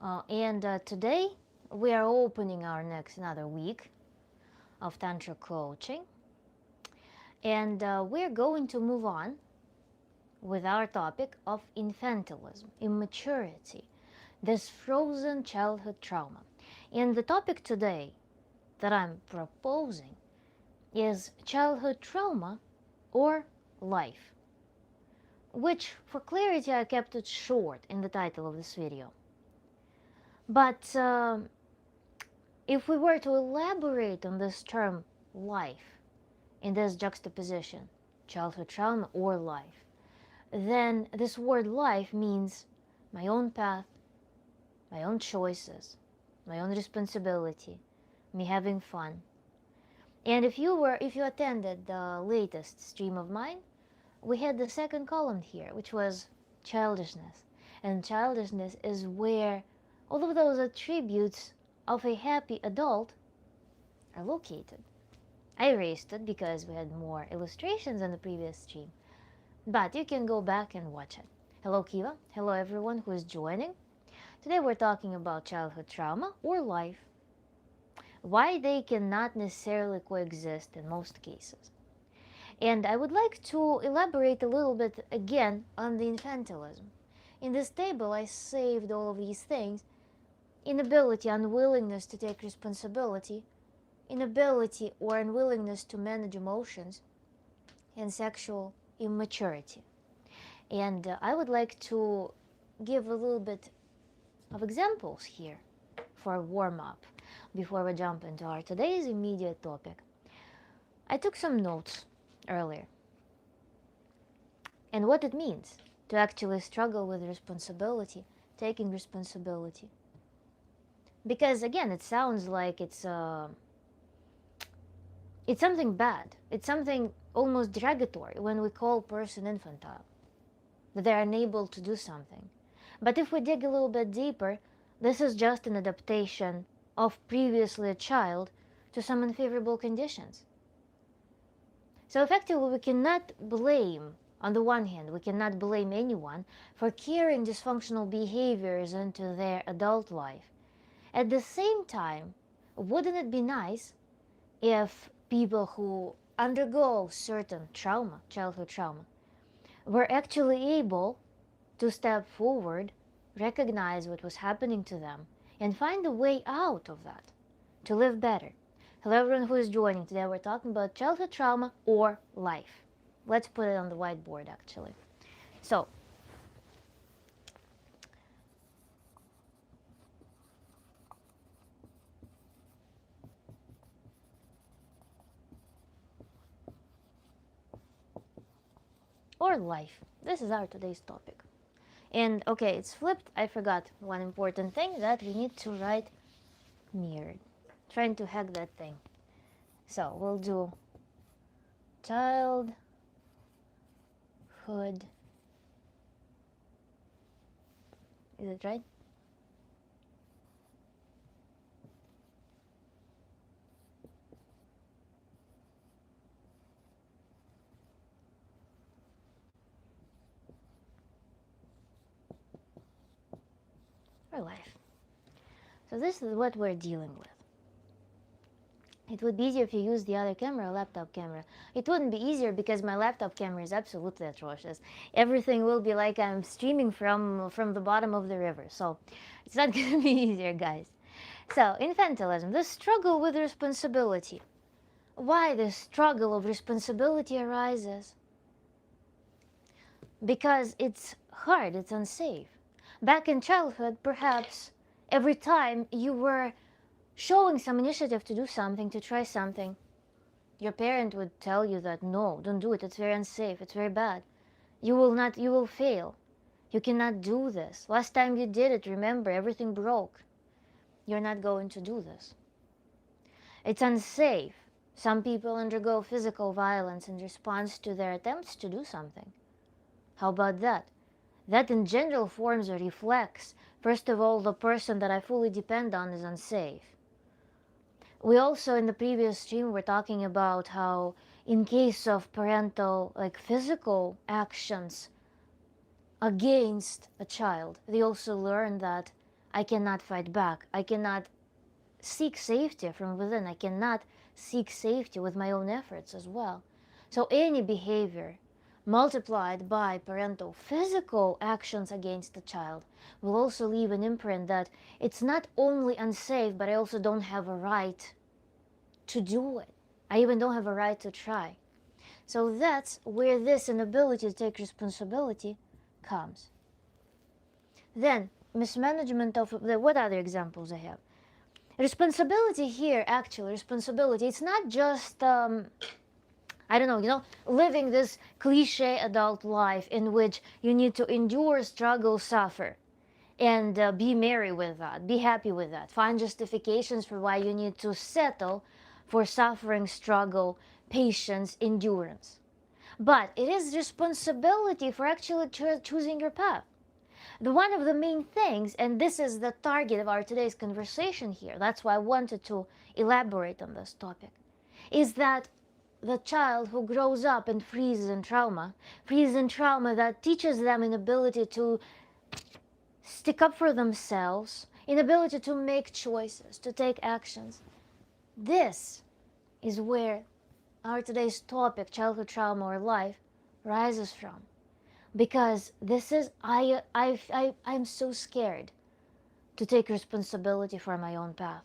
And today we are opening our next another week of Tantra coaching, and we're going to move on with our topic of infantilism, immaturity, this frozen childhood trauma. And the topic today that I'm proposing is childhood trauma or life, which for clarity I kept it short in the title of this video. But if we were to elaborate on this term life in this juxtaposition, childhood trauma or life, then this word life means my own path, my own choices, my own responsibility, me having fun. And if you attended the latest stream of mine, we had the second column here, which was childishness. And childishness is where all of those attributes of a happy adult are located. I erased it because we had more illustrations in the previous stream, but you can go back and watch it. Hello Kiva, hello everyone who is joining. Today we're talking about childhood trauma or life, why they cannot necessarily coexist in most cases. And I would like to elaborate a little bit again on the infantilism. In this table I saved all of these things: inability, unwillingness to take responsibility, inability or unwillingness to manage emotions, and sexual immaturity. And I would like to give a little bit of examples here for a warm-up before we jump into our today's immediate topic. I took some notes earlier and what it means to actually struggle with responsibility, taking responsibility. Because again, it sounds like it's something bad. It's something almost derogatory when we call a person infantile, that they're unable to do something. But if we dig a little bit deeper, this is just an adaptation of previously a child to some unfavorable conditions. So effectively, we cannot blame, on the one hand, we cannot blame anyone for carrying dysfunctional behaviors into their adult life. At the same time, wouldn't it be nice if people who undergo certain trauma, childhood trauma, were actually able to step forward, recognize what was happening to them, and find a way out of that, to live better? Hello everyone who is joining. Today we're talking about childhood trauma or life. Let's put it on the whiteboard actually. So, or life. This is our today's topic. And okay, it's flipped. I forgot one important thing, that we need to write mirrored. Trying to hack that thing. So we'll do childhood is it right? Or life. So this is what we're dealing with. It would be easier if you used the other camera, a laptop camera. It wouldn't be easier because my laptop camera is absolutely atrocious. Everything will be like I'm streaming from the bottom of the river. So it's not going to be easier, guys. So infantilism, the struggle with responsibility. Why the struggle of responsibility arises? Because it's hard, it's unsafe. Back in childhood, perhaps every time you were showing some initiative to do something, to try something, your parent would tell you that no, don't do it, it's very unsafe, it's very bad. You will fail. You cannot do this. Last time you did it, remember, everything broke. You're not going to do this. It's unsafe. Some people undergo physical violence in response to their attempts to do something. How about that? That in general forms a reflex. First of all, the person that I fully depend on is unsafe. We also, in the previous stream, were talking about how in case of parental, physical actions against a child, they also learn that I cannot fight back. I cannot seek safety from within. I cannot seek safety with my own efforts as well. So any behavior multiplied by parental physical actions against the child will also leave an imprint that it's not only unsafe, but I also don't have a right to do it. I even don't have a right to try. So that's where this inability to take responsibility comes. Then, mismanagement of what other examples I have? Responsibility here, actually, responsibility, it's not just, I don't know, living this cliche adult life in which you need to endure, struggle, suffer, and be merry with that, be happy with that, find justifications for why you need to settle for suffering, struggle, patience, endurance. But it is responsibility for actually choosing your path. One of the main things, and this is the target of our today's conversation here, that's why I wanted to elaborate on this topic, is that the child who grows up and freezes in trauma that teaches them inability to stick up for themselves, inability to make choices, to take actions. This is where our today's topic, childhood trauma or life, rises from. Because this is, I'm so scared to take responsibility for my own path.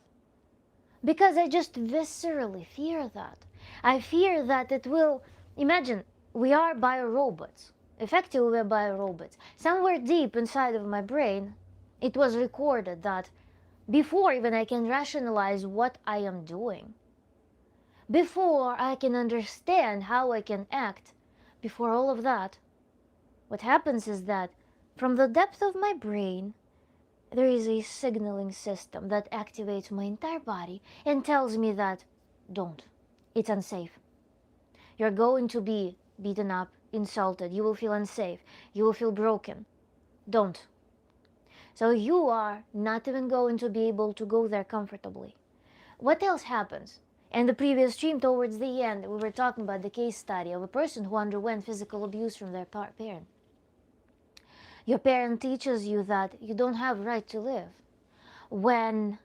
Because I just viscerally fear that. I fear that it will, imagine, we are biorobots. Effectively, we're biorobots. Somewhere deep inside of my brain, it was recorded that before even I can rationalize what I am doing, before I can understand how I can act, before all of that, what happens is that from the depth of my brain, there is a signaling system that activates my entire body and tells me that don't. It's unsafe. You're going to be beaten up, insulted. You will feel unsafe. You will feel broken. Don't. So you are not even going to be able to go there comfortably. What else happens? In the previous stream, towards the end, we were talking about the case study of a person who underwent physical abuse from their parent. Your parent teaches you that you don't have right to live. When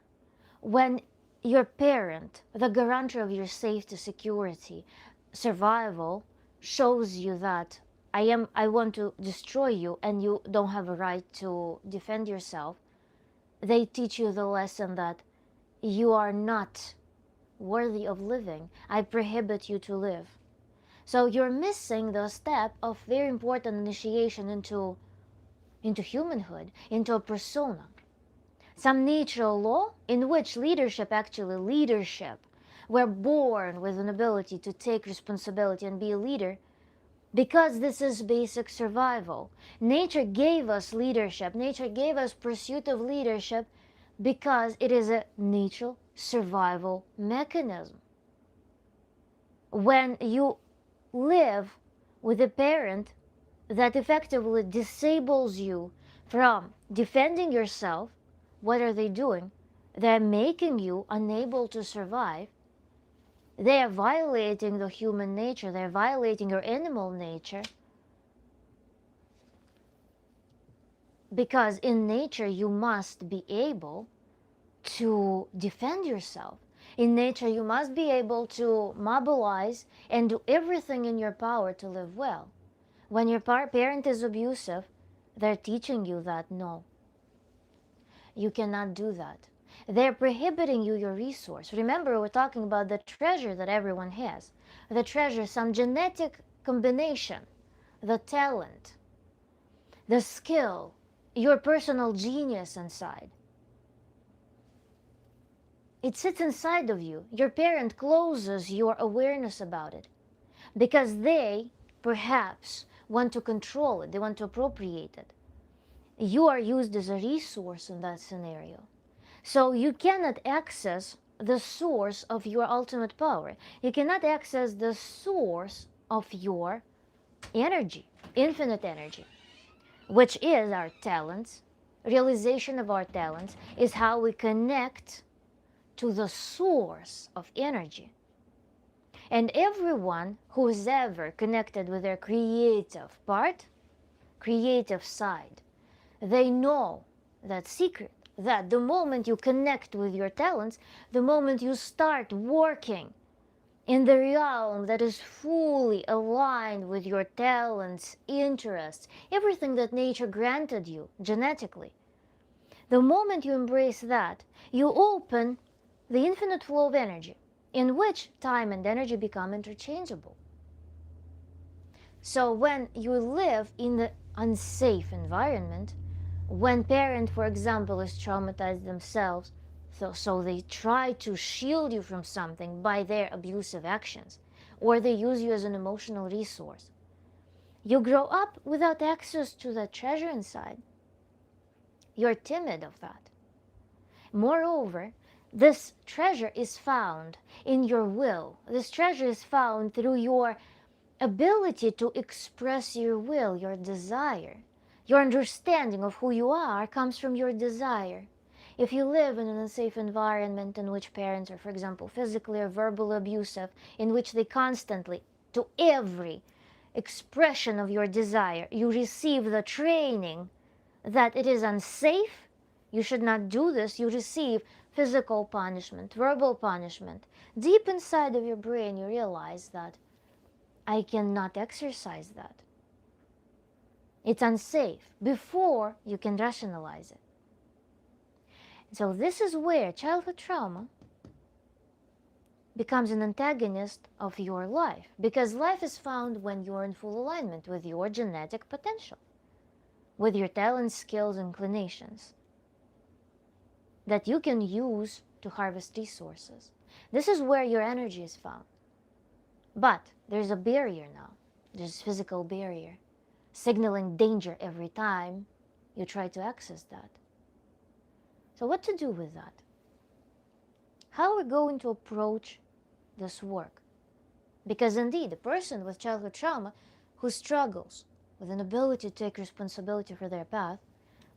your parent, the guarantor of your safety, security, survival, shows you that I want to destroy you and you don't have a right to defend yourself, they teach you the lesson that you are not worthy of living. I prohibit you to live. So you're missing the step of very important initiation into humanhood, into a persona. Some natural law in which leadership, we're born with an ability to take responsibility and be a leader because this is basic survival. Nature gave us leadership. Nature gave us pursuit of leadership because it is a natural survival mechanism. When you live with a parent that effectively disables you from defending yourself, what are they doing? They're making you unable to survive. They are violating the human nature. They're violating your animal nature. Because in nature, you must be able to defend yourself. In nature, you must be able to mobilize and do everything in your power to live well. When your parent is abusive, they're teaching you that no, you cannot do that. They're prohibiting you your resource. Remember, we're talking about the treasure that everyone has. The treasure, some genetic combination, the talent, the skill, your personal genius inside. It sits inside of you. Your parent closes your awareness about it because they, perhaps, want to control it. They want to appropriate it. You are used as a resource in that scenario. So you cannot access the source of your ultimate power. You cannot access the source of your energy, infinite energy, which is our talents. Realization of our talents is how we connect to the source of energy. And everyone who is ever connected with their creative part, creative side, they know that secret that the moment you connect with your talents, the moment you start working in the realm that is fully aligned with your talents, interests, everything that nature granted you genetically, the moment you embrace that, you open the infinite flow of energy, in which time and energy become interchangeable. So when you live in the unsafe environment, when parent, for example, is traumatized themselves, so they try to shield you from something by their abusive actions, or they use you as an emotional resource, you grow up without access to that treasure inside. You're timid of that. Moreover, this treasure is found in your will. This treasure is found through your ability to express your will, your desire. Your understanding of who you are comes from your desire. If you live in an unsafe environment in which parents are, for example, physically or verbally abusive, in which they constantly, to every expression of your desire, you receive the training that it is unsafe, you should not do this, you receive physical punishment, verbal punishment. Deep inside of your brain, you realize that I cannot exercise that. It's unsafe before you can rationalize it. So this is where childhood trauma becomes an antagonist of your life, because life is found when you're in full alignment with your genetic potential, with your talents, skills, inclinations that you can use to harvest resources. This is where your energy is found. But there's a barrier now. There's a physical barrier, signaling danger every time you try to access that. So what to do with that? How are we going to approach this work? Because indeed, a person with childhood trauma who struggles with an ability to take responsibility for their path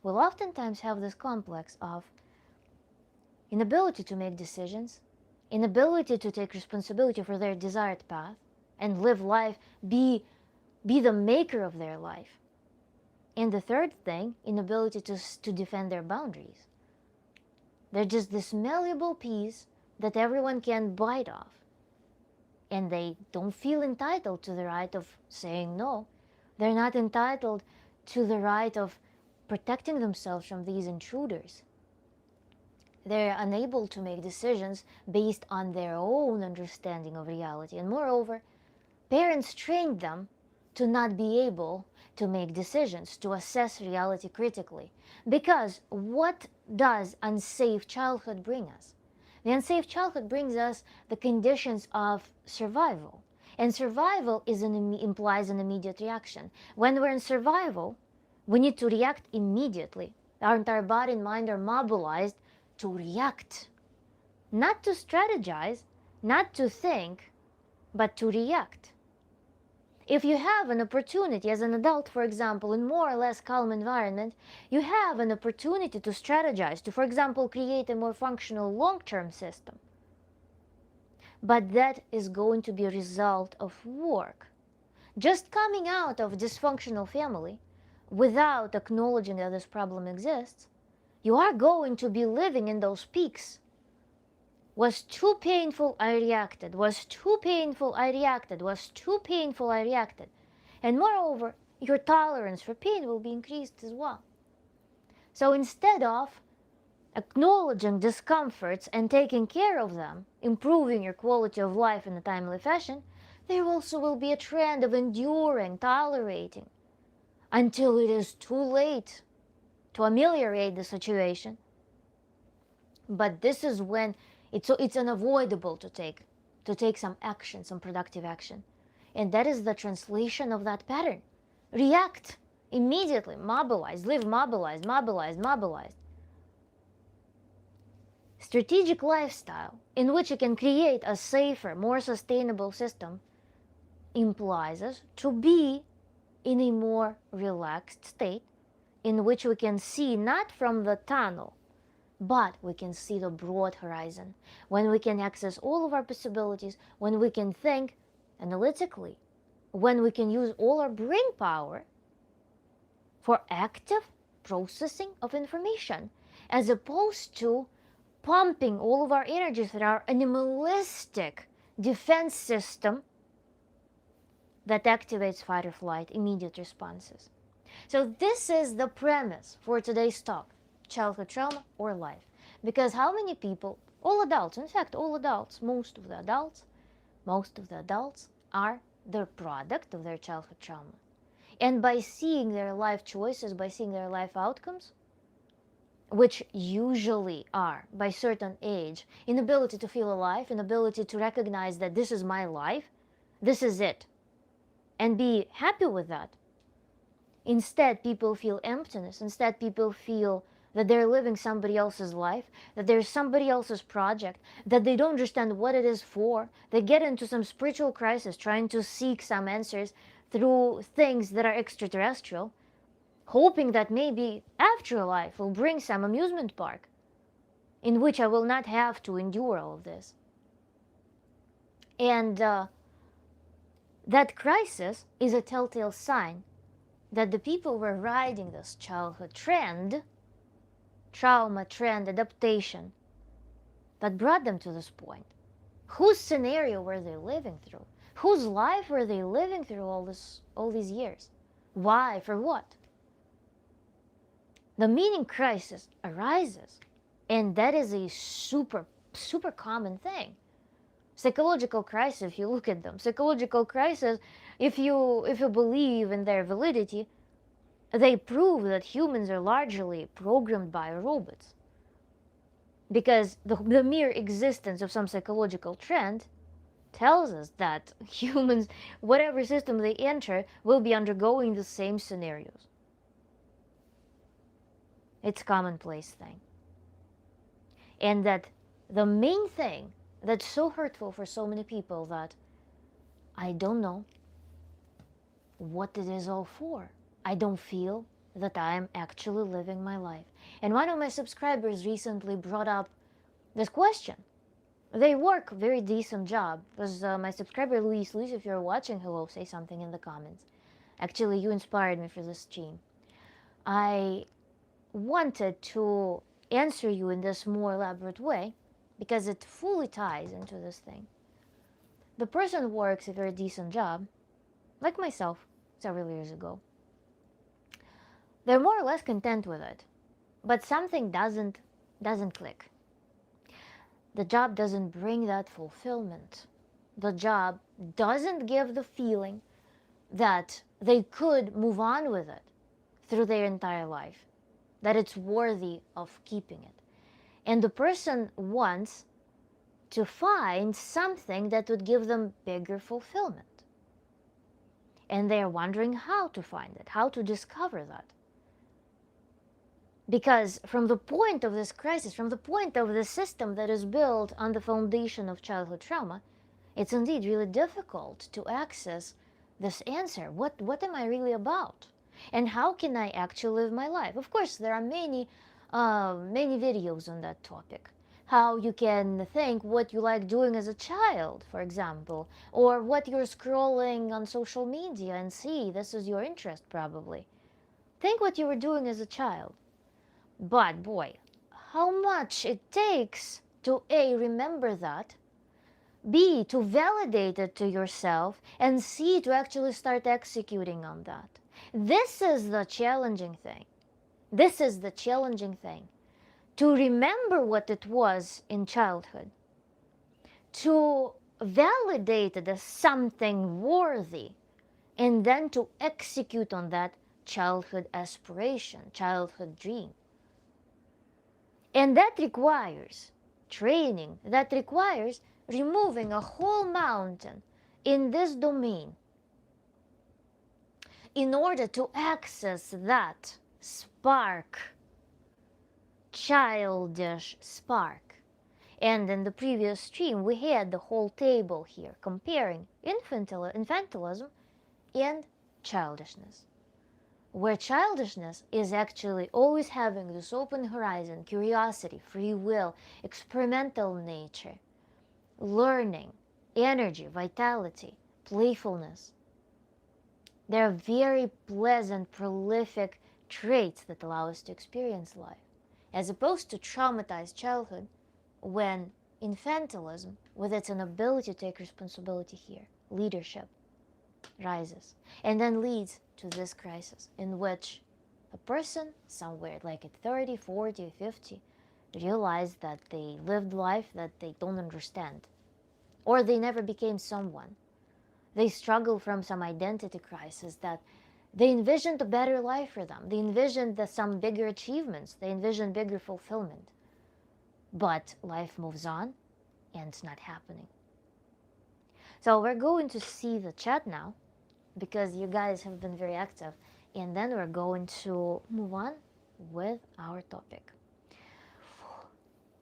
will oftentimes have this complex of inability to make decisions, inability to take responsibility for their desired path and live life, be the maker of their life. And the third thing, inability to defend their boundaries. They're just this malleable piece that everyone can bite off. And they don't feel entitled to the right of saying no. They're not entitled to the right of protecting themselves from these intruders. They're unable to make decisions based on their own understanding of reality. And moreover, parents trained them to not be able to make decisions, to assess reality critically. Because what does unsafe childhood bring us? The unsafe childhood brings us the conditions of survival. And survival implies an immediate reaction. When we're in survival, we need to react immediately. Our entire body and mind are mobilized to react. Not to strategize, not to think, but to react. If you have an opportunity as an adult, for example, in more or less calm environment, you have an opportunity to strategize, to, for example, create a more functional long-term system. But that is going to be a result of work. Just coming out of a dysfunctional family without acknowledging that this problem exists, you are going to be living in those peaks. Was too painful, I reacted. Was too painful, I reacted. Was too painful, I reacted. And moreover, your tolerance for pain will be increased as well. So instead of acknowledging discomforts and taking care of them, improving your quality of life in a timely fashion, there also will be a trend of enduring, tolerating, until it is too late to ameliorate the situation. But this is when it's unavoidable to take some action, some productive action. And that is the translation of that pattern. React immediately, mobilize, live mobilized, mobilized, mobilized. Strategic lifestyle in which you can create a safer, more sustainable system implies us to be in a more relaxed state in which we can see not from the tunnel, but we can see the broad horizon, when we can access all of our possibilities, when we can think analytically, when we can use all our brain power for active processing of information. as opposed to pumping all of our energy through our animalistic defense system that activates fight or flight immediate responses. So this is the premise for today's talk: childhood trauma or life. Because how many people, all adults, in fact all adults, most of the adults are the product of their childhood trauma. And by seeing their life choices, by seeing their life outcomes, which usually are, by certain age, inability to feel alive, inability to recognize that this is my life, this is it, and be happy with that. Instead, people feel emptiness. Instead, people feel that they're living somebody else's life, that there's somebody else's project, that they don't understand what it is for. They get into some spiritual crisis trying to seek some answers through things that are extraterrestrial, hoping that maybe afterlife will bring some amusement park in which I will not have to endure all of this. And that crisis is a telltale sign that the people were riding this childhood trend, trauma trend, adaptation, that brought them to this point. Whose scenario were they living through? Whose life were they living through all these years? Why? For what? The meaning crisis arises, and that is a super common thing. Psychological crisis, if you look at them, psychological crisis, if you believe in their validity, they prove that humans are largely programmed by robots. Because the mere existence of some psychological trend tells us that humans, whatever system they enter, will be undergoing the same scenarios. It's a commonplace thing. And that the main thing that's so hurtful for so many people, that I don't know what it is all for. I don't feel that I am actually living my life. And one of my subscribers recently brought up this question. They work a very decent job. It was my subscriber Luis. Luis, if you're watching, hello, say something in the comments. Actually, you inspired me for this stream. I wanted to answer you in this more elaborate way because it fully ties into this thing. The person works a very decent job, like myself several years ago. They're more or less content with it, but something doesn't click. The job doesn't bring that fulfillment. The job doesn't give the feeling that they could move on with it through their entire life, that it's worthy of keeping it. And the person wants to find something that would give them bigger fulfillment. And they're wondering how to find it, how to discover that. Because from the point of this crisis, from the point of the system that is built on the foundation of childhood trauma, it's indeed really difficult to access this answer. What am I really about? And how can I actually live my life? Of course, there are many videos on that topic. How you can think what you like doing as a child, for example, or what you're scrolling on social media and see. This is your interest, probably. Think what you were doing as a child. But boy, how much it takes to A, remember that, B, to validate it to yourself, and C, to actually start executing on that. This is the challenging thing. This is the challenging thing. To remember what it was in childhood, to validate it as something worthy, and then to execute on that childhood aspiration, childhood dream. And that requires training, that requires removing a whole mountain in this domain in order to access that spark, childish spark. And in the previous stream, we had the whole table here comparing infantilism and childishness, where childishness is actually always having this open horizon, curiosity, free will, experimental nature, learning, energy, vitality, playfulness. They're very pleasant, prolific traits that allow us to experience life. as opposed to traumatized childhood, when infantilism, with its inability to take responsibility here, leadership, rises and then leads to this crisis in which a person somewhere like at 30, 40, 50 realize that they lived life that they don't understand, or they never became someone. They struggle from some identity crisis that they envisioned a better life for them. They envisioned some bigger achievements. They envisioned bigger fulfillment. But life moves on and it's not happening. So we're going to see the chat now because you guys have been very active. And then we're going to move on with our topic.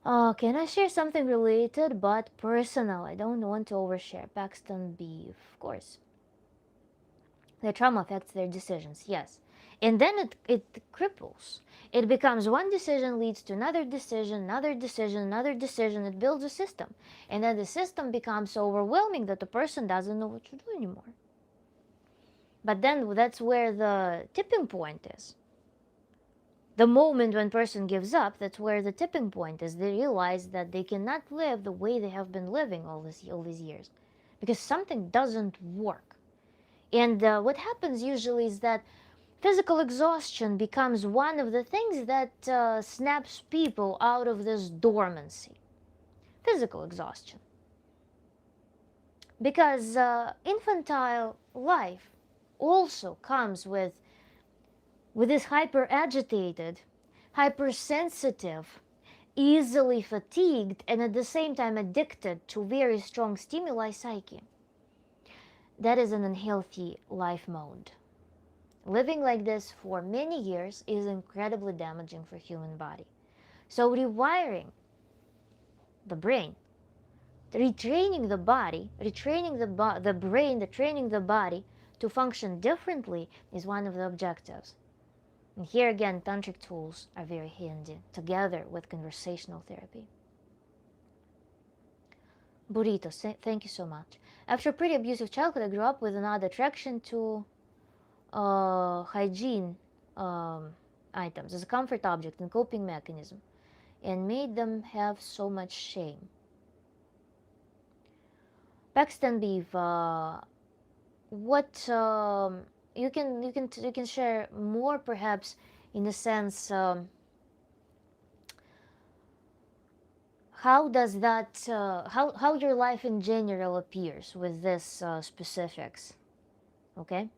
Can I share something related but personal? I don't want to overshare. Paxton B, of course. The trauma affects their decisions, yes. And then it cripples. It becomes one decision leads to another decision, another decision, another decision. It builds a system. And then the system becomes so overwhelming that the person doesn't know what to do anymore. But then that's where the tipping point is. The moment when person gives up, that's where the tipping point is. They realize that they cannot live the way they have been living all these years because something doesn't work. And what happens usually is that physical exhaustion becomes one of the things that snaps people out of this dormancy. Physical exhaustion. Because infantile life also comes with this hyper-agitated, hypersensitive, easily fatigued, and at the same time addicted to very strong stimuli psyche. That is an unhealthy life mode. Living like this for many years is incredibly damaging for human body. So rewiring the brain, retraining the body, retraining the brain, training the body to function differently is one of the objectives. And here again, tantric tools are very handy, together with conversational therapy. Burrito, thank you so much. After a pretty abusive childhood, I grew up with an odd attraction to hygiene items as a comfort object and coping mechanism, and made them have so much shame. Paxton Beef, what you can share more perhaps in the sense how does that how your life in general appears with this specifics, okay?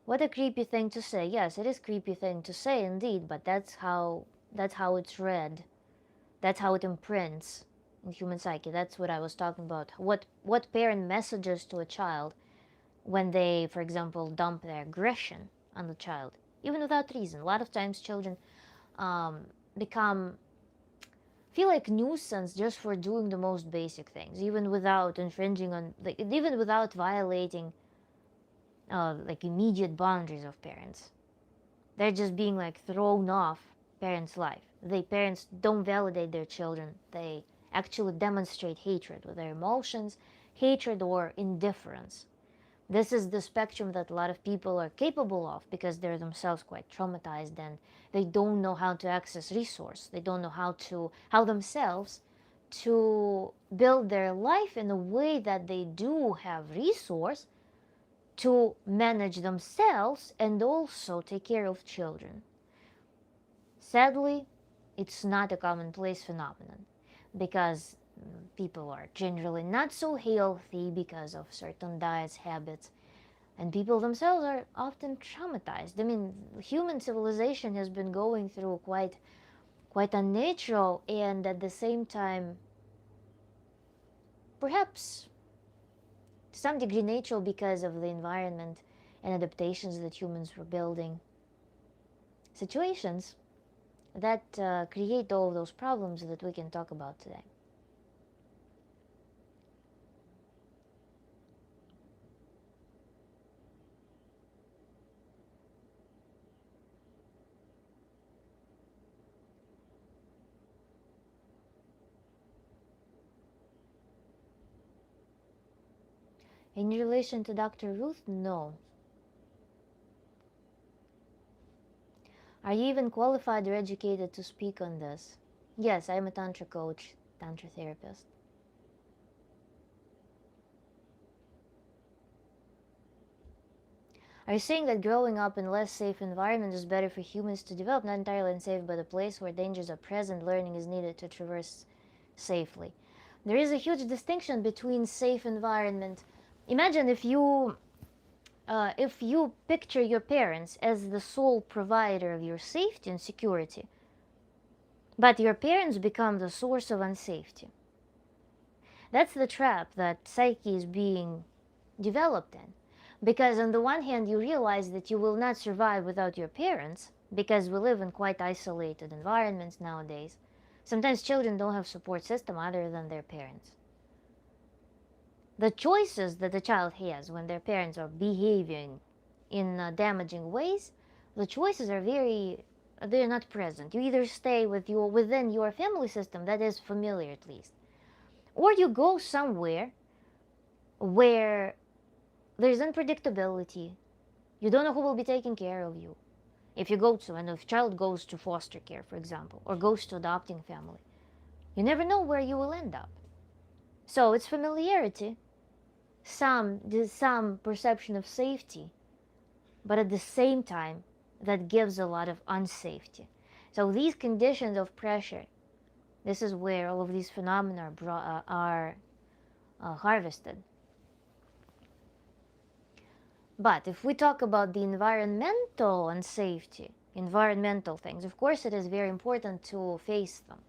What a creepy thing to say. Yes, it is a creepy thing to say indeed, but that's how it's read. That's how it imprints in human psyche. That's what I was talking about. What parent messages to a child when they, for example, dump their aggression on the child, even without reason. A lot of times children feel like nuisance just for doing the most basic things, even without infringing on, even without violating like immediate boundaries of parents. They're just being like thrown off parents' life. Parents don't validate their children. They actually demonstrate hatred with their emotions, hatred or indifference. This is the spectrum that a lot of people are capable of because they're themselves quite traumatized and they don't know how to access resource. They don't know how themselves to build their life in a way that they do have resource to manage themselves and also take care of children. Sadly, it's not a commonplace phenomenon because people are generally not so healthy because of certain diets, habits, and people themselves are often traumatized. I mean, human civilization has been going through quite unnatural and at the same time perhaps to some degree natural because of the environment and adaptations that humans were building. Situations that create all of those problems that we can talk about today. In relation to Dr. Ruth, no. Are you even qualified or educated to speak on this? Yes, I'm a Tantra coach, Tantra therapist. Are you saying that growing up in less safe environment is better for humans to develop, not entirely unsafe, but a place where dangers are present, learning is needed to traverse safely? There is a huge distinction between safe environment. Imagine if you picture your parents as the sole provider of your safety and security, but your parents become the source of unsafety. That's the trap that psyche is being developed in. Because on the one hand, you realize that you will not survive without your parents, because we live in quite isolated environments nowadays. Sometimes children don't have support system other than their parents. The choices that the child has when their parents are behaving in damaging ways, the choices are they're not present. You either stay within your family system that is familiar at least, or you go somewhere where there's unpredictability. You don't know who will be taking care of you. If you go to, and if child goes to foster care, for example, or goes to adopting family, you never know where you will end up. So it's familiarity, some perception of safety, but at the same time, that gives a lot of unsafety. So these conditions of pressure, this is where all of these phenomena are harvested. But if we talk about the environmental unsafety, environmental things, of course it is very important to face them.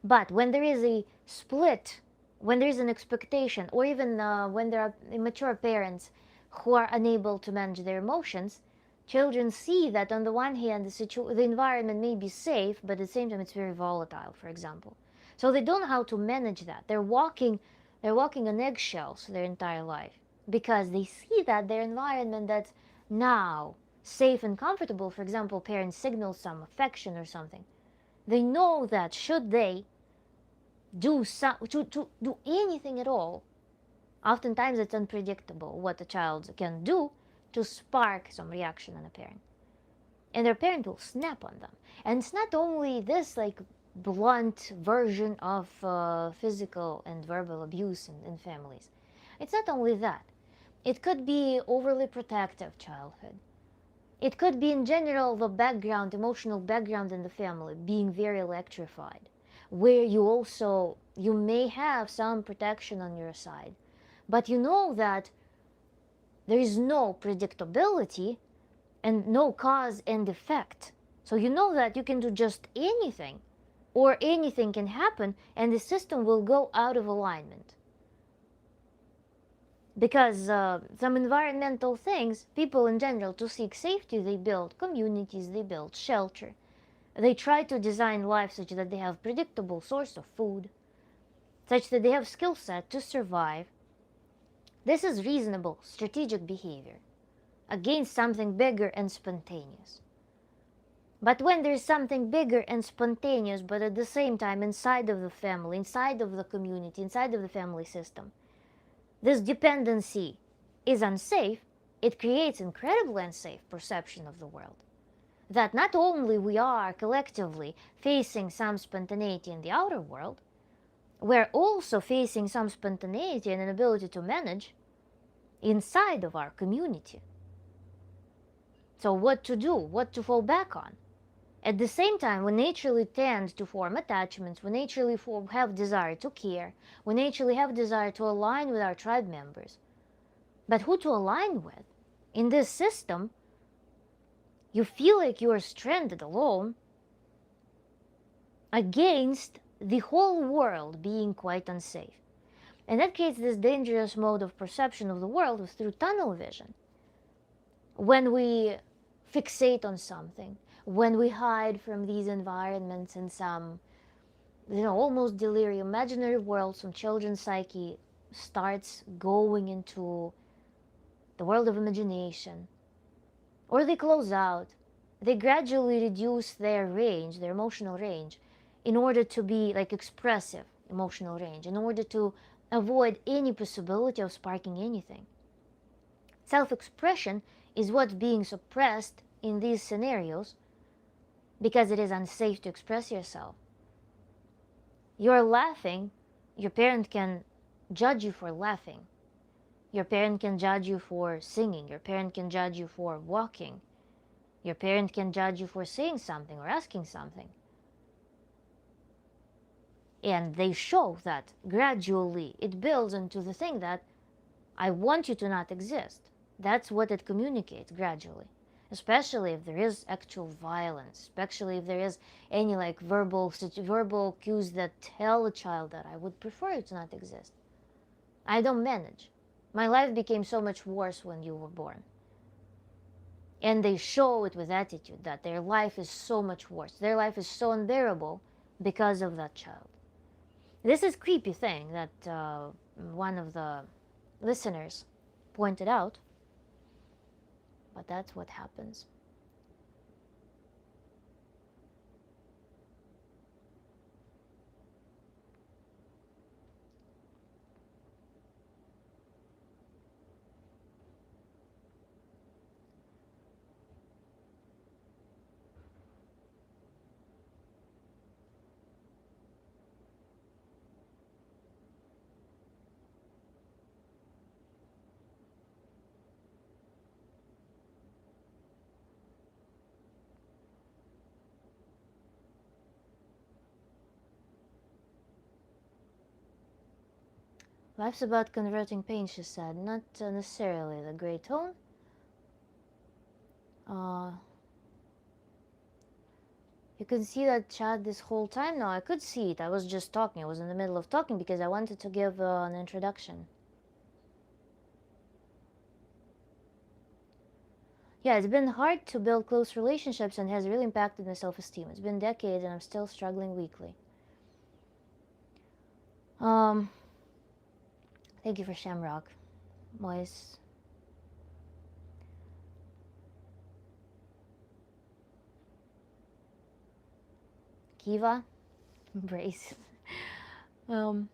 But when there is a split, when there is an expectation, or even when there are immature parents who are unable to manage their emotions, children see that on the one hand the environment may be safe, but at the same time it's very volatile, for example. So they don't know how to manage that. They're walking on eggshells their entire life, because they see that their environment that's now safe and comfortable, for example, parents signal some affection or something, they know that should they do anything at all, oftentimes it's unpredictable what the child can do to spark some reaction in a parent, and their parent will snap on them. And it's not only this like blunt version of physical and verbal abuse in families. It's not only that. It could be overly protective childhood. It could be in general the background, emotional background in the family being very electrified, where you may have some protection on your side, but you know that there is no predictability and no cause and effect. So you know that you can do just anything, or anything can happen, and the system will go out of alignment. Because some environmental things, people in general, to seek safety, they build communities, they build shelter. They try to design life such that they have predictable source of food, such that they have skill set to survive. This is reasonable, strategic behavior against something bigger and spontaneous. But when there's something bigger and spontaneous, but at the same time inside of the family, inside of the community, inside of the family system, this dependency is unsafe, it creates incredibly unsafe perception of the world. That not only we are collectively facing some spontaneity in the outer world, we're also facing some spontaneity and an ability to manage inside of our community. So what to do, what to fall back on? At the same time, we naturally tend to form attachments, we naturally have desire to care, we naturally have desire to align with our tribe members. But who to align with? In this system, you feel like you are stranded alone against the whole world being quite unsafe. And that creates this dangerous mode of perception of the world through tunnel vision. When we fixate on something, when we hide from these environments in some, almost delirium, imaginary worlds, when children's psyche starts going into the world of imagination, or they close out, they gradually reduce their range, their emotional range, in order to be like expressive emotional range, in order to avoid any possibility of sparking anything. Self-expression is what's being suppressed in these scenarios, because it is unsafe to express yourself. You're laughing, your parent can judge you for laughing. Your parent can judge you for singing. Your parent can judge you for walking. Your parent can judge you for saying something or asking something. And they show that gradually it builds into the thing that I want you to not exist. That's what it communicates gradually. Especially if there is actual violence, especially if there is any like verbal cues that tell a child that I would prefer you to not exist. I don't manage. My life became so much worse when you were born. And they show it with attitude that their life is so much worse. Their life is so unbearable because of that child. This is creepy thing that one of the listeners pointed out, but that's what happens. Life's about converting pain, she said, not necessarily the gray tone. Uh, you can see that chat this whole time now. I could see it. I was just talking. I was in the middle of talking because I wanted to give an introduction. Yeah, it's been hard to build close relationships and has really impacted my self-esteem. It's been decades and I'm still struggling weekly. Thank you for Shamrock, Moise. Kiva, Brace. um,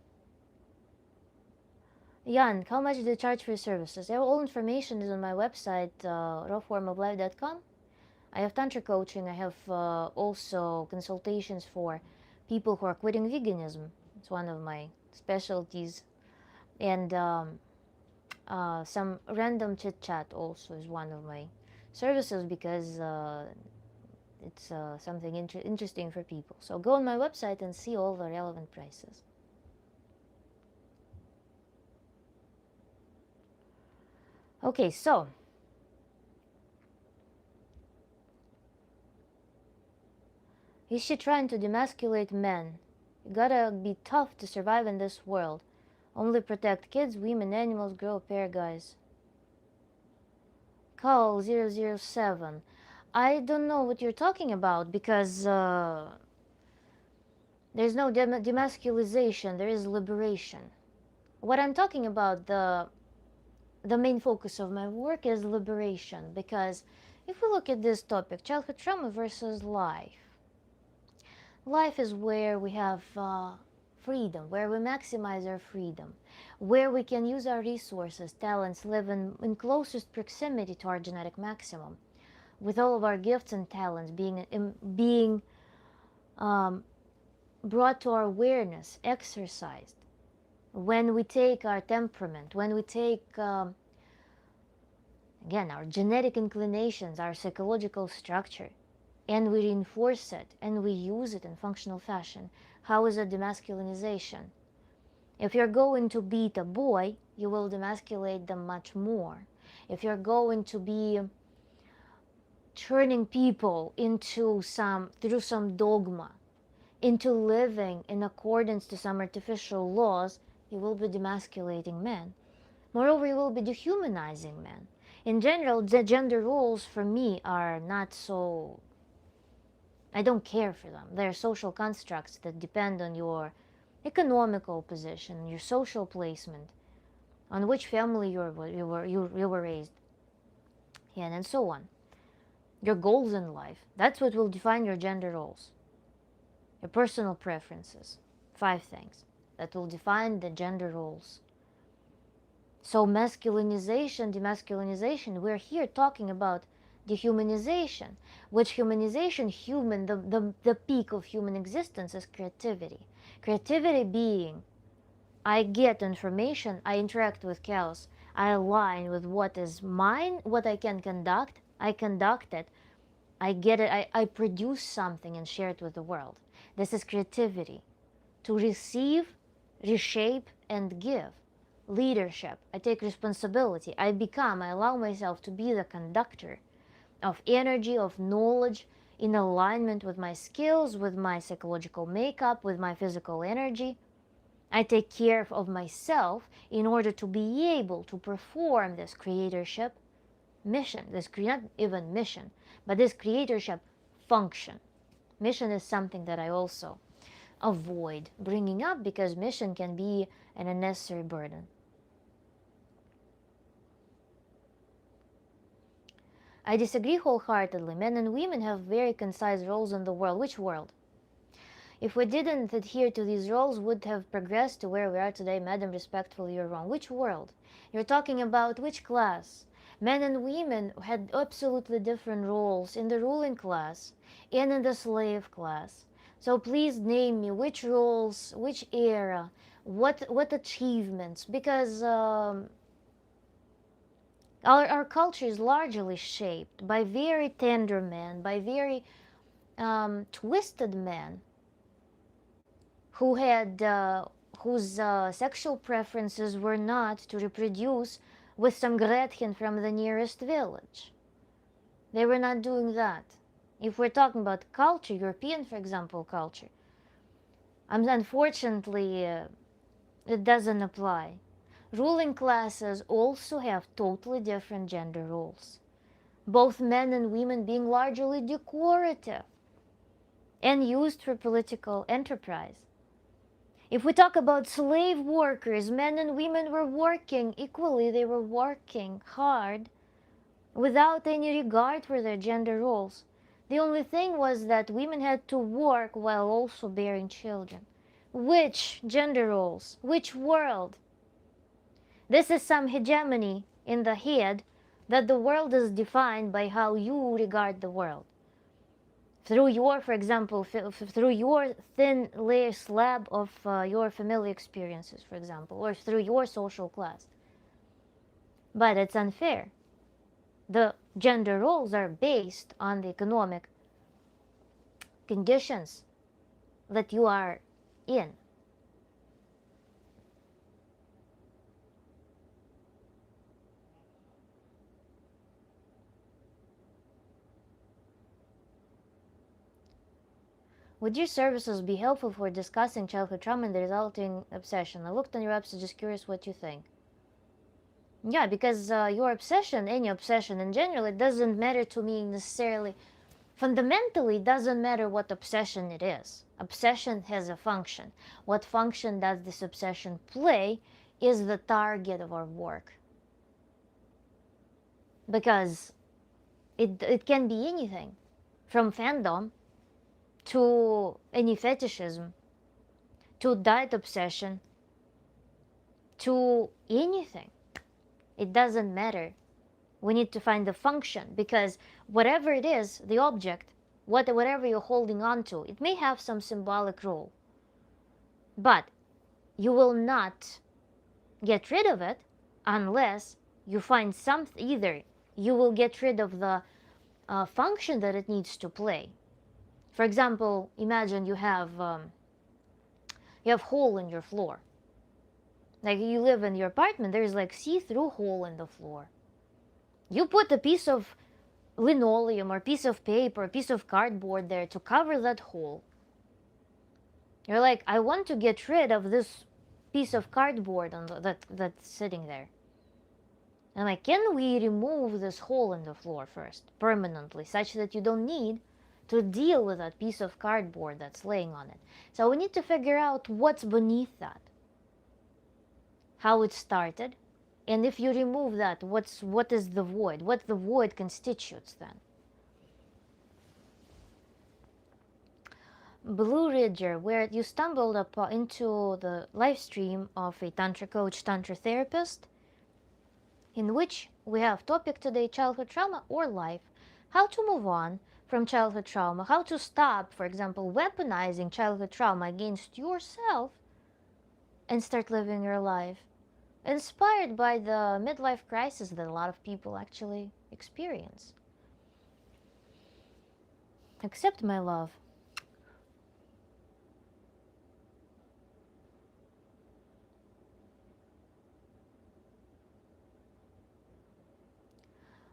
Jan, how much do you charge for your services? All information is on my website, rawformoflife.com. I have Tantra coaching. I have also consultations for people who are quitting veganism. It's one of my specialties. And some random chit chat also is one of my services because it's something interesting for people. So go on my website and see all the relevant prices. Okay, so is she trying to demasculate men? You gotta be tough to survive in this world. Only protect kids, women, animals, grow a pair, guys. Call 007. I don't know what you're talking about because there's no demasculization, there is liberation. What I'm talking about, the main focus of my work is liberation, because if we look at this topic, childhood trauma versus life, life is where we have freedom, where we maximize our freedom, where we can use our resources, talents, live in closest proximity to our genetic maximum, with all of our gifts and talents being brought to our awareness, exercised. When we take our temperament, when we take again our genetic inclinations, our psychological structure, and we reinforce it and we use it in functional fashion, how is it demasculinization? If you're going to beat a boy, you will demasculate them much more. If you're going to be turning people through some dogma, into living in accordance to some artificial laws, you will be demasculating men. Moreover, you will be dehumanizing men. In general, the gender roles for me are not so... I don't care for them. They're social constructs that depend on your economical position, your social placement, on which family you were raised, and so on. Your goals in life. That's what will define your gender roles. Your personal preferences. 5 things that will define the gender roles. So masculinization, demasculinization, we're here talking about dehumanization. Which humanization, the peak of human existence is creativity. Creativity being, I get information, I interact with chaos, I align with what is mine, what I can conduct, I conduct it, I get it, I produce something and share it with the world. This is creativity. To receive, reshape, and give. Leadership. I take responsibility. I allow myself to be the conductor of energy, of knowledge, in alignment with my skills, with my psychological makeup, with my physical energy. I take care of myself in order to be able to perform this creatorship mission, not even mission, but this creatorship function. Mission is something that I also avoid bringing up because mission can be an unnecessary burden. I disagree wholeheartedly. Men and women have very concise roles in the world. Which world? If we didn't adhere to these roles, would have progressed to where we are today. Madam, respectfully, you're wrong. Which world? You're talking about which class? Men and women had absolutely different roles in the ruling class and in the slave class. So please name me which roles, which era, what achievements, because our culture is largely shaped by very tender men, by very twisted men who had whose sexual preferences were not to reproduce with some Gretchen from the nearest village. They were not doing that. If we're talking about culture, European, for example, culture, unfortunately, it doesn't apply. Ruling classes also have totally different gender roles, both men and women being largely decorative and used for political enterprise. If we talk about slave workers, men and women were working equally, they were working hard without any regard for their gender roles. The only thing was that women had to work while also bearing children. Which gender roles? Which world? This is some hegemony in the head that the world is defined by how you regard the world. Through your, for example, through your thin layer slab of your family experiences, for example, or through your social class. But it's unfair. The gender roles are based on the economic conditions that you are in. Would your services be helpful for discussing childhood trauma and the resulting obsession? I looked on your website, just curious what you think. Yeah, because your obsession, any obsession in general, it doesn't matter to me necessarily. Fundamentally, it doesn't matter what obsession it is. Obsession has a function. What function does this obsession play is the target of our work. Because it can be anything, from fandom to any fetishism, to diet obsession, to anything. It doesn't matter. We need to find the function, because whatever it is, the object, whatever you're holding on to, it may have some symbolic role. But you will not get rid of it unless you find something. Either you will get rid of the function that it needs to play. For example, imagine you have hole in your floor. Like you live in your apartment, there's like see-through hole in the floor. You put a piece of linoleum or piece of paper, or piece of cardboard there to cover that hole. You're like, I want to get rid of this piece of cardboard that's sitting there. I'm like, can we remove this hole in the floor first, permanently, such that you don't need to deal with that piece of cardboard that's laying on it? So we need to figure out what's beneath that, how it started, and if you remove that, what is the void? What the void constitutes then? Blue Ridger, where you stumbled into the live stream of a Tantra coach, Tantra therapist, in which we have topic today, childhood trauma or life. how to move on from childhood trauma, how to stop, for example, weaponizing childhood trauma against yourself and start living your life inspired by the midlife crisis that a lot of people actually experience. Accept, my love.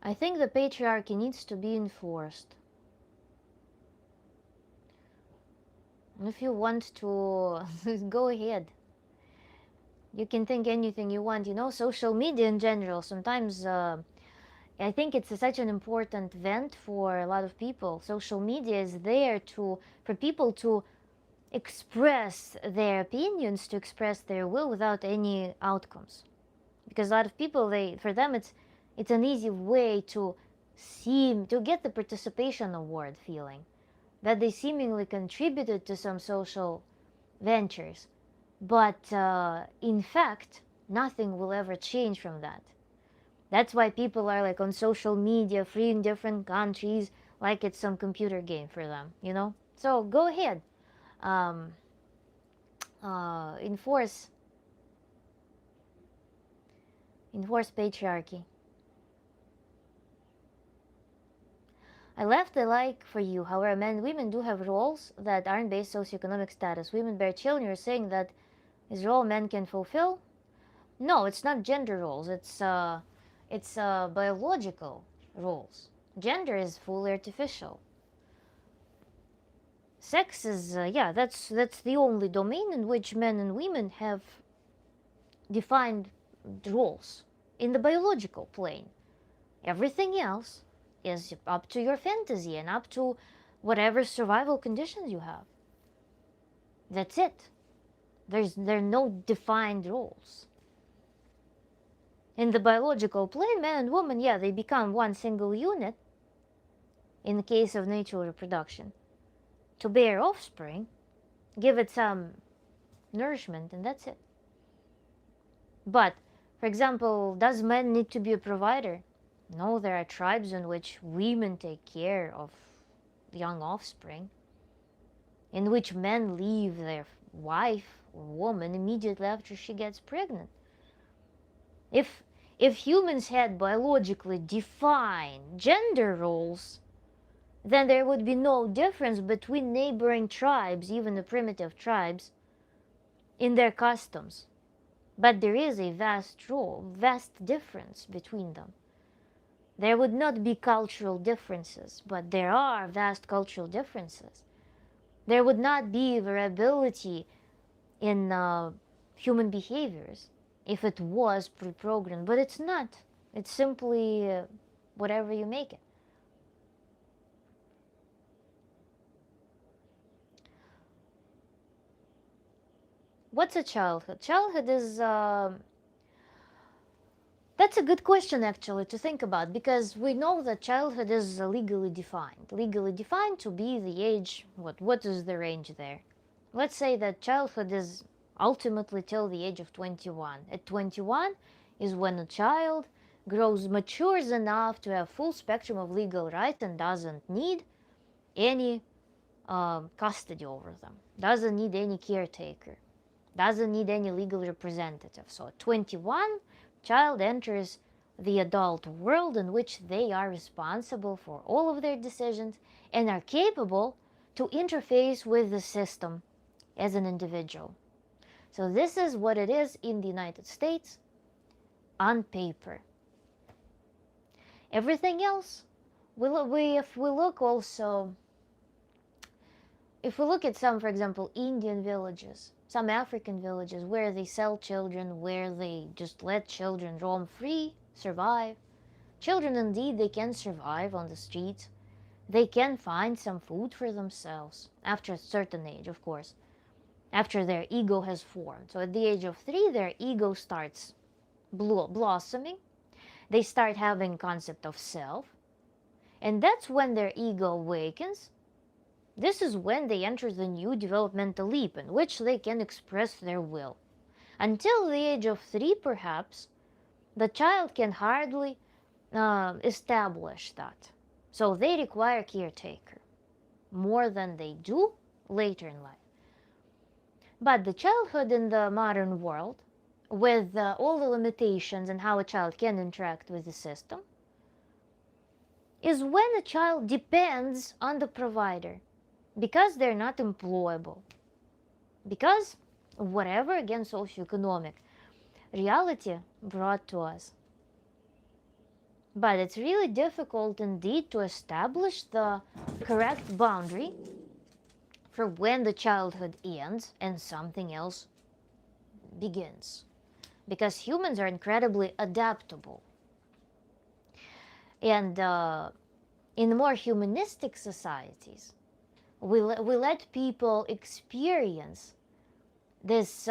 I think the patriarchy needs to be enforced. If you want to, go ahead. You can think anything you want. Social media in general, sometimes I think it's such an important vent for a lot of people. Social media is there for people to express their opinions, to express their will without any outcomes. Because a lot of people, for them, it's an easy way to get the participation award feeling, that they seemingly contributed to some social ventures. But in fact, nothing will ever change from that. That's why people are like on social media, free in different countries, like it's some computer game for them. So go ahead, um, enforce patriarchy. I left the like for you. However, men and women do have roles that aren't based socioeconomic status. Women bear children. You're saying that is role men can fulfill? No, it's not gender roles. It's biological roles. Gender is fully artificial. Sex is that's the only domain in which men and women have defined roles in the biological plane. Everything else is up to your fantasy and up to whatever survival conditions you have. That's it. There are no defined roles. In the biological plane, man and woman, they become one single unit in the case of natural reproduction to bear offspring, give it some nourishment, and that's it. But, for example, does man need to be a provider? No, there are tribes in which women take care of young offspring, in which men leave their wife or woman immediately after she gets pregnant. If humans had biologically defined gender roles, then there would be no difference between neighboring tribes, even the primitive tribes, in their customs. But there is a vast difference between them. There would not be cultural differences, but there are vast cultural differences. There would not be variability in human behaviors if it was pre-programmed, but it's not. It's simply whatever you make it. What's a childhood? Childhood is that's a good question actually to think about, because we know that childhood is legally defined to be the age. What is the range there? Let's say that childhood is ultimately till the age of 21. At 21 is when a child matures enough to have full spectrum of legal rights and doesn't need any custody over them, doesn't need any caretaker, doesn't need any legal representative. So at 21, child enters the adult world in which they are responsible for all of their decisions and are capable to interface with the system as an individual. So this is what it is in the United States on paper. Everything else, if we look at some, for example, Indian villages, some African villages where they sell children, where they just let children roam free, survive. Children, indeed, they can survive on the streets. They can find some food for themselves after a certain age, of course, after their ego has formed. So at the age of 3, their ego starts blossoming. They start having concept of self. And that's when their ego awakens. This is when they enter the new developmental leap in which they can express their will. Until the age of 3, perhaps, the child can hardly establish that. So they require caretaker more than they do later in life. But the childhood in the modern world, with all the limitations and how a child can interact with the system, is when a child depends on the provider because they're not employable. Because whatever, again, socioeconomic reality brought to us. But it's really difficult indeed to establish the correct boundary for when the childhood ends and something else begins. Because humans are incredibly adaptable. And in more humanistic societies, we let people experience this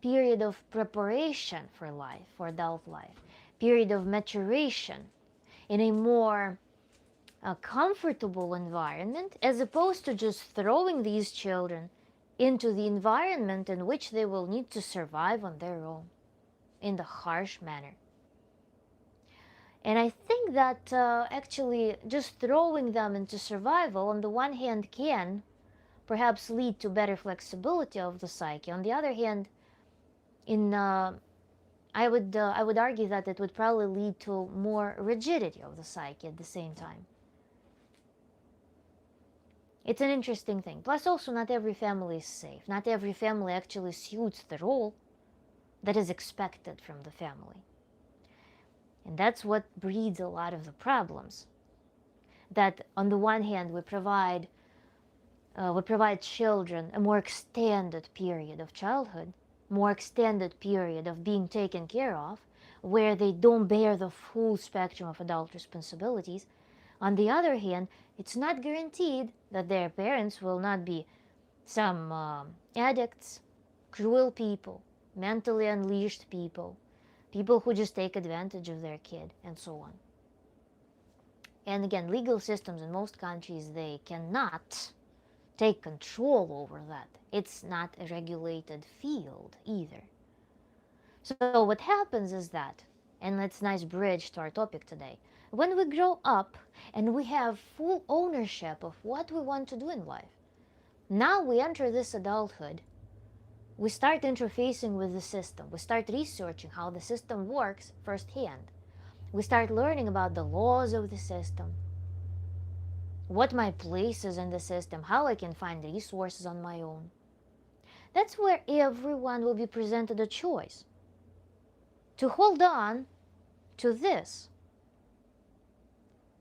period of preparation for life, for adult life, period of maturation in a more comfortable environment, as opposed to just throwing these children into the environment in which they will need to survive on their own in the harsh manner. And I think that actually just throwing them into survival on the one hand can perhaps lead to better flexibility of the psyche. On the other hand, I would argue that it would probably lead to more rigidity of the psyche at the same time. It's an interesting thing. Plus, also, not every family is safe. Not every family actually suits the role that is expected from the family. And that's what breeds a lot of the problems. That on the one hand, we provide children a more extended period of childhood, more extended period of being taken care of, where they don't bear the full spectrum of adult responsibilities. On the other hand, it's not guaranteed that their parents will not be some addicts, cruel people, mentally unleashed people, people who just take advantage of their kid, and so on. And again, legal systems in most countries, they cannot take control over that. It's not a regulated field either. So what happens is that, and it's a nice bridge to our topic today, when we grow up and we have full ownership of what we want to do in life, now we enter this adulthood, we start interfacing with the system. We start researching how the system works firsthand. We start learning about the laws of the system, what my place is in the system, how I can find resources on my own. That's where everyone will be presented a choice to hold on to this,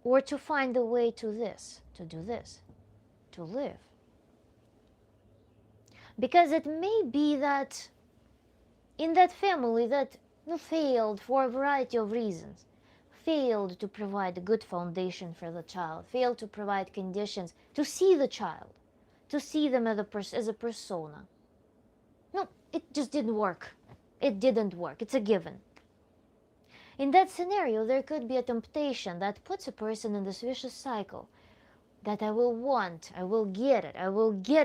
or to find a way to this, to do this, to live. Because it may be that in that family that failed for a variety of reasons, failed to provide a good foundation for the child, failed to provide conditions to see the child, to see them as a persona. No, it just didn't work. It didn't work. It's a given. In that scenario, there could be a temptation that puts a person in this vicious cycle that I will get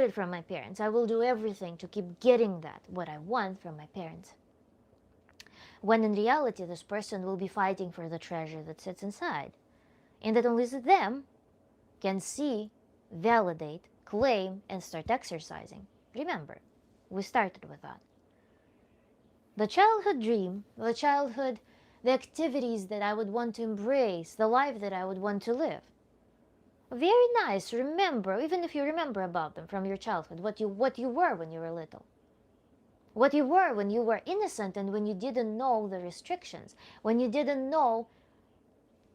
it from my parents. I will do everything to keep getting that, what I want from my parents. When in reality, this person will be fighting for the treasure that sits inside, and that only them can see, validate, claim, and start exercising. Remember, we started with that. The childhood dream, the activities that I would want to embrace, the life that I would want to live. Very nice. Remember, even if you remember about them from your childhood, what you were when you were little. What you were when you were innocent and when you didn't know the restrictions, when you didn't know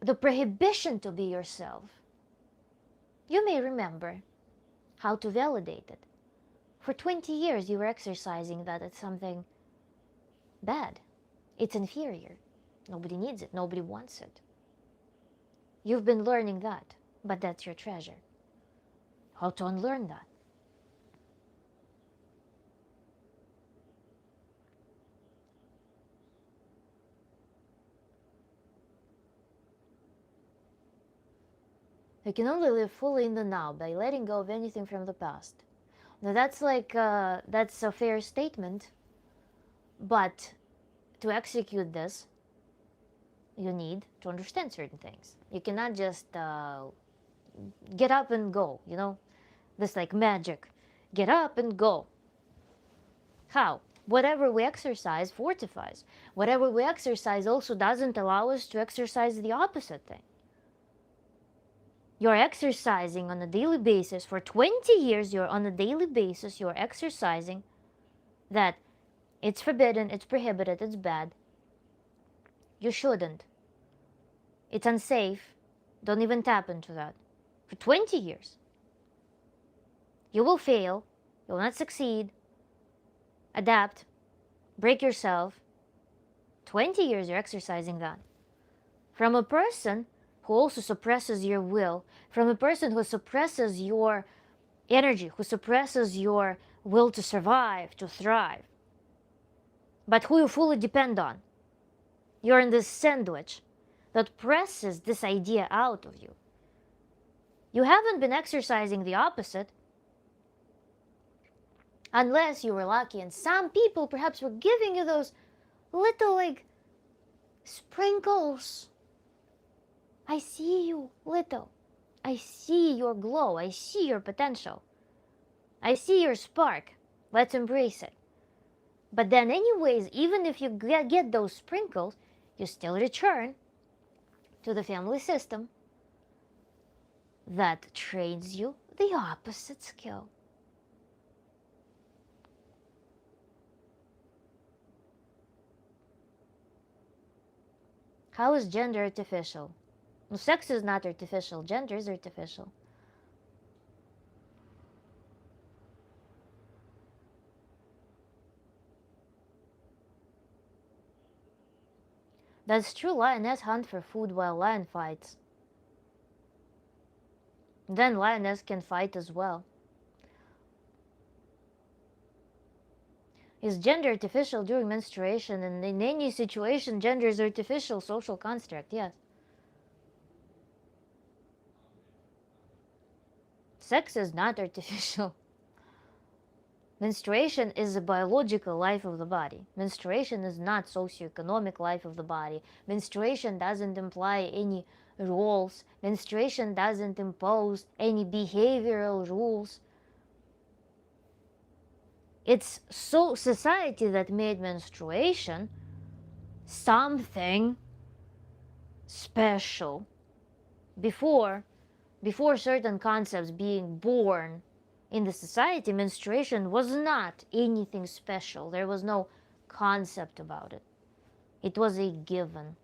the prohibition to be yourself. You may remember how to validate it. For 20 years you were exercising that it's something bad. It's inferior. Nobody needs it. Nobody wants it. You've been learning that, but that's your treasure. How to unlearn that? You can only live fully in the now by letting go of anything from the past. Now that's that's a fair statement, but to execute this, you need to understand certain things. You cannot just get up and go, this like magic. Get up and go. How? Whatever we exercise fortifies. Whatever we exercise also doesn't allow us to exercise the opposite thing. You're exercising on a daily basis. For 20 years, you're on a daily basis, you're exercising that it's forbidden, it's prohibited, it's bad. You shouldn't. It's unsafe. Don't even tap into that. For 20 years. You will fail. You will not succeed. Adapt. Break yourself. 20 years you're exercising that. From a person who also suppresses your will, from a person who suppresses your energy, who suppresses your will to survive, to thrive, but who you fully depend on. You're in this sandwich that presses this idea out of you. You haven't been exercising the opposite unless you were lucky, and some people perhaps were giving you those little like sprinkles. I see you, little. I see your glow. I see your potential. I see your spark. Let's embrace it. But then anyways, even if you get those sprinkles, you still return to the family system that trains you the opposite skill. How is gender artificial? Well, sex is not artificial. Gender is artificial. That's true. Lioness hunt for food while lion fights. Then lioness can fight as well. Is gender artificial during menstruation? And in any situation, gender is artificial social construct, yes. Sex is not artificial. Menstruation is a biological life of the body. Menstruation is not socioeconomic life of the body. Menstruation doesn't imply any roles. Menstruation doesn't impose any behavioral rules. It's society that made menstruation something special before certain concepts being born in the society. Menstruation was not anything special. There was no concept about it. It was a given.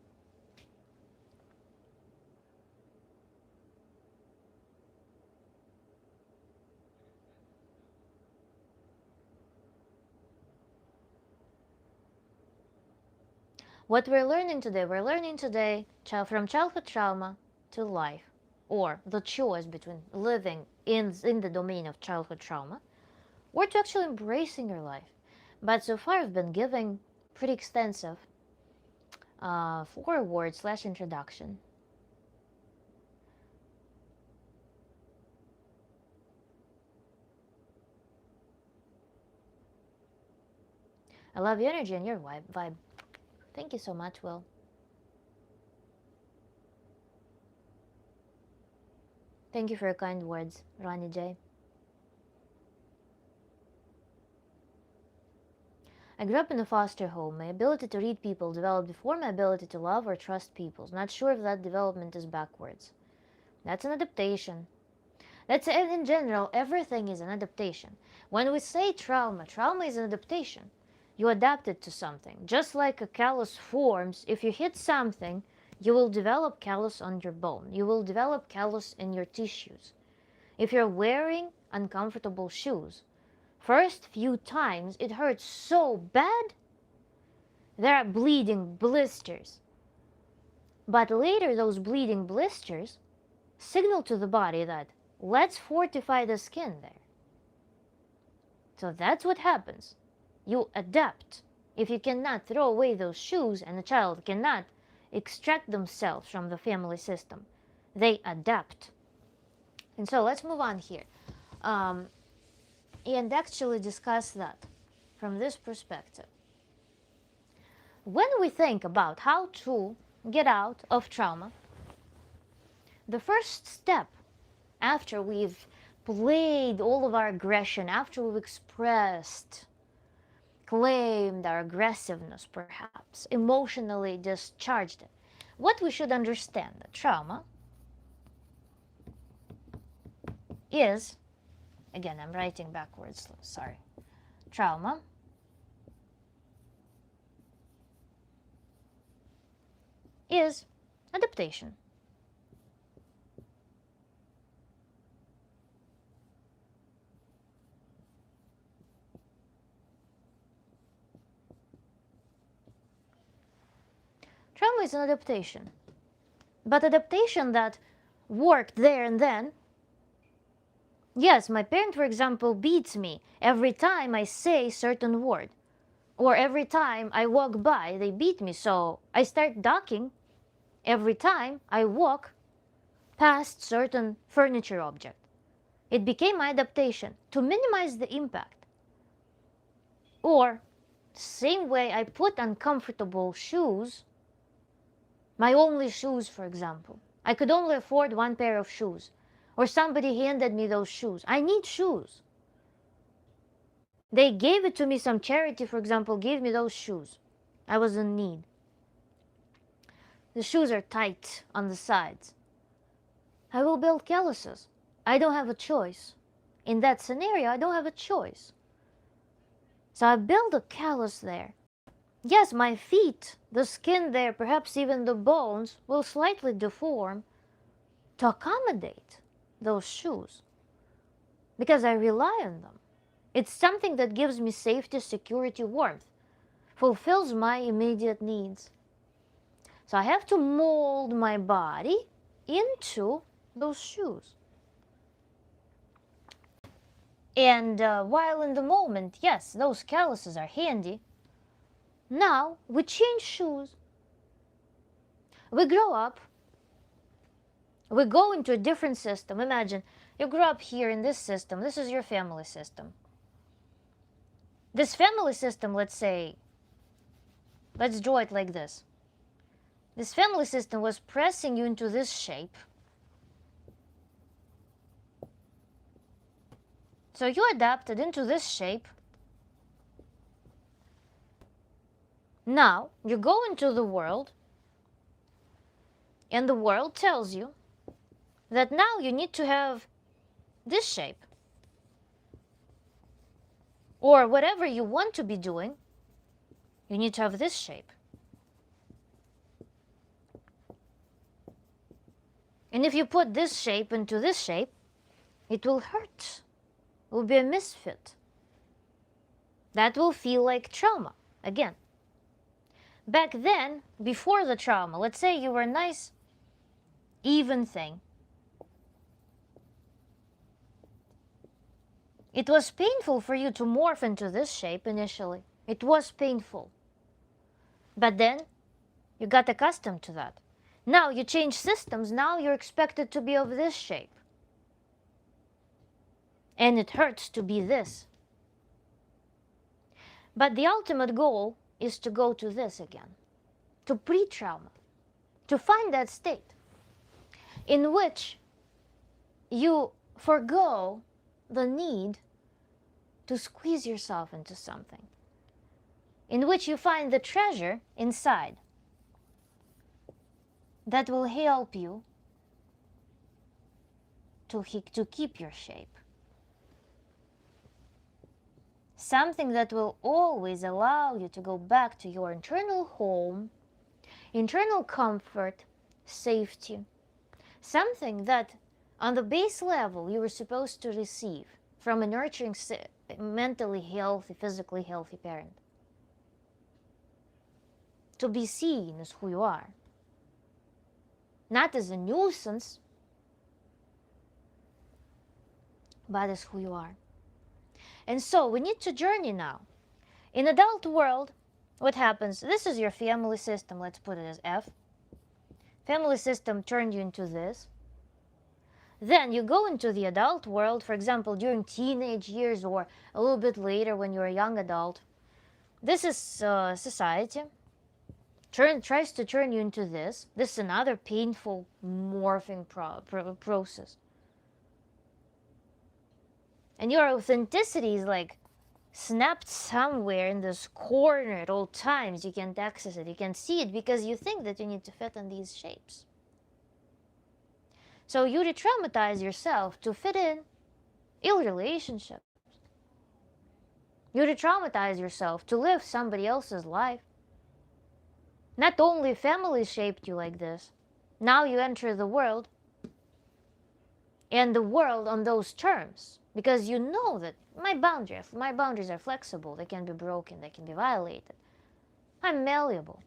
What we're learning today from childhood trauma to life, or the choice between living in the domain of childhood trauma or to actually embracing your life. But so far I've been giving pretty extensive foreword/introduction. I love your energy and your vibe. Thank you so much, Will. Thank you for your kind words, Ronnie J. I grew up in a foster home. My ability to read people developed before my ability to love or trust people. Not sure if that development is backwards. That's an adaptation. In general, everything is an adaptation. When we say trauma is an adaptation. You adapted to something. Just like a callus forms, if you hit something, you will develop callus on your bone. You will develop callus in your tissues. If you're wearing uncomfortable shoes, first few times it hurts so bad, there are bleeding blisters. But later those bleeding blisters signal to the body that let's fortify the skin there. So that's what happens. You adapt. If you cannot throw away those shoes and a child cannot extract themselves from the family system, they adapt. And so let's move on here and actually discuss that from this perspective. When we think about how to get out of trauma, the first step after we've played all of our aggression, after we've expressed, claimed our aggressiveness perhaps, emotionally discharged it, what we should understand that trauma is, again I'm writing backwards, sorry, trauma is adaptation. Trauma is an adaptation, but adaptation that worked there and then. Yes, my parent, for example, beats me every time I say certain word, or every time I walk by, they beat me, so I start ducking every time I walk past certain furniture object. It became my adaptation to minimize the impact. Or, same way I put uncomfortable shoes, my only shoes, for example. I could only afford one pair of shoes, or somebody handed me those shoes. I need shoes. They gave it to me, some charity, for example, gave me those shoes. I was in need. The shoes are tight on the sides. I will build calluses. I don't have a choice. In that scenario, I don't have a choice. So I build a callus there. Yes, my feet, the skin there, perhaps even the bones, will slightly deform to accommodate those shoes because I rely on them. It's something that gives me safety, security, warmth, fulfills my immediate needs. So I have to mold my body into those shoes. And while in the moment, yes, those calluses are handy, now we change shoes. We grow up. We go into a different system. Imagine you grew up here in this system. This is your family system. This family system, let's say, let's draw it like this. This family system was pressing you into this shape. So you adapted into this shape. Now you go into the world, and the world tells you that now you need to have this shape. Or whatever you want to be doing, you need to have this shape. And if you put this shape into this shape, it will hurt. It will be a misfit. That will feel like trauma again. Back then, before the trauma, let's say you were a nice, even thing. It was painful for you to morph into this shape initially. It was painful. But then, you got accustomed to that. Now you change systems, now you're expected to be of this shape. And it hurts to be this. But the ultimate goal is to go to this again, to pre-trauma, to find that state in which you forgo the need to squeeze yourself into something, in which you find the treasure inside that will help you to keep your shape. Something that will always allow you to go back to your internal home, internal comfort, safety. Something that on the base level you were supposed to receive from a nurturing, mentally healthy, physically healthy parent. To be seen as who you are. Not as a nuisance, but as who you are. And so we need to journey now. In adult world, what happens? This is your family system, let's put it as F. Family system turned you into this. Then you go into the adult world, for example, during teenage years or a little bit later when you're a young adult. This is society. tries to turn you into this. This is another painful morphing process. And your authenticity is like snapped somewhere in this corner at all times. You can't access it, you can't see it because you think that you need to fit in these shapes. So you re-traumatize yourself to fit in ill relationships. You re-traumatize yourself to live somebody else's life. Not only family shaped you like this, now you enter the world, and the world on those terms, because you know that my boundaries are flexible, they can be broken, they can be violated. I'm malleable.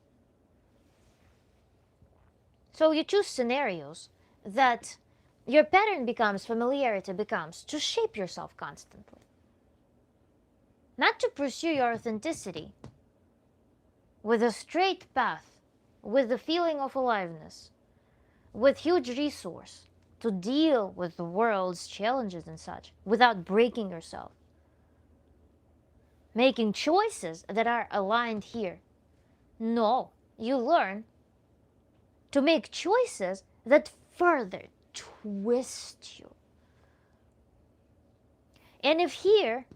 So you choose scenarios that your pattern becomes, familiarity becomes, to shape yourself constantly. Not to pursue your authenticity with a straight path, with the feeling of aliveness, with huge resource to deal with the world's challenges and such, without breaking yourself. Making choices that are aligned here. No, you learn to make choices that further twist you. And if here,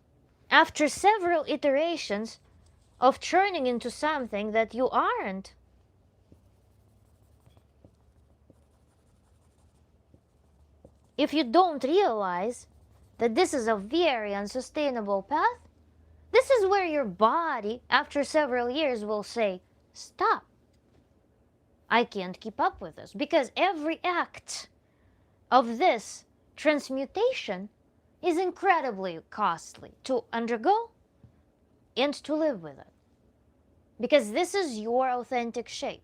after several iterations of turning into something that you aren't, if you don't realize that this is a very unsustainable path, this is where your body, after several years, will say, stop. I can't keep up with this. Because every act of this transmutation is incredibly costly to undergo and to live with it. Because this is your authentic shape.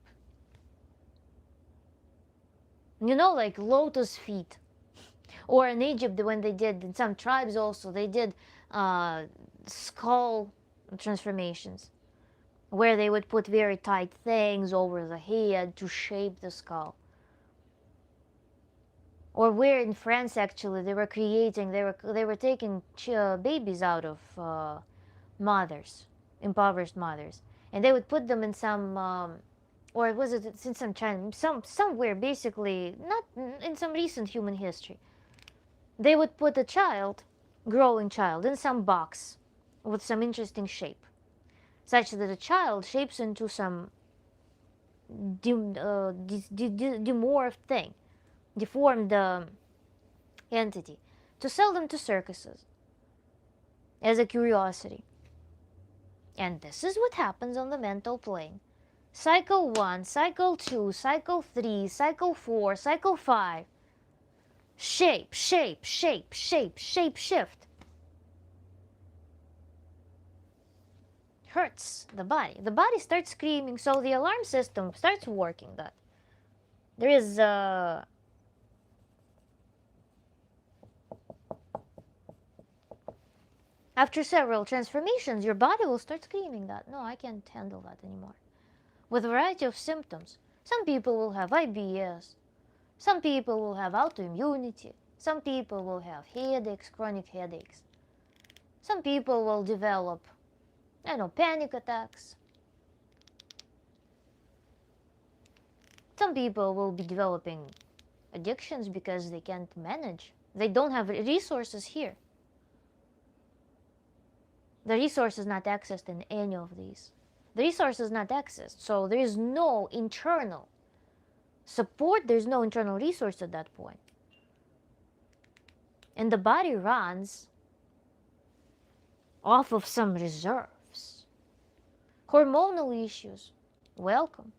You know, like lotus feet. Or in Egypt, when they did, in some tribes also, they did skull transformations, where they would put very tight things over the head to shape the skull. Or where in France, actually, they were taking babies out of mothers, impoverished mothers, and they would put them in some, or was it in some China, somewhere basically, not in some recent human history. They would put a child, growing child, in some box with some interesting shape, such that the child shapes into some demorphed thing, deformed entity, to sell them to circuses as a curiosity. And this is what happens on the mental plane. Cycle 1, cycle 2, cycle 3, cycle 4, cycle 5. Shape, shape, shape, shape, shape, shift. Hurts the body. The body starts screaming, so the alarm system starts working that. There is after several transformations, your body will start screaming that, no, I can't handle that anymore. With a variety of symptoms. Some people will have IBS. Some people will have autoimmunity. Some people will have headaches, chronic headaches. Some people will develop, panic attacks. Some people will be developing addictions because they can't manage. They don't have resources here. The resource is not accessed in any of these. The resource is not accessed, so there is no internal support, there's no internal resource at that point. And the body runs off of some reserves. Hormonal issues, welcome.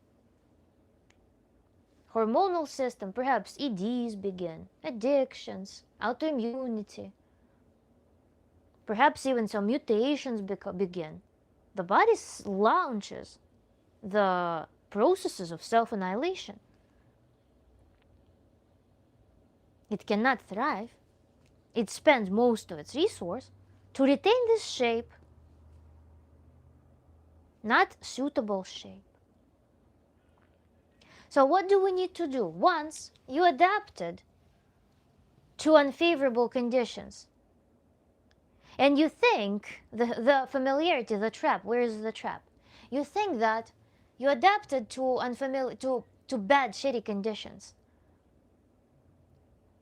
Hormonal system, perhaps EDs begin, addictions, autoimmunity. Perhaps even some mutations begin. The body launches the processes of self-annihilation. It cannot thrive. It spends most of its resource to retain this shape, not suitable shape. So what do we need to do? Once you adapted to unfavorable conditions, and you think the familiarity, the trap, where is the trap? You think that You adapted to unfamiliar, to bad, shitty conditions.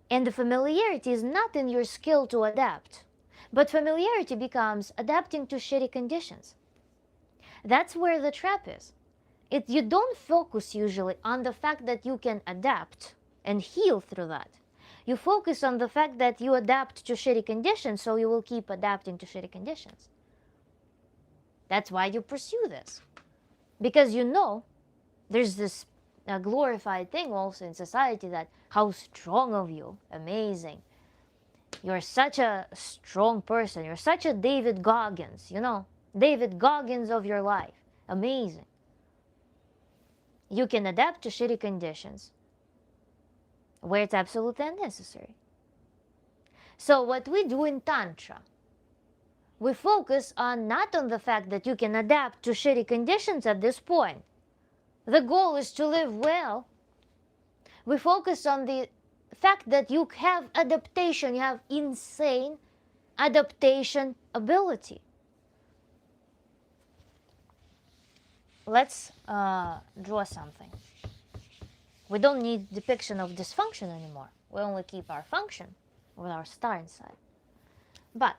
And the familiarity is not in your skill to adapt, but familiarity becomes adapting to shitty conditions. That's where the trap is. You don't focus usually on the fact that you can adapt and heal through that. You focus on the fact that you adapt to shitty conditions, so you will keep adapting to shitty conditions. That's why you pursue this. Because you know there's this glorified thing also in society that how strong of you, amazing. You're such a strong person. You're such a David Goggins, David Goggins of your life. Amazing. You can adapt to shitty conditions where it's absolutely unnecessary. So what we do in Tantra, we focus not on the fact that you can adapt to shitty conditions at this point. The goal is to live well. We focus on the fact that you have adaptation, you have insane adaptation ability. Let's draw something. We don't need depiction of dysfunction anymore. We only keep our function with our star inside. But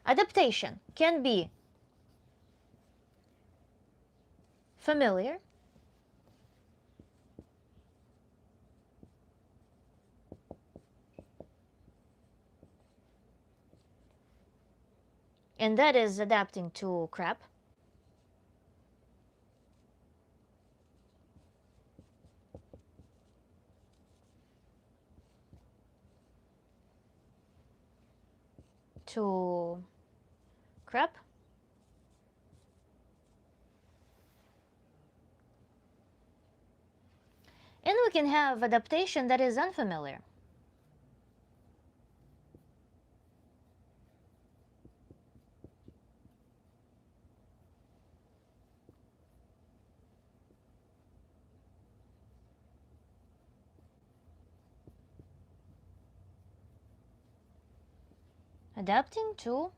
adaptation can be familiar, and that is adapting to crap. To crap. And we can have adaptation that is unfamiliar. Adapting to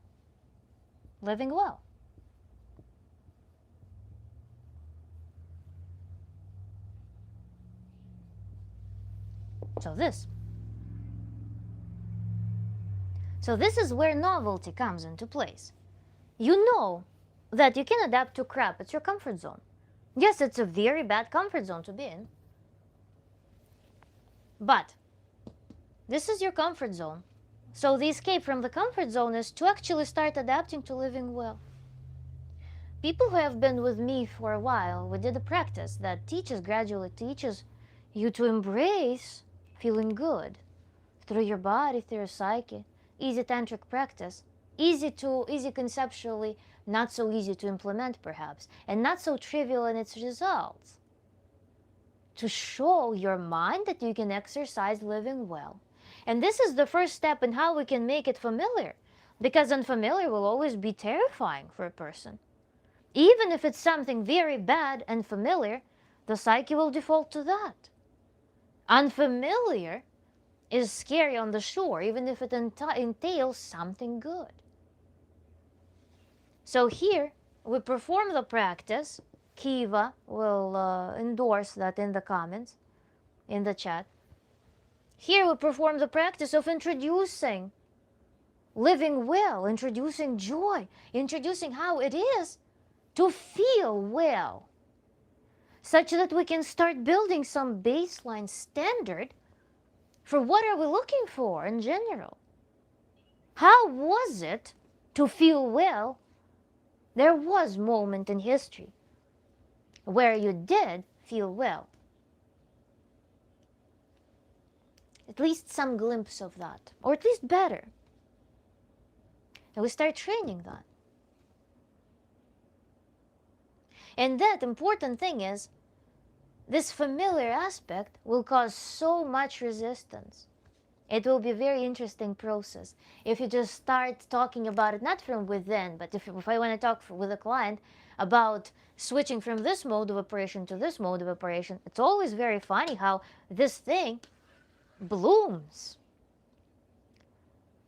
living well. So this is where novelty comes into place. You know that you can adapt to crap. It's your comfort zone. Yes, it's a very bad comfort zone to be in. But this is your comfort zone. So the escape from the comfort zone is to actually start adapting to living well. People who have been with me for a while, we did a practice that gradually teaches you to embrace feeling good through your body, through your psyche. Easy tantric practice. Easy conceptually, not so easy to implement perhaps, and not so trivial in its results. To show your mind that you can exercise living well. And this is the first step in how we can make it familiar, because unfamiliar will always be terrifying for a person. Even if it's something very bad and familiar, the psyche will default to that. Unfamiliar is scary on the shore, even if it entails something good. So here, we perform the practice. Kiva will endorse that in the comments, in the chat. Here we perform the practice of introducing living well, introducing joy, introducing how it is to feel well, such that we can start building some baseline standard for what are we looking for in general. How was it to feel well? There was a moment in history where you did feel well. At least some glimpse of that, or at least better. And we start training that. And that important thing is, this familiar aspect will cause so much resistance. It will be a very interesting process. If you just start talking about it, not from within, but if I want to talk with a client about switching from this mode of operation to this mode of operation, it's always very funny how this thing blooms.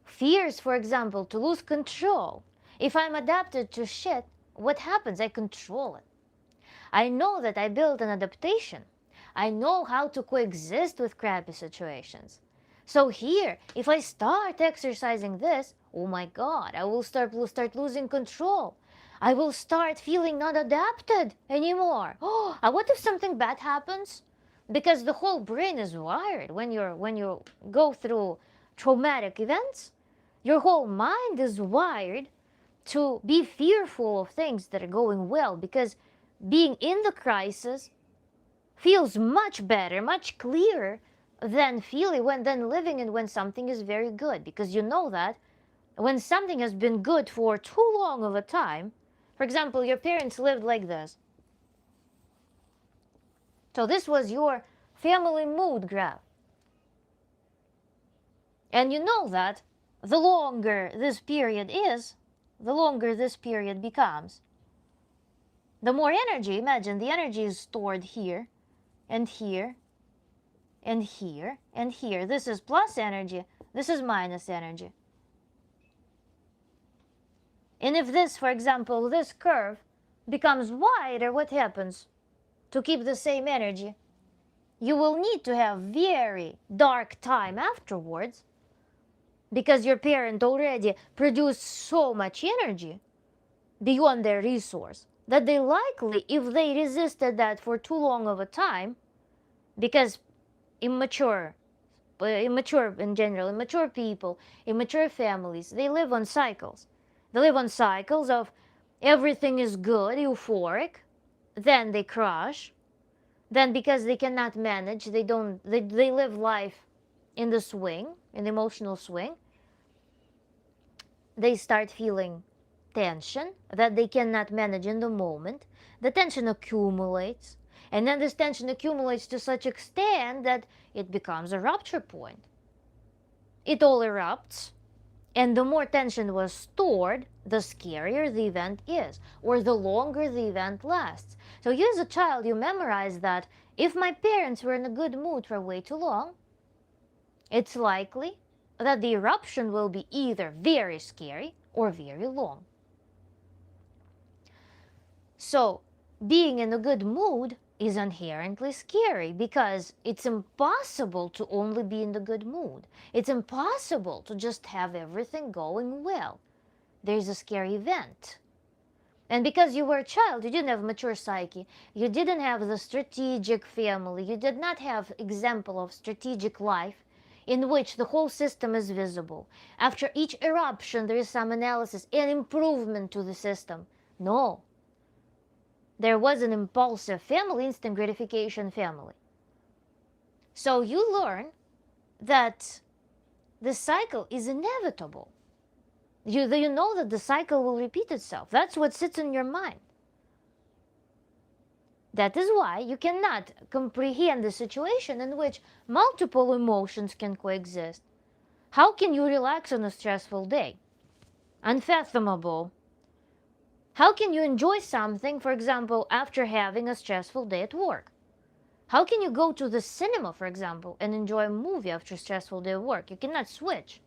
Fears, for example, to lose control. If I'm adapted to shit, what happens? I control it. I know that I built an adaptation. I know how to coexist with crappy situations. So here, if I start exercising this, oh my God, I will start losing control. I will start feeling not adapted anymore. Oh, what if something bad happens? Because the whole brain is wired when you go through traumatic events. Your whole mind is wired to be fearful of things that are going well, because being in the crisis feels much better, much clearer than living in when something is very good, because you know that when something has been good for too long of a time, for example, your parents lived like this. So this was your family mood graph. And you know that the longer this period is, the longer this period becomes, the more energy. Imagine the energy is stored here and here and here and here. This is plus energy, this is minus energy. And if this, for example, this curve becomes wider, what happens? To keep the same energy, you will need to have very dark time afterwards, because your parent already produced so much energy beyond their resource that they likely, if they resisted that for too long of a time, because immature in general, immature people, immature families, they live on cycles. They live on cycles of everything is good, euphoric, then they crash, then because they cannot manage, they live life in the swing, in the emotional swing. They start feeling tension that they cannot manage in the moment. The tension accumulates, and then this tension accumulates to such extent that it becomes a rupture point. It all erupts, and the more tension was stored, the scarier the event is, or the longer the event lasts. So you as a child, you memorize that if my parents were in a good mood for way too long, it's likely that the eruption will be either very scary or very long. So being in a good mood is inherently scary, because it's impossible to only be in the good mood. It's impossible to just have everything going well. There's a scary event. And because you were a child, you didn't have mature psyche, you didn't have the strategic family, you did not have example of strategic life in which the whole system is visible. After each eruption, there is some analysis and improvement to the system. No. There was an impulsive family, instant gratification family. So you learn that the cycle is inevitable. You know that the cycle will repeat itself. That's what sits in your mind. That is why you cannot comprehend the situation in which multiple emotions can coexist. How can you relax on a stressful day? Unfathomable. How can you enjoy something, for example, after having a stressful day at work? How can you go to the cinema, for example, and enjoy a movie after a stressful day at work? You cannot switch.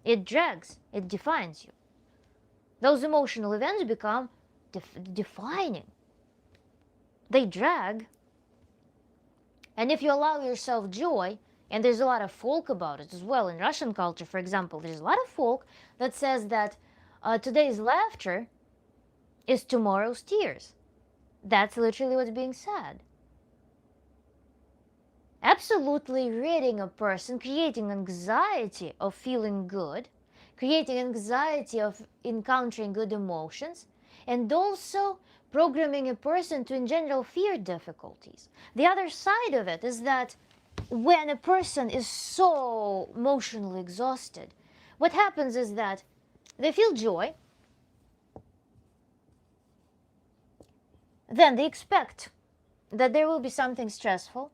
It drags. It defines you. Those emotional events become defining. They drag. And if you allow yourself joy, and there's a lot of folk about it as well, in Russian culture, for example, there's a lot of folk that says that today's laughter is tomorrow's tears. That's literally what's being said. Absolutely ridding a person, creating anxiety of feeling good, creating anxiety of encountering good emotions, and also programming a person to, in general, fear difficulties. The other side of it is that when a person is so emotionally exhausted, what happens is that they feel joy, then they expect that there will be something stressful.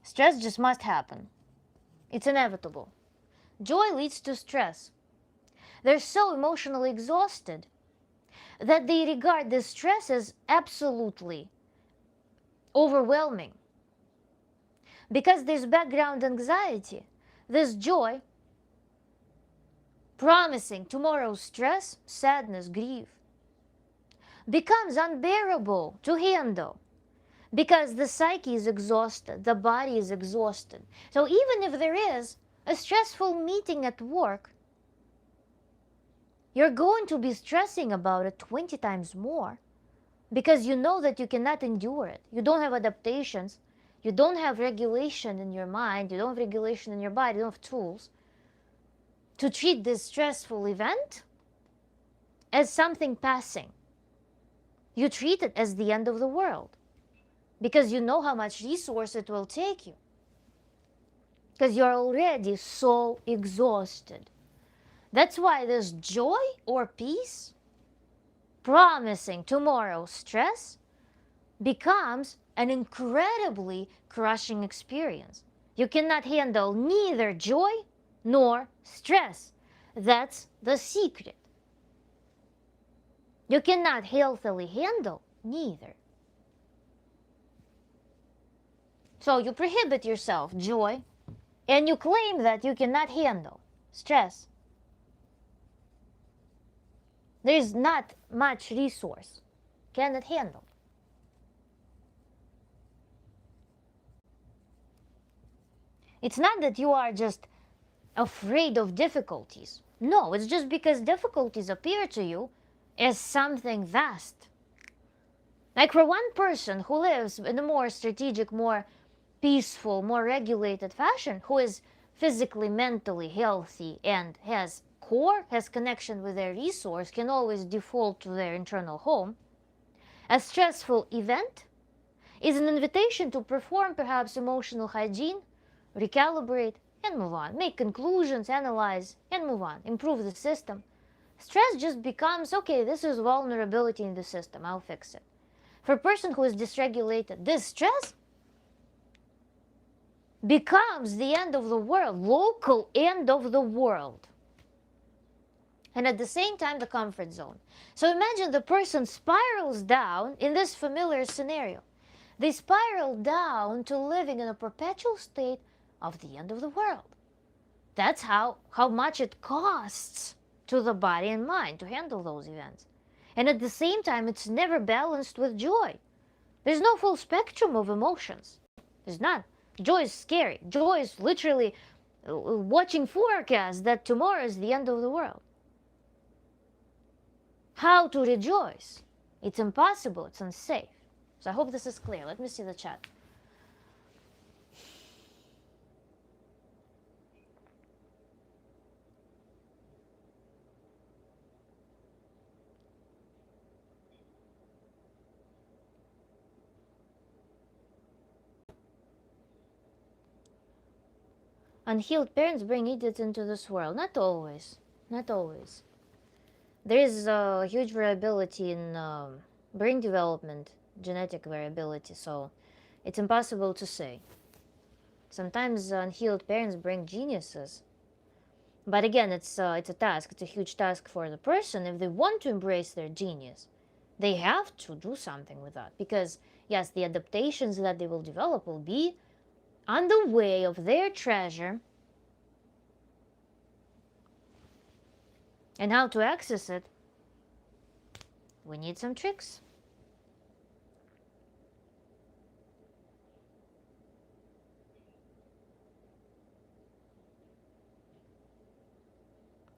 Stress just must happen. It's inevitable. Joy leads to stress. They're so emotionally exhausted that they regard this stress as absolutely overwhelming. Because there's background anxiety, this joy promising tomorrow's stress, sadness, grief. becomes unbearable to handle because the psyche is exhausted, the body is exhausted. So even if there is a stressful meeting at work, you're going to be stressing about it 20 times more because you know that you cannot endure it. You don't have adaptations. You don't have regulation in your mind. You don't have regulation in your body. You don't have tools to treat this stressful event as something passing. You treat it as the end of the world because you know how much resource it will take you. Because you're already so exhausted. That's why this joy or peace, promising tomorrow's stress, becomes an incredibly crushing experience. You cannot handle neither joy nor stress. That's the secret. You cannot healthily handle neither. So you prohibit yourself joy and you claim that you cannot handle stress. There is not much resource, cannot handle. It's not that you are just afraid of difficulties. No, it's just because difficulties appear to you as something vast. Like for one person who lives in a more strategic, more peaceful, more regulated fashion, who is physically, mentally healthy and has core, has connection with their resource, can always default to their internal home, a stressful event is an invitation to perform perhaps emotional hygiene, recalibrate, and move on. Make conclusions, analyze, and move on. Improve the system. Stress just becomes, okay, this is vulnerability in the system, I'll fix it. For a person who is dysregulated, this stress becomes the end of the world, local end of the world. And at the same time, the comfort zone. So imagine the person spirals down in this familiar scenario. They spiral down to living in a perpetual state of the end of the world. That's how much it costs to the body and mind to handle those events. And at the same time, it's never balanced with joy. There's no full spectrum of emotions. There's none. Joy is scary. Joy is literally watching forecasts that tomorrow is the end of the world. How to rejoice? It's impossible. It's unsafe. So I hope this is clear. Let me see the chat. Unhealed parents bring idiots into this world. Not always. Not always. There is a huge variability in brain development, genetic variability, so it's impossible to say. Sometimes unhealed parents bring geniuses. But again, it's a task. It's a huge task for the person. If they want to embrace their genius, they have to do something with that. Because, yes, the adaptations that they will develop will be on the way of their treasure, and how to access it, we need some tricks.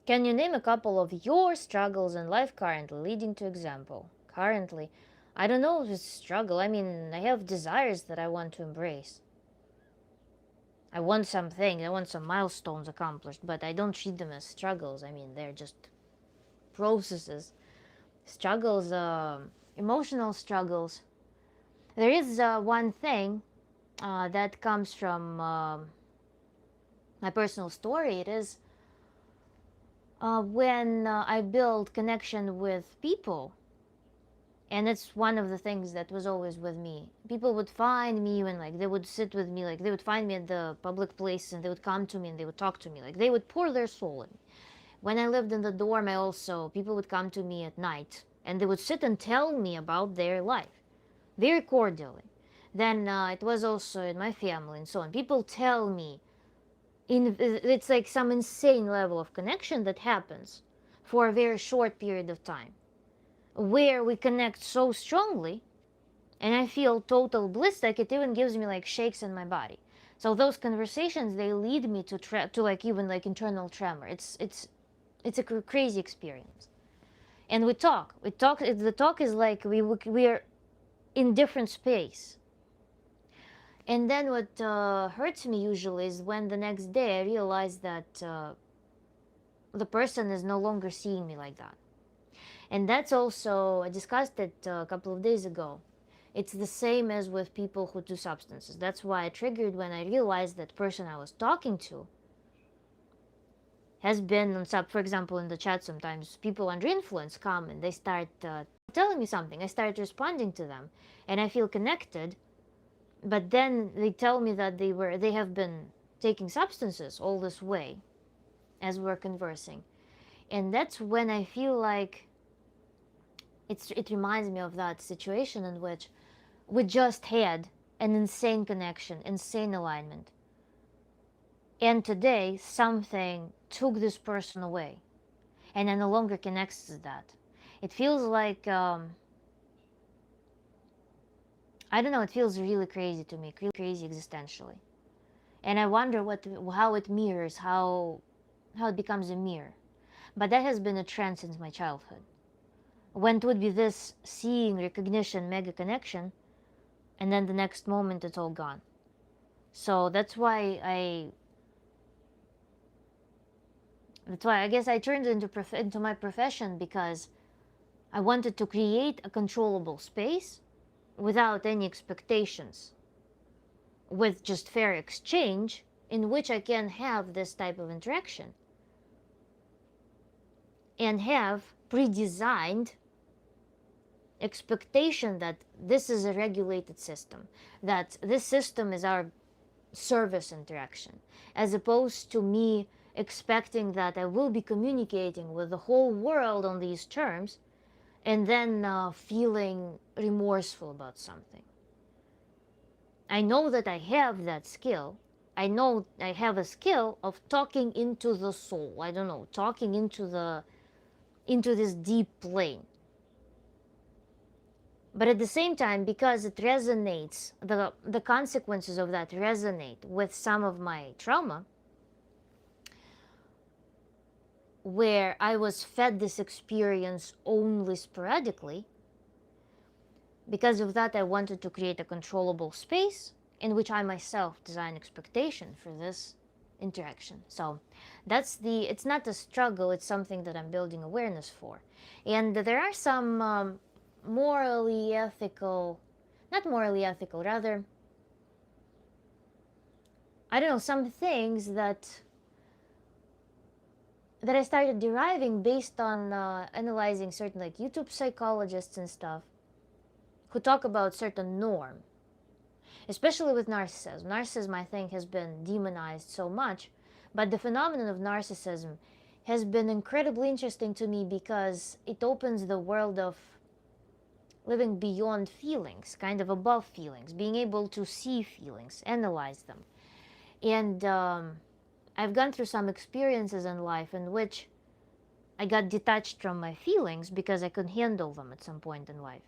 Can you name a couple of your struggles in life currently, leading to example? Currently, I don't know if it's struggle. I mean, I have desires that I want to embrace. I want something, I want some milestones accomplished, but I don't treat them as struggles. I mean, they're just processes. Struggles, emotional struggles. There is one thing that comes from my personal story. It is when I build connection with people. And it's one of the things that was always with me. People would find me when, like, they would sit with me, like, they would find me at the public place and they would come to me and they would talk to me. Like, they would pour their soul in me. When I lived in the dorm, people would come to me at night and they would sit and tell me about their life, very cordially. Then it was also in my family and so on. People tell me, it's like some insane level of connection that happens for a very short period of time. where we connect so strongly, and I feel total bliss. Like, it even gives me like shakes in my body. So those conversations, they lead me to like even like internal tremor. It's a crazy experience. And we talk. The talk is like we are in different space. And then what hurts me usually is when the next day I realize that the person is no longer seeing me like that. And that's also, I discussed it a couple of days ago. It's the same as with people who do substances. That's why I triggered when I realized that person I was talking to has been on sub. For example, in the chat, sometimes people under influence come and they start telling me something. I start responding to them, and I feel connected. But then they tell me that they have been taking substances all this way as we're conversing, and that's when I feel like it reminds me of that situation in which we just had an insane connection, insane alignment. And today, something took this person away, and I no longer connects to that. It feels like, I don't know, it feels really crazy to me, crazy existentially. And I wonder how it mirrors, how it becomes a mirror. But that has been a trend since my childhood. When it would be this seeing, recognition, mega connection, and then the next moment it's all gone. So that's why I guess I turned into my profession, because I wanted to create a controllable space without any expectations, with just fair exchange in which I can have this type of interaction and have pre-designed expectation that this is a regulated system, that this system is our service interaction, as opposed to me expecting that I will be communicating with the whole world on these terms and then feeling remorseful about something. I know that I have that skill. I know I have a skill of talking into the soul. I don't know, talking into this deep plane. But at the same time, because it resonates, the consequences of that resonate with some of my trauma, where I was fed this experience only sporadically. Because of that, I wanted to create a controllable space in which I myself design expectation for this interaction. So it's not a struggle, it's something that I'm building awareness for. And there are some morally ethical, not morally ethical, rather, I don't know, some things that I started deriving based on analyzing certain like YouTube psychologists and stuff who talk about certain norm, especially with narcissism. Narcissism, I think, has been demonized so much, but the phenomenon of narcissism has been incredibly interesting to me because it opens the world of living beyond feelings, kind of above feelings, being able to see feelings, analyze them. And I've gone through some experiences in life in which I got detached from my feelings because I couldn't handle them at some point in life.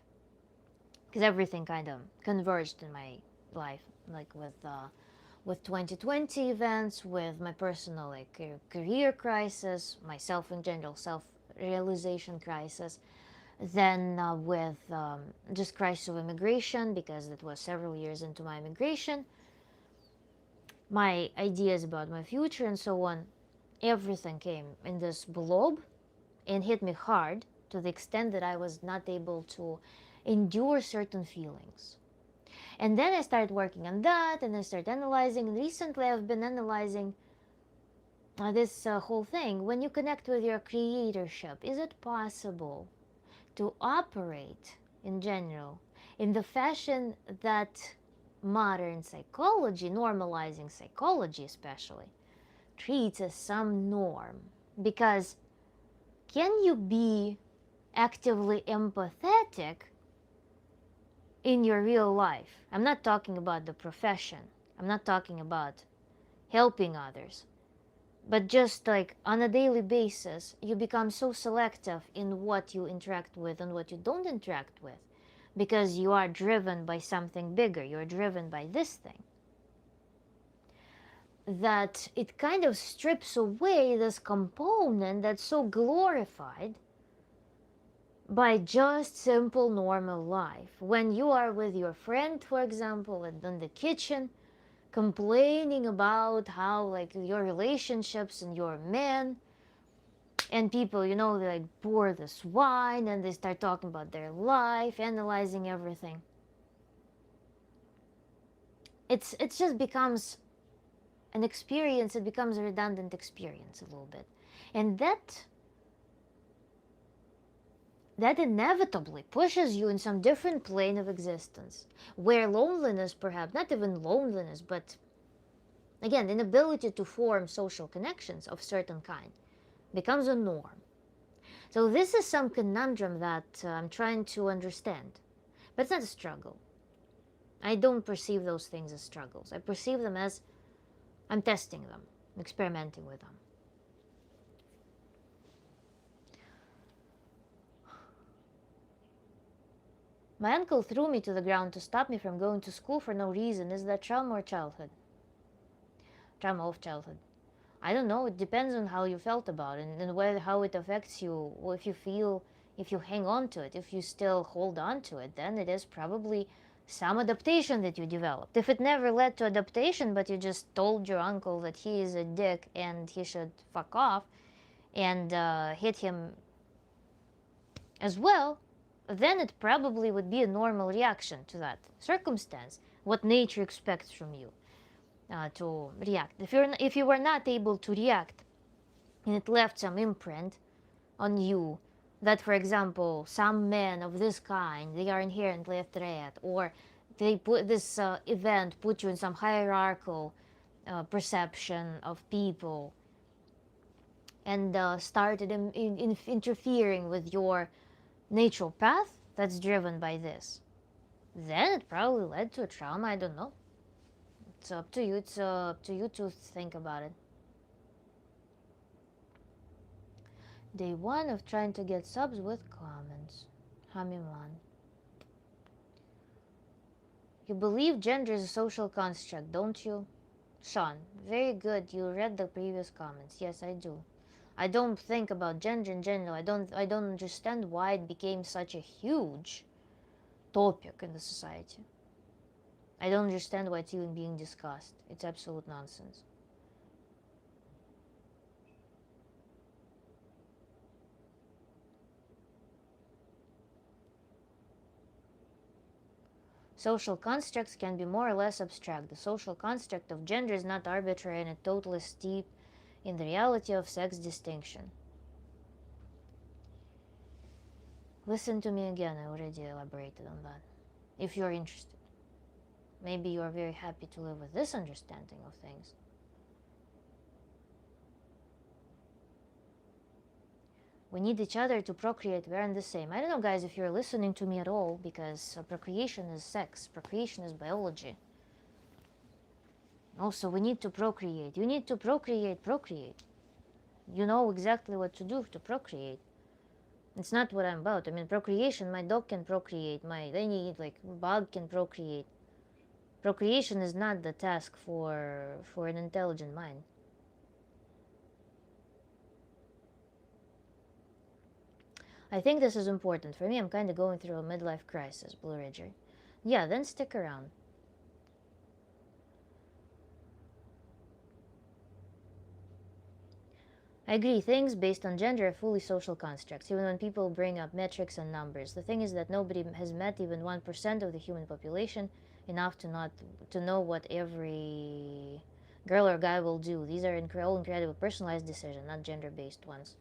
Because everything kind of converged in my life, like with 2020 events, with my personal like career crisis, myself in general, self-realization crisis, then with just crisis of immigration, because it was several years into my immigration, my ideas about my future and so on. Everything came in this blob and hit me hard to the extent that I was not able to endure certain feelings. And then I started working on that, and I started analyzing, and recently I've been analyzing this whole thing. When you connect with your creatorship, is it possible to operate in general in the fashion that modern psychology, normalizing psychology especially, treats as some norm? Because can you be actively empathetic in your real life? I'm not talking about the profession. I'm not talking about helping others. But just like on a daily basis, you become so selective in what you interact with and what you don't interact with, because you are driven by something bigger, you're driven by this thing, that it kind of strips away this component that's so glorified by just simple normal life. When you are with your friend, for example, and in the kitchen, complaining about how like your relationships and your men, and people, they like pour this wine and they start talking about their life, analyzing everything. It just becomes an experience. It becomes a redundant experience a little bit, and that inevitably pushes you in some different plane of existence, where loneliness, perhaps not even loneliness, but again, inability to form social connections of certain kind, becomes a norm. So this is some conundrum that I'm trying to understand, but it's not a struggle. I don't perceive those things as struggles. I perceive them as I'm testing them, experimenting with them. My uncle threw me to the ground to stop me from going to school for no reason. Is that trauma or childhood? Trauma of childhood. I don't know. It depends on how you felt about it and whether how it affects you. Or if you hang on to it, if you still hold on to it, then it is probably some adaptation that you developed. If it never led to adaptation, but you just told your uncle that he is a dick and he should fuck off and hit him as well, then it probably would be a normal reaction to that circumstance, what nature expects from you to react. If you were not able to react and it left some imprint on you, that for example some men of this kind, they are inherently a threat, or they put this event put you in some hierarchical perception of people and started interfering with your natural path that's driven by this, then it probably led to a trauma. I don't know. It's up to you. It's up to you to think about it. Day one of trying to get subs with comments. Hamiman. You believe gender is a social construct, don't you? Sean, very good. You read the previous comments. Yes, I do. I don't think about gender in general. I don't understand why it became such a huge topic in the society. I don't understand why it's even being discussed. It's absolute nonsense. Social constructs can be more or less abstract. The social construct of gender is not arbitrary and it totally steeped in the reality of sex distinction. Listen to me again, I already elaborated on that. If you're interested. Maybe you are very happy to live with this understanding of things. We need each other to procreate. We aren't the same. I don't know, guys, if you're listening to me at all, because procreation is sex, procreation is biology. Also, we need to procreate. You need to procreate. You know exactly what to do to procreate. It's not what I'm about. I mean, procreation, my dog can procreate, any, like, bug can procreate. Procreation is not the task for an intelligent mind. I think this is important. For me, I'm kind of going through a midlife crisis, Blue Ridger. Yeah, then stick around. I agree, things based on gender are fully social constructs, even when people bring up metrics and numbers. The thing is that nobody has met even 1% of the human population enough to know what every girl or guy will do. These are all incredible personalized decisions, not gender-based ones.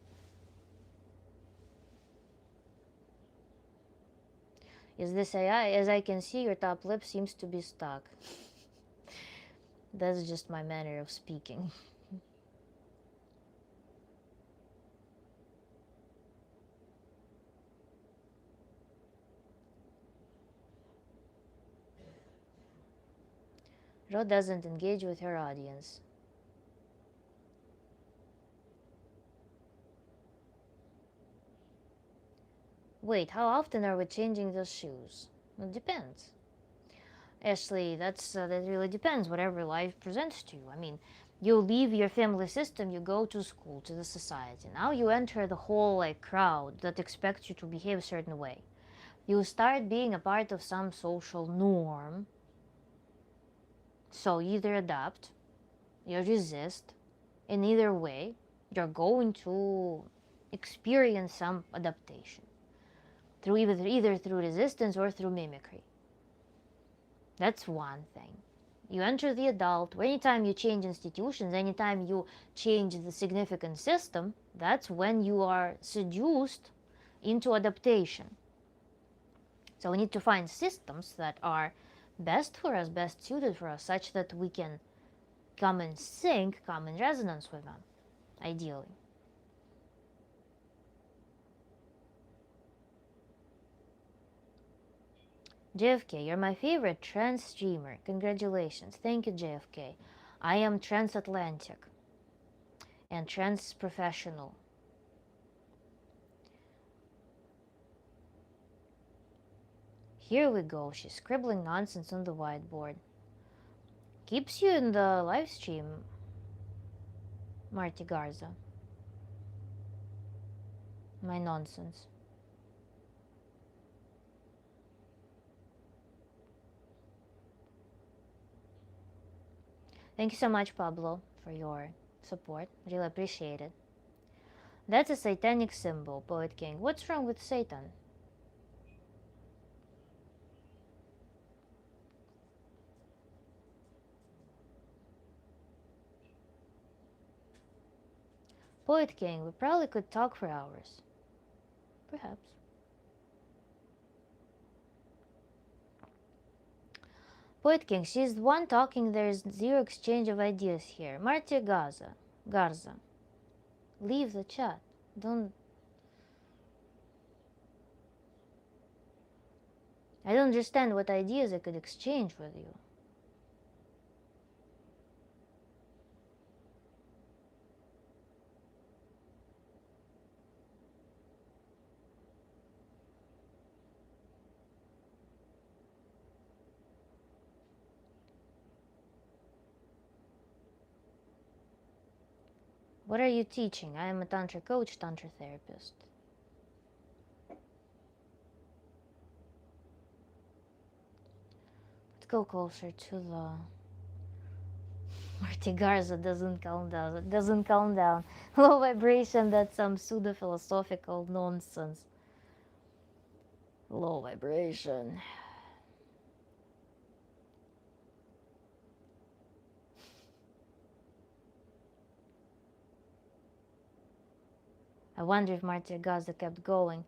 Is this AI? As I can see, your top lip seems to be stuck. That's just my manner of speaking. Ro doesn't engage with her audience. Wait, how often are we changing those shoes? It depends. Actually, that really depends. Whatever life presents to you. I mean, you leave your family system, you go to school, to the society. Now you enter the whole like crowd that expects you to behave a certain way. You start being a part of some social norm. So either adapt, you resist. In either way, you're going to experience some adaptation through either through resistance or through mimicry. That's one thing. You enter the adult, anytime you change institutions, anytime you change the significant system, that's when you are seduced into adaptation. So we need to find systems that are best for us, best suited for us, such that we can come in sync, come in resonance with them, ideally. JFK, you're my favorite trans streamer. Congratulations. Thank you, JFK. I am transatlantic and trans professional. Here we go. She's scribbling nonsense on the whiteboard. Keeps you in the live stream, Marty Garza. My nonsense. Thank you so much, Pablo, for your support. Really appreciate it. That's a satanic symbol, Poet King. What's wrong with Satan? Poet King, we probably could talk for hours. Perhaps. Poet King, she's the one talking, there's zero exchange of ideas here. Marty Garza. Leave the chat. I don't understand what ideas I could exchange with you. What are you teaching? I am a Tantra coach, Tantra therapist. Let's go closer to the... Marty Garza doesn't calm down. It doesn't calm down. Low vibration, that's some pseudo-philosophical nonsense. Low vibration. I wonder if Marty Garza kept going.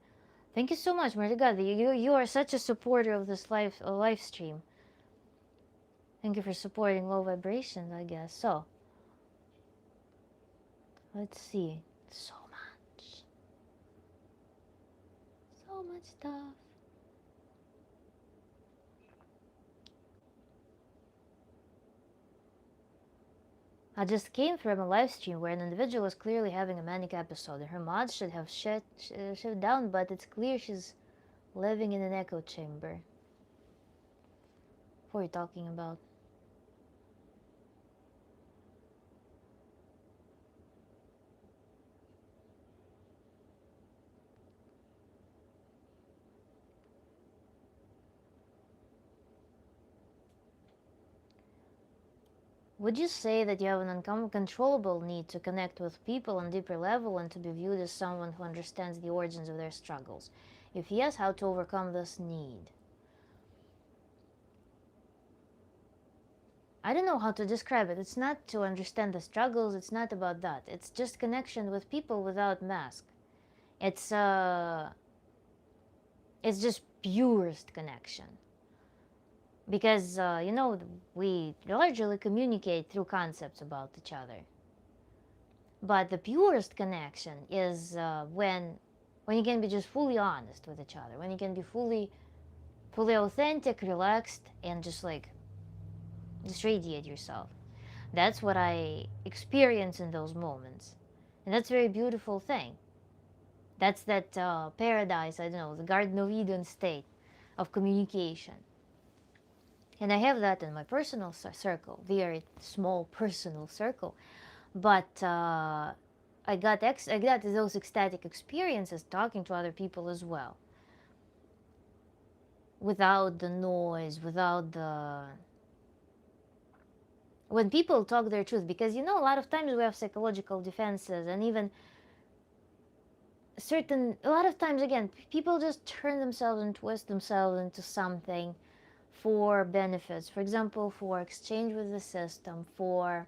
Thank you so much, Marty Garza. You are such a supporter of this live stream. Thank you for supporting low vibrations, I guess. So, let's see. So much stuff. I just came from a live stream where an individual was clearly having a manic episode, and her mods should have shut down, but it's clear she's living in an echo chamber. What are you talking about? Would you say that you have an uncontrollable need to connect with people on a deeper level and to be viewed as someone who understands the origins of their struggles? If yes, how to overcome this need? I don't know how to describe it. It's not to understand the struggles. It's not about that. It's just connection with people without mask. It's just purest connection. Because we largely communicate through concepts about each other. But the purest connection is when you can be just fully honest with each other, when you can be fully authentic, relaxed, and just radiate yourself. That's what I experience in those moments, and that's a very beautiful thing. That's that paradise, I don't know, the Garden of Eden state of communication. And I have that in my personal circle, very small personal circle. But I got those ecstatic experiences talking to other people as well, without the noise, without the when people talk their truth, because a lot of times we have psychological defenses, and even a lot of times, again, people just turn themselves and twist themselves into something for benefits, for example, for exchange with the system, for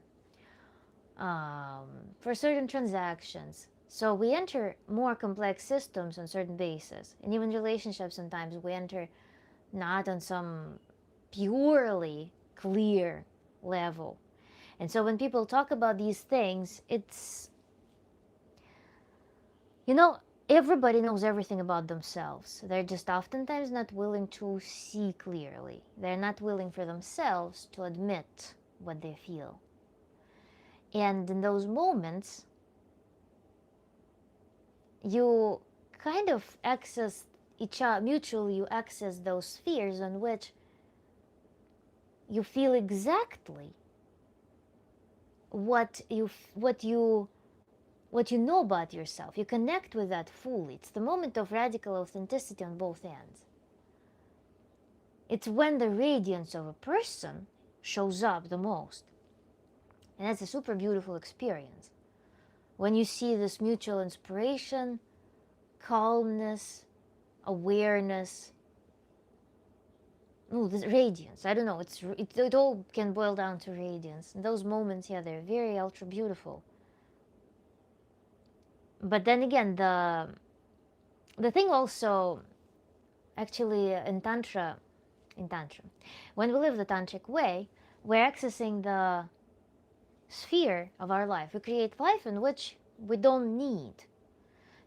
certain transactions. So we enter more complex systems on certain basis, and even relationships sometimes we enter not on some purely clear level. And so when people talk about these things, it's, everybody knows everything about themselves. They're just oftentimes not willing to see clearly. They're not willing for themselves to admit what they feel. And in those moments, you kind of access each other mutually. You access those spheres on which you feel exactly what you know about yourself. You connect with that fully. It's the moment of radical authenticity on both ends. It's when the radiance of a person shows up the most. And that's a super beautiful experience. When you see this mutual inspiration, calmness, awareness, this radiance. I don't know. It all can boil down to radiance. And those moments, yeah, they're very ultra beautiful. But then again, the thing also, actually, in Tantra, when we live the Tantric way, we're accessing the sphere of our life. We create life in which we don't need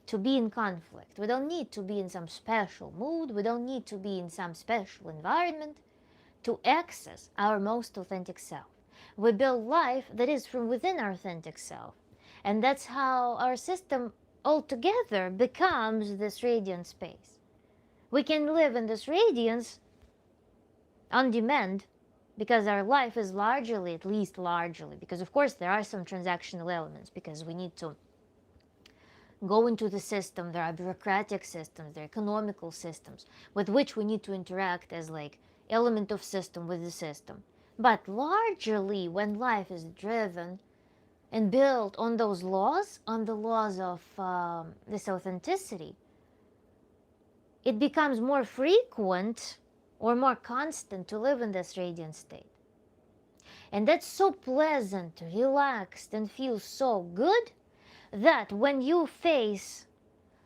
to be in conflict. We don't need to be in some special mood. We don't need to be in some special environment to access our most authentic self. We build life that is from within our authentic self. And that's how our system altogether becomes this radiant space. We can live in this radiance on demand because our life is largely, at least largely, because of course there are some transactional elements, because we need to go into the system. There are bureaucratic systems, there are economical systems with which we need to interact as like element of system with the system. But largely, when life is driven and built on those laws, on the laws of this authenticity, it becomes more frequent or more constant to live in this radiant state. And that's so pleasant, relaxed, and feels so good that when you face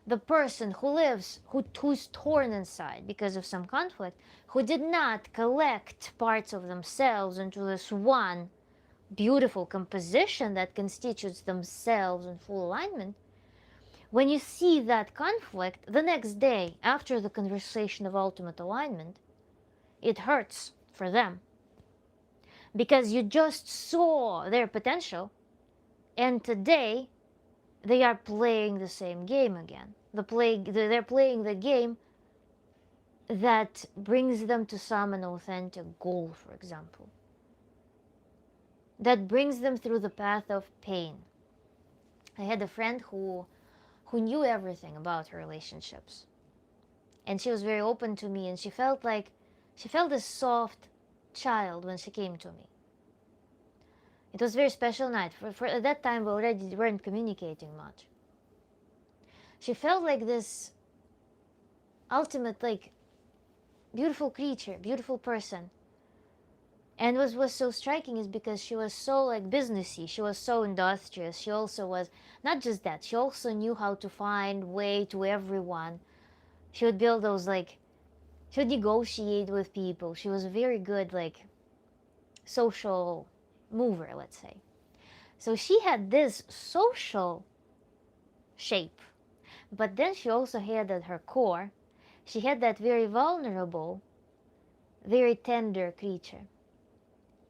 the person who's torn inside because of some conflict, who did not collect parts of themselves into this one beautiful composition that constitutes themselves in full alignment, when you see that conflict the next day after the conversation of ultimate alignment, it hurts for them because you just saw their potential, and today they are playing the same game again. They're playing the game that brings them to some authentic goal, for example, that brings them through the path of pain. I had a friend who knew everything about her relationships, and she was very open to me, and she felt a soft child when she came to me. It was a very special night. For at that time, we already weren't communicating much. She felt like this ultimate, like, beautiful creature, beautiful person. And what was so striking is because she was so, like, businessy. She was so industrious. She also was, not just that, she also knew how to find way to everyone. She would build those, like, she would negotiate with people. She was a very good, like, social mover, let's say. So she had this social shape, but then she also had at her core, she had that very vulnerable, very tender creature.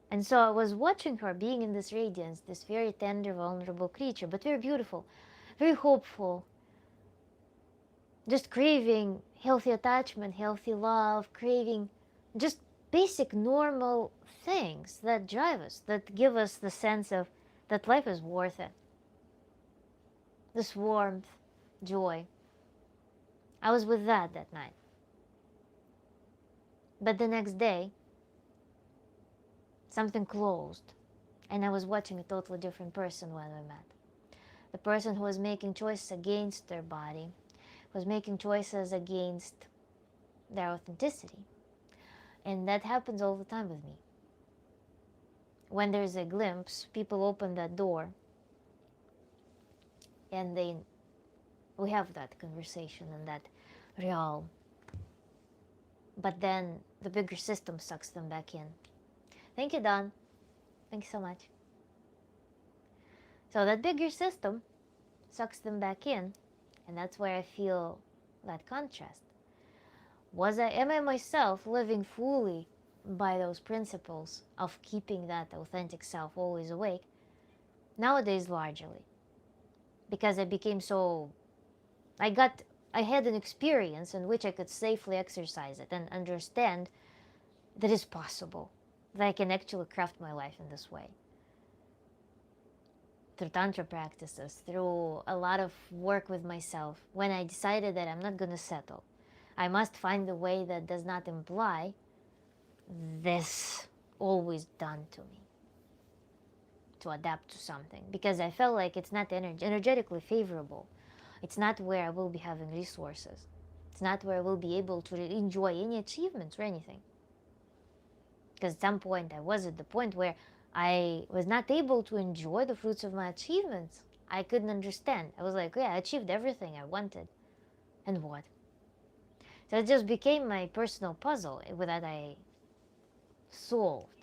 And so I was watching her being in this radiance, this very tender, vulnerable creature, but very beautiful, very hopeful, just craving healthy attachment, healthy love, craving just basic normal things that drive us, that give us the sense of that life is worth it. This warmth, joy. I was with that night. But the next day, something closed, and I was watching a totally different person when we met. The person who was making choices against their body, was making choices against their authenticity. And that happens all the time with me. When there's a glimpse, people open that door and we have that conversation and that realm. But then the bigger system sucks them back in. Thank you, Don. Thank you so much. So that bigger system sucks them back in, and that's where I feel that contrast. Am I myself living fully by those principles of keeping that authentic self always awake? Nowadays, largely. Because I became so, I had an experience in which I could safely exercise it and understand that it's possible, that I can actually craft my life in this way. Through Tantra practices, through a lot of work with myself, when I decided that I'm not going to settle. I must find a way that does not imply this always done to me, to adapt to something, because I felt like it's not energetically favorable. It's not where I will be having resources. It's not where I will be able to enjoy any achievements or anything. Because at some point I was at the point where I was not able to enjoy the fruits of my achievements. I couldn't understand. I was like, yeah, I achieved everything I wanted. And what? So it just became my personal puzzle that I solved.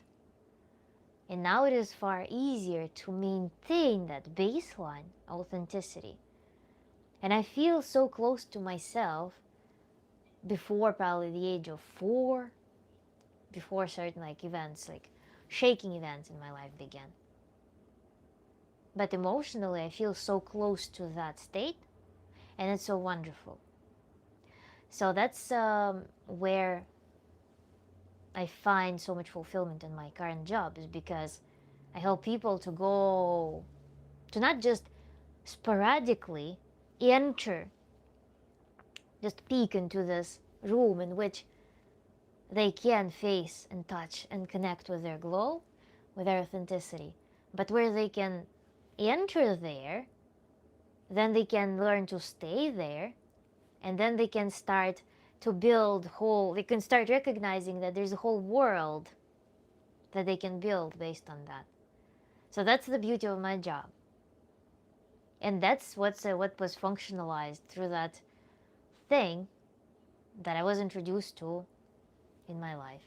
And now it is far easier to maintain that baseline authenticity. And I feel so close to myself before probably the age of 4, before certain events, shaking events in my life began. But emotionally, I feel so close to that state, and it's so wonderful. So that's where I find so much fulfillment in my current job, is because I help people to not just sporadically enter, just peek into this room in which they can face and touch and connect with their glow, with their authenticity, but where they can enter there, then they can learn to stay there, and then they can start to they can start recognizing that there's a whole world that they can build based on that. So that's the beauty of my job. And that's what was functionalized through that thing that I was introduced to in my life.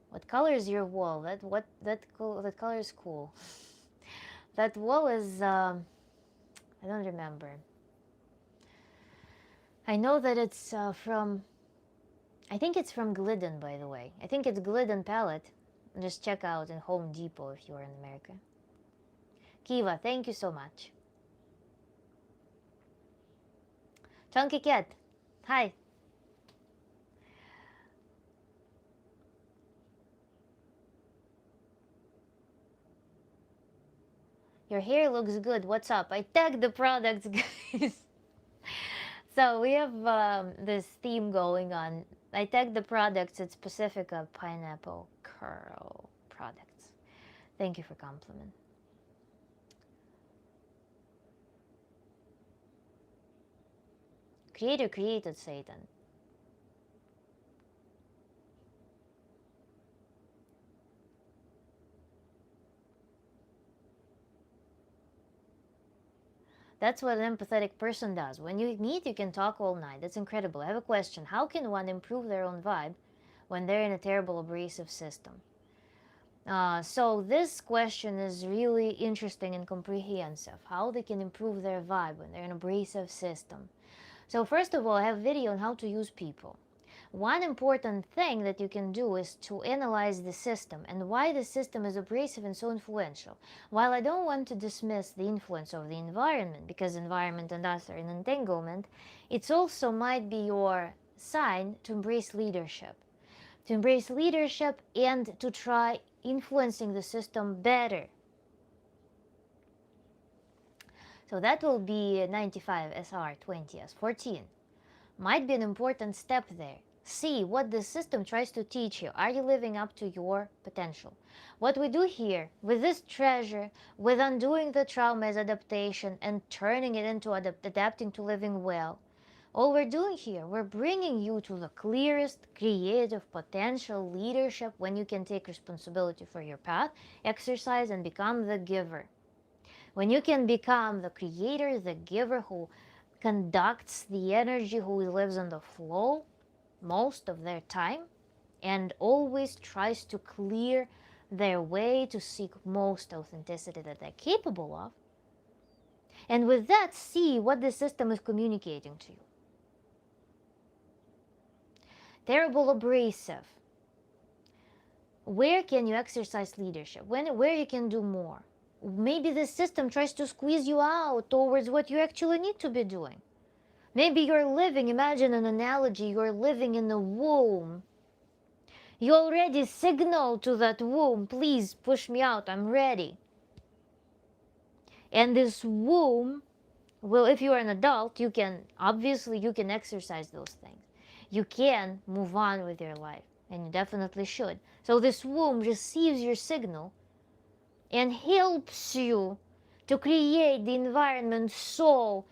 What color is your wall? That color is cool. That wall is I don't remember. I know that it's I think it's from Glidden, by the way. I think it's Glidden palette. Just check out in Home Depot if you're in America. Kiva, thank you so much. Chunky Cat, hi. Your hair looks good. What's up? I tagged the products, guys. So we have this theme going on. I tagged the products. It's Pacifica Pineapple Curl products. Thank you for compliment. Creator created Satan. That's what an empathetic person does. When you meet, you can talk all night. That's incredible. I have a question. How can one improve their own vibe when they're in a terrible abrasive system? So this question is really interesting and comprehensive. How they can improve their vibe when they're in an abrasive system. So first of all, I have a video on how to use people. One important thing that you can do is to analyze the system and why the system is abrasive and so influential. While I don't want to dismiss the influence of the environment, because environment and us are in entanglement, it also might be your sign to embrace leadership. To embrace leadership and to try influencing the system better. So that will be 95 SR 20 S 14. Might be an important step there. See what the system tries to teach you. Are you living up to your potential? What we do here with this treasure, with undoing the trauma as adaptation and turning it into adapting to living well, all we're doing here, we're bringing you to the clearest creative potential leadership when you can take responsibility for your path, exercise, and become the giver. When you can become the creator, the giver who conducts the energy, who lives in the flow most of their time and always tries to clear their way to seek most authenticity that they're capable of. And with that, see what the system is communicating to you. Terrible abrasive. Where can you exercise leadership? Where you can do more? Maybe the system tries to squeeze you out towards what you actually need to be doing. Maybe you're living, imagine an analogy, you're living in a womb. You already signal to that womb, please push me out, I'm ready. And this womb, well, if you are an adult, you can exercise those things. You can move on with your life, and you definitely should. So this womb receives your signal and helps you to create the environment so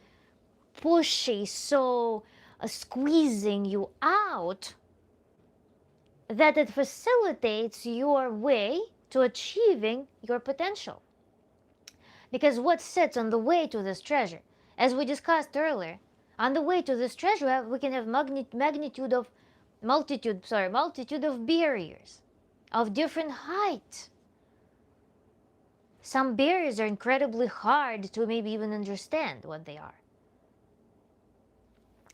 pushy, so squeezing you out, that it facilitates your way to achieving your potential. Because what sits on the way to this treasure, as we discussed earlier, on the way to this treasure we can have multitude of barriers of different height. Some barriers are incredibly hard to maybe even understand what they are.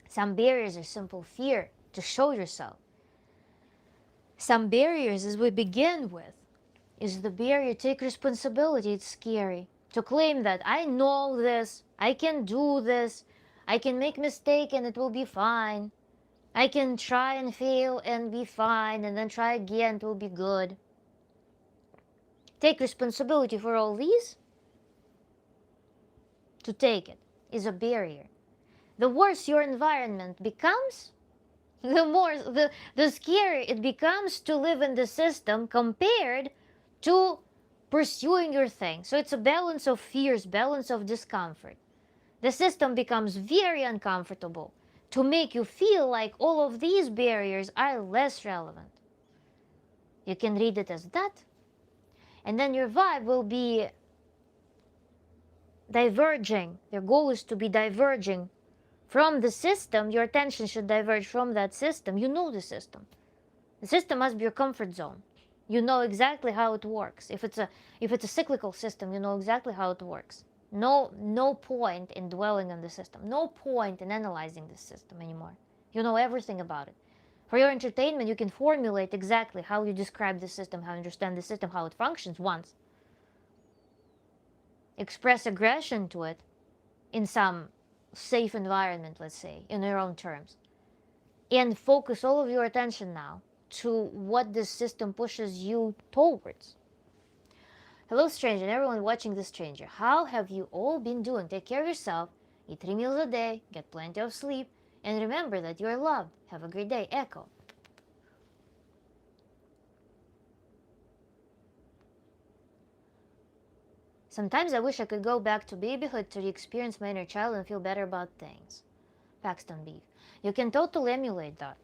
Some barriers are simple fear to show yourself. Some barriers, as we begin with, is the barrier to take responsibility. It's scary to claim that I know this, I can do this, I can make mistake and it will be fine. I can try and fail and be fine and then try again, it will be good. Take responsibility for all these. To take it is a barrier. The worse your environment becomes, the more the scarier it becomes to live in the system compared to pursuing your thing. So it's a balance of fears, balance of discomfort. The system becomes very uncomfortable to make you feel like all of these barriers are less relevant. You can read it as that, and then your vibe will be diverging. Your goal is to be diverging from the system. Your attention should diverge from that system. You know the system. The system must be your comfort zone. You know exactly how it works. If it's a cyclical system, you know exactly how it works. No point in dwelling on the system. No point in analyzing the system anymore. You know everything about it. For your entertainment, you can formulate exactly how you describe the system, how you understand the system, how it functions once. Express aggression to it in some safe environment, let's say, in your own terms. And focus all of your attention now to what this system pushes you towards. Hello, stranger, and everyone watching this stranger. How have you all been doing? Take care of yourself, eat 3 meals a day, get plenty of sleep, and remember that you're loved. Have a great day. Echo. Sometimes I wish I could go back to babyhood to re-experience my inner child and feel better about things. Paxton Beef. You can totally emulate that.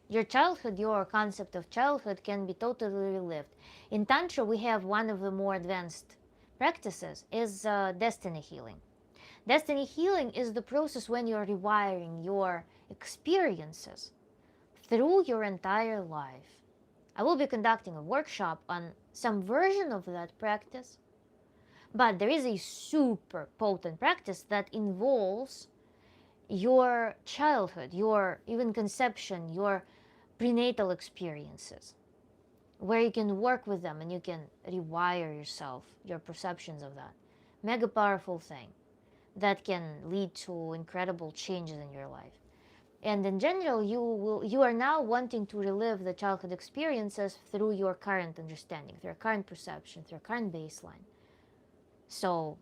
Your childhood, your concept of childhood can be totally relived. In Tantra, we have one of the more advanced practices is destiny healing. Destiny healing is the process when you're rewiring your experiences through your entire life. I will be conducting a workshop on some version of that practice, but there is a super potent practice that involves your childhood, your even conception, your prenatal experiences, where you can work with them and you can rewire yourself, your perceptions of that. Mega powerful thing that can lead to incredible changes in your life. And in general, you are now wanting to relive the childhood experiences through your current understanding, through your current perception, through your current baseline. So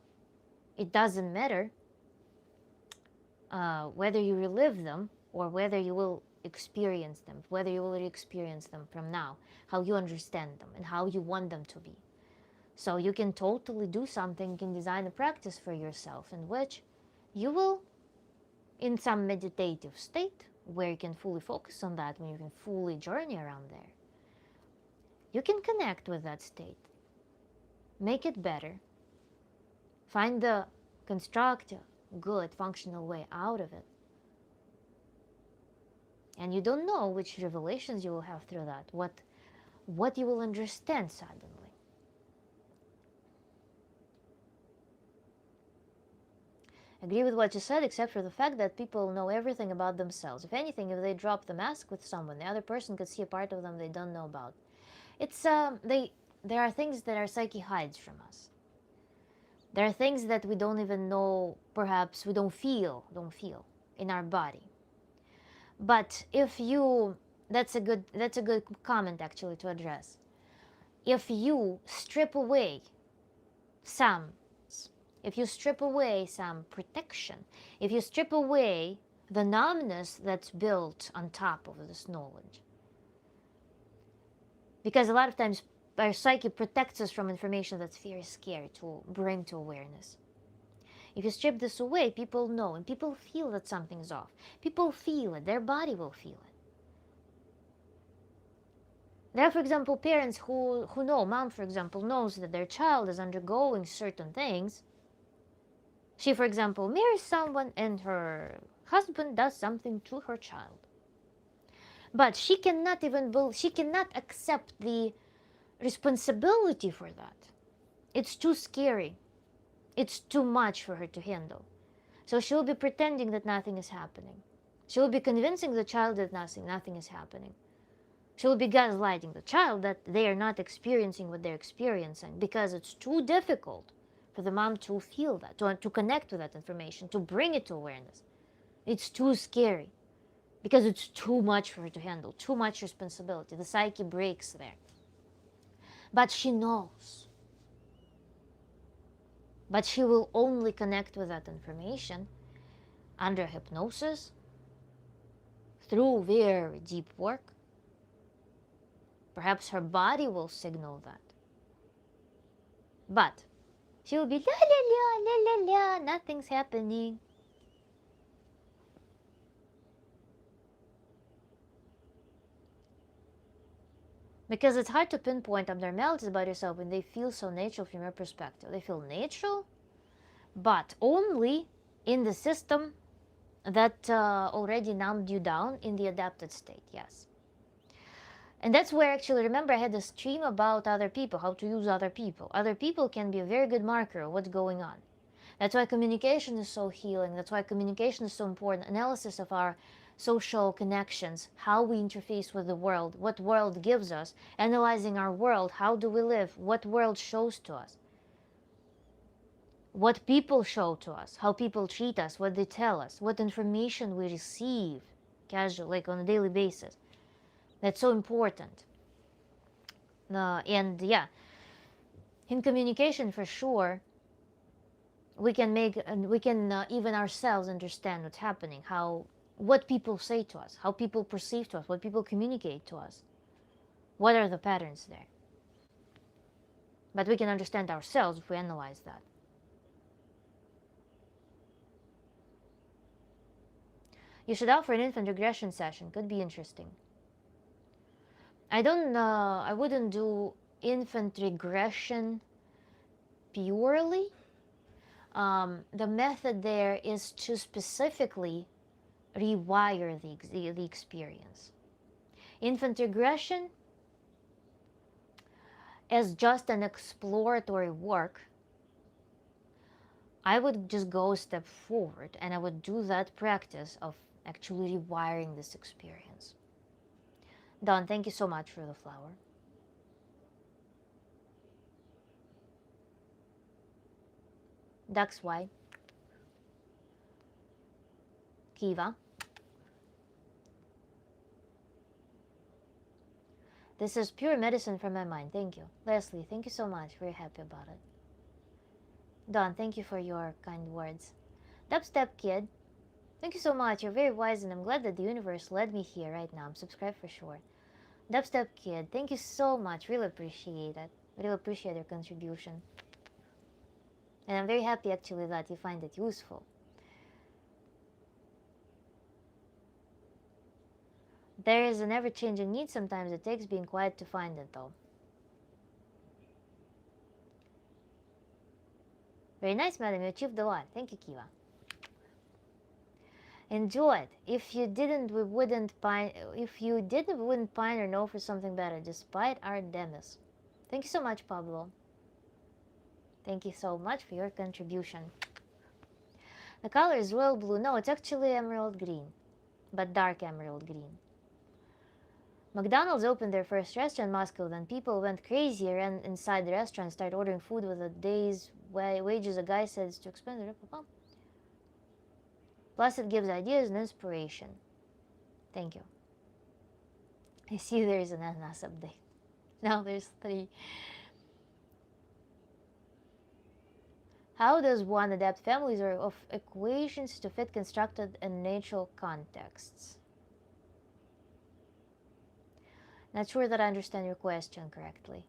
it doesn't matter whether you relive them or whether you will experience them, whether you will experience them from now, how you understand them and how you want them to be. So you can totally do something, you can design a practice for yourself in which you will, in some meditative state, where you can fully focus on that, when you can fully journey around there, you can connect with that state, make it better, find the constructive, good, functional way out of it. And you don't know which revelations you will have through that, what you will understand suddenly. Agree with what you said, except for the fact that people know everything about themselves. If anything, if they drop the mask with someone, the other person could see a part of them they don't know about. It's there are things that our psyche hides from us. There are things that we don't even know, perhaps we don't feel in our body. But if you, that's a good comment actually to address. If you strip away some if you strip away some protection, if you strip away the numbness that's built on top of this knowledge, because a lot of times our psyche protects us from information that's very scary to bring to awareness. If you strip this away, people know and people feel that something's off. People feel it, their body will feel it. There are, for example, parents who know, mom, for example, knows that their child is undergoing certain things. She, for example, marries someone and her husband does something to her child. But she cannot accept the responsibility for that. It's too scary. It's too much for her to handle. So she'll be pretending that nothing is happening. She'll be convincing the child that nothing is happening. She'll be gaslighting the child that they are not experiencing what they're experiencing because it's too difficult for the mom to feel that, to connect with that information, to bring it to awareness. It's too scary because it's too much for her to handle, too much responsibility. The psyche breaks there. But she knows. But she will only connect with that information under hypnosis, through very deep work. Perhaps her body will signal that. But she will be la la la la la la, nothing's happening. Because it's hard to pinpoint abnormalities about yourself when they feel so natural from your perspective. They feel natural, but only in the system that already numbed you down in the adapted state, yes. And that's where, actually, remember I had a stream about other people, how to use other people. Other people can be a very good marker of what's going on. That's why communication is so healing. That's why communication is so important. Analysis of our social connections, how we interface with the world, what world gives us, analyzing our world, how do we live, what world shows to us, what people show to us, how people treat us, what they tell us, what information we receive casually, like on a daily basis. That's so important. And yeah, in communication, for sure, we can even ourselves understand what's happening, what people say to us, how people perceive to us, what people communicate to us. What are the patterns there? But we can understand ourselves if we analyze that. You should offer an infant regression session. Could be interesting. I wouldn't do infant regression purely. The method there is to specifically rewire the experience. Infant regression as just an exploratory work I would just go a step forward and I would do that practice of actually rewiring this experience. Don, thank you so much for the flower. That's why. Kiva. This is pure medicine for my mind. Thank you. Leslie, thank you so much. Very happy about it. Don, thank you for your kind words. Dubstep Kid, thank you so much. You're very wise, and I'm glad that the universe led me here right now. I'm subscribed for sure. Dubstep Kid, thank you so much. Really appreciate it. Really appreciate your contribution. And I'm very happy actually that you find it useful. There is an ever-changing need sometimes. It takes being quiet to find it, though. Very nice, madam. You achieved a lot. Thank you, Kiva. Enjoy it. If you didn't, we wouldn't pine. If you didn't, we wouldn't pine or know for something better, despite our demise. Thank you so much, Pablo. Thank you so much for your contribution. The color is royal blue. No, it's actually emerald green, but dark emerald green. McDonald's opened their first restaurant in Moscow. Then people went crazy, ran inside the restaurant, started ordering food with a day's wages. A guy said it's too expensive. Plus, it gives ideas and inspiration. Thank you. I see there's an ananas update. Now there's 3. How does one adapt families or of equations to fit constructed and natural contexts? Not sure that I understand your question correctly.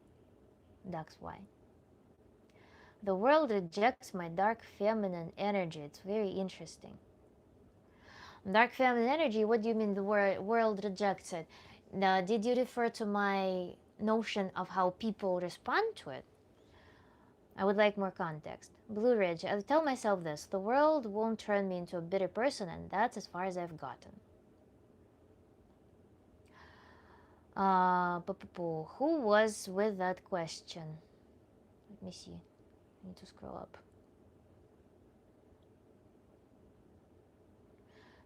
That's why. The world rejects my dark feminine energy. It's very interesting. Dark feminine energy, what do you mean the world rejects it? Now, did you refer to my notion of how people respond to it? I would like more context. Blue Ridge, I tell myself this: the world won't turn me into a bitter person, and that's as far as I've gotten. Who was with that question? Let me see. I need to scroll up.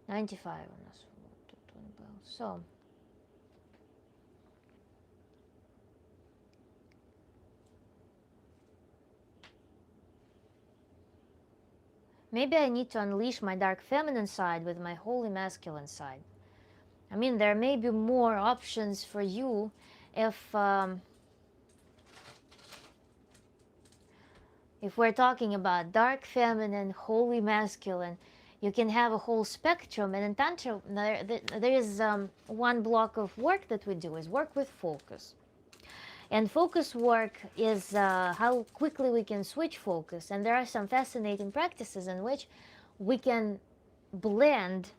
95 у нас. So, maybe I need to unleash my dark feminine side with my holy masculine side. I mean, there may be more options for you if we're talking about dark feminine, holy masculine. You can have a whole spectrum, and in Tantra, there is one block of work that we do is work with focus. And focus work is how quickly we can switch focus. And there are some fascinating practices in which we can blend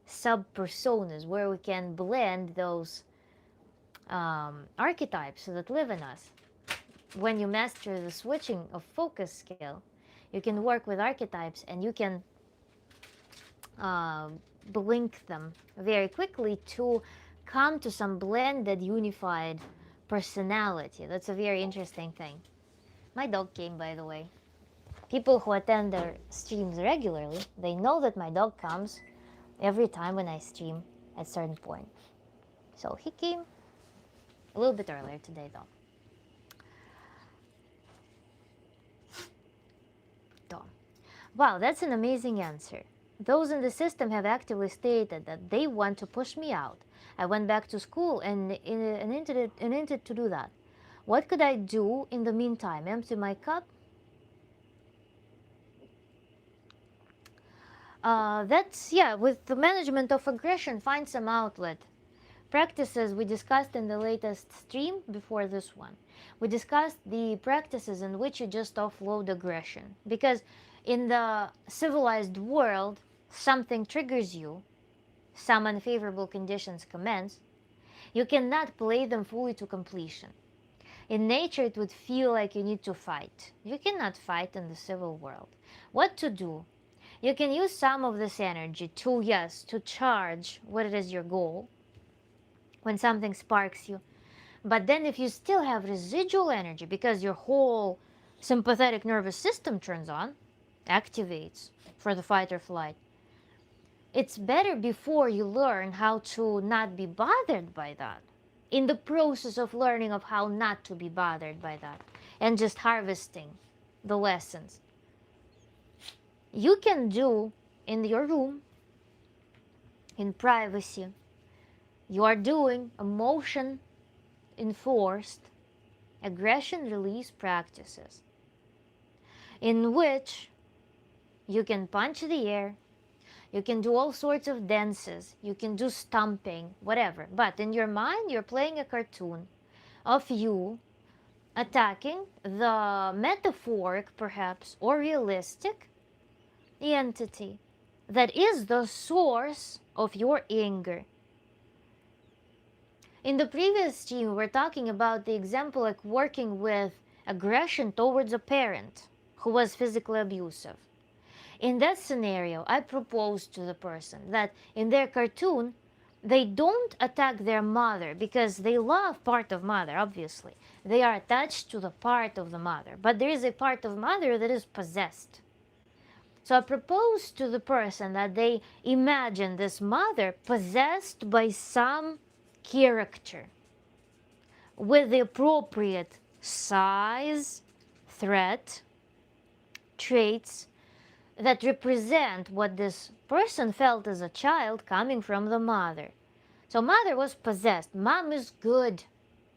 sub-personas, where we can blend those archetypes that live in us. When you master the switching of focus skill, you can work with archetypes and you can blink them very quickly to come to some blended, unified personality. That's a very interesting thing. My dog came, by the way. People who attend their streams regularly, they know that my dog comes every time when I stream at a certain point. So he came a little bit earlier today, though. Wow, that's an amazing answer. Those in the system have actively stated that they want to push me out. I went back to school and intended to do that. What could I do in the meantime? Empty my cup? With the management of aggression, find some outlet. Practices we discussed in the latest stream before this one. We discussed the practices in which you just offload aggression. Because in the civilized world, something triggers you, some unfavorable conditions commence, you cannot play them fully to completion. In nature, it would feel like you need to fight. You cannot fight in the civil world. What to do? You can use some of this energy to charge what it is your goal when something sparks you. But then if you still have residual energy because your whole sympathetic nervous system turns on, activates for the fight or flight. It's better before you learn how to not be bothered by that. In the process of learning of how not to be bothered by that and just harvesting the lessons, you can do in your room, in privacy, you are doing emotion enforced aggression release practices in which you can punch the air, you can do all sorts of dances, you can do stomping, whatever. But in your mind, you're playing a cartoon of you attacking the metaphoric, perhaps, or realistic entity that is the source of your anger. In the previous stream, we're talking about the example like working with aggression towards a parent who was physically abusive. In that scenario, I proposed to the person that in their cartoon, they don't attack their mother because they love part of mother, obviously. They are attached to the part of the mother, but there is a part of mother that is possessed. So I proposed to the person that they imagine this mother possessed by some character with the appropriate size, threat, traits that represent what this person felt as a child coming from the mother. So mother was possessed. Mom is good.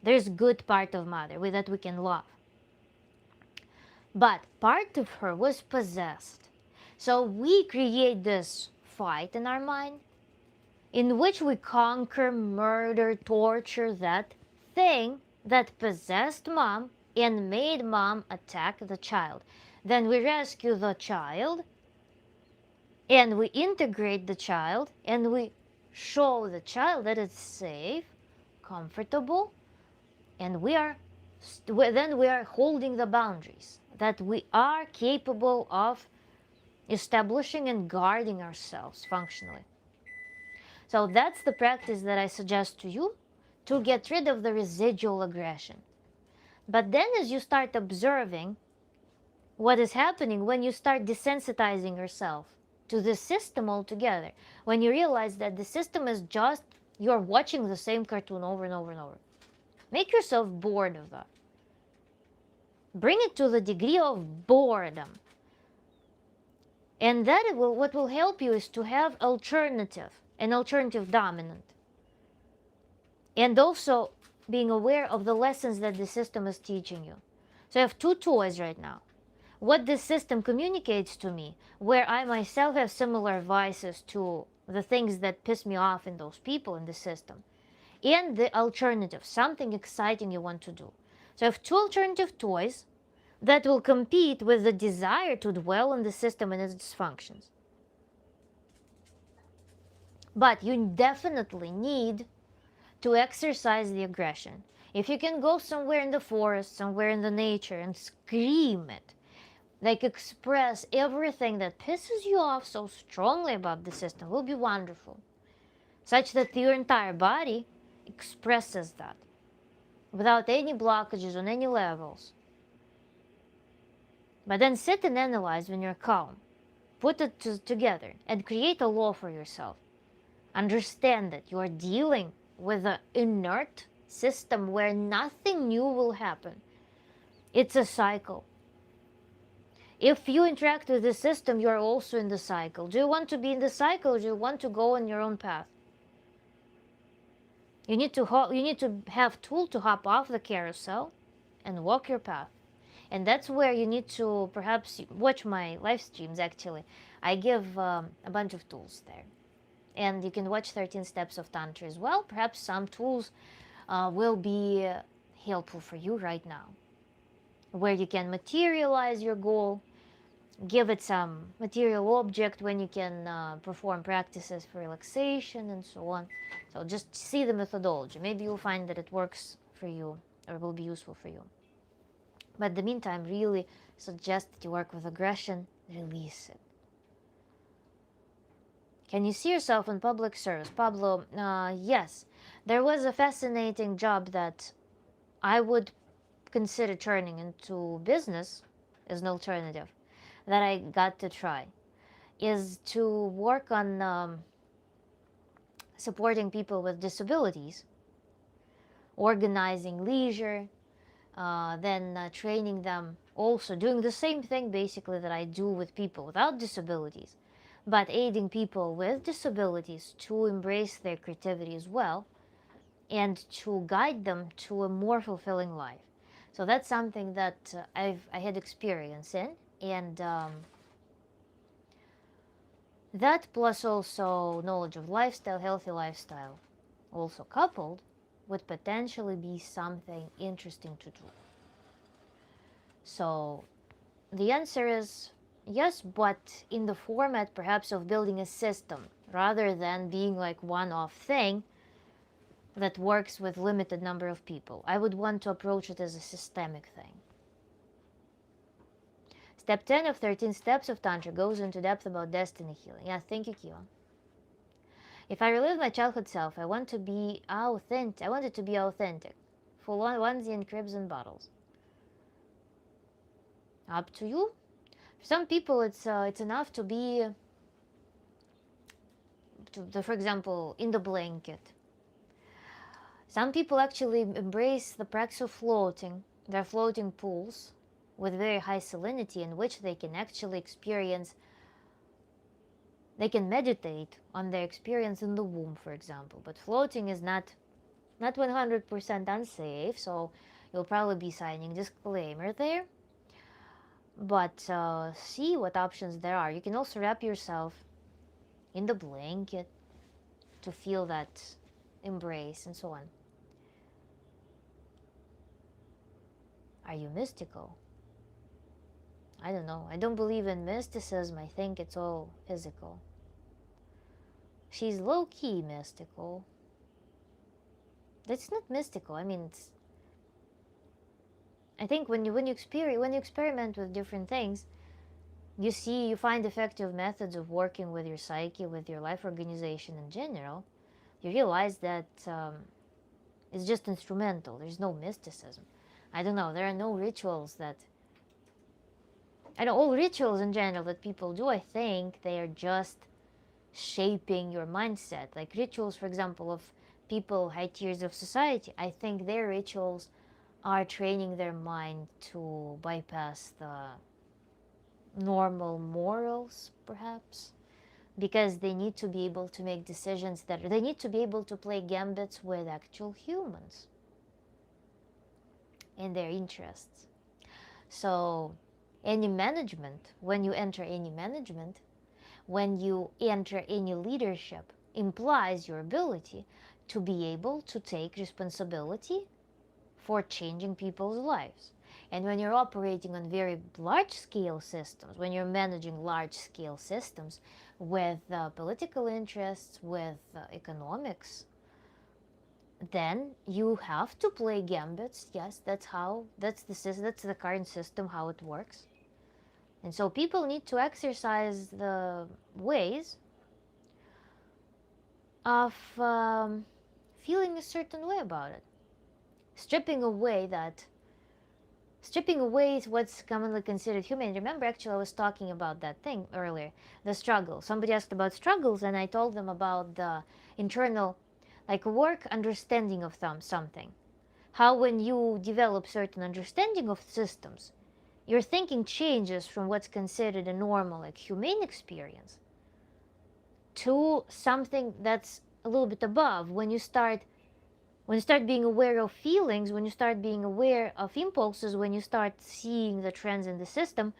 There's good part of mother with that we can love. But part of her was possessed. So we create this fight in our mind in which we conquer, murder, torture that thing that possessed mom and made mom attack the child. Then we rescue the child and we integrate the child and we show the child that it's safe, comfortable, and then we are holding the boundaries that we are capable of establishing and guarding ourselves functionally. So that's the practice that I suggest to you to get rid of the residual aggression. But then as you start observing what is happening when you start desensitizing yourself to the system altogether, when you realize that the system is just you're watching the same cartoon over and over and over, make yourself bored of that. Bring it to the degree of boredom. And that what will help you is to have an alternative dominant. And also being aware of the lessons that the system is teaching you. So I have two toys right now. What this system communicates to me, where I myself have similar vices to the things that piss me off in those people in the system. And the alternative, something exciting you want to do. So I have two alternative toys that will compete with the desire to dwell in the system and its dysfunctions. But you definitely need to exercise the aggression. If you can go somewhere in the forest, somewhere in the nature and scream it, like express everything that pisses you off so strongly about the system, will be wonderful. Such that your entire body expresses that without any blockages on any levels. But then sit and analyze when you're calm. Put it together and create a law for yourself. Understand that you are dealing with an inert system where nothing new will happen. It's a cycle. If you interact with the system, you are also in the cycle. Do you want to be in the cycle, or do you want to go on your own path? You need to have tool to hop off the carousel and walk your path. And that's where you need to perhaps watch my live streams. Actually, I give a bunch of tools there. And you can watch 13 Steps of Tantra as well. Perhaps some tools will be helpful for you right now, where you can materialize your goal, give it some material object when you can perform practices for relaxation and so on. So just see the methodology. Maybe you'll find that it works for you or will be useful for you. But in the meantime, really suggest that you work with aggression, release it. Can you see yourself in public service? Pablo, yes. There was a fascinating job that I would consider turning into business as an alternative. that I got to try is to work on supporting people with disabilities, organizing leisure, then training them, also doing the same thing basically that I do with people without disabilities, but aiding people with disabilities to embrace their creativity as well and to guide them to a more fulfilling life. So that's something that I had experience in, and that plus also knowledge of lifestyle, healthy lifestyle, also coupled, would potentially be something interesting to do. So the answer is yes, but in the format perhaps of building a system rather than being like one-off thing that works with limited number of people. I would want to approach it as a systemic thing. Step 10 of 13 steps of Tantra goes into depth about destiny healing. Yeah, thank you, Kiva. If I relive my childhood self, I want to be authentic. I want it to be authentic. Full on onesie and cribs and bottles. Up to you. For some people, it's enough to be, for example, in the blanket. Some people actually embrace the practice of floating. They're floating pools with very high salinity in which they can actually experience, they can meditate on their experience in the womb, for example. But floating is not 100% unsafe, so you'll probably be signing disclaimer there. But see what options there are. You can also wrap yourself in the blanket to feel that embrace and so on. Are you mystical? I don't know. I don't believe in mysticism. I think it's all physical. She's low-key mystical. That's not mystical. I mean, I think when you experiment with different things, you find effective methods of working with your psyche, with your life organization in general. You realize that it's just instrumental. There's no mysticism. I don't know. There are no rituals that. I know all rituals in general that people do. I think they are just shaping your mindset. Like rituals, for example, of people high tiers of society. I think their rituals are training their mind to bypass the normal morals, perhaps, because they need to be able to make decisions that they need to be able to play gambits with actual humans in their interests. So any management, when you enter any management, when you enter any leadership, implies your ability to be able to take responsibility for changing people's lives. And when you're operating on very large-scale systems, when you're managing large-scale systems with political interests, with economics, then you have to play gambits. Yes, that's the current system, how it works. And so people need to exercise the ways of feeling a certain way about it. Stripping away what's commonly considered human. Remember, actually, I was talking about that thing earlier, the struggle. Somebody asked about struggles, and I told them about the internal, like work understanding of something. How when you develop certain understanding of systems, your thinking changes from what's considered a normal, like humane experience, to something that's a little bit above. When you start being aware of feelings, when you start being aware of impulses, when you start seeing the trends in the system,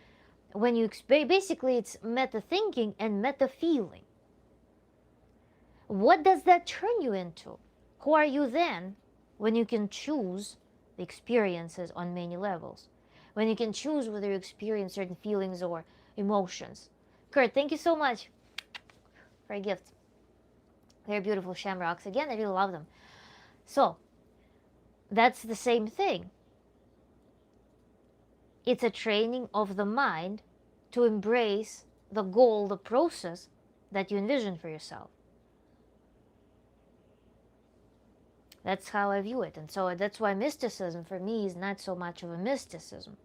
when you basically it's meta thinking and meta feeling. What does that turn you into? Who are you then when you can choose the experiences on many levels? When you can choose whether you experience certain feelings or emotions. Kurt, thank you so much for a gift. They're beautiful shamrocks. Again, I really love them. So, that's the same thing. It's a training of the mind to embrace the goal, the process that you envision for yourself. That's how I view it. And so that's why mysticism for me is not so much of a mysticism.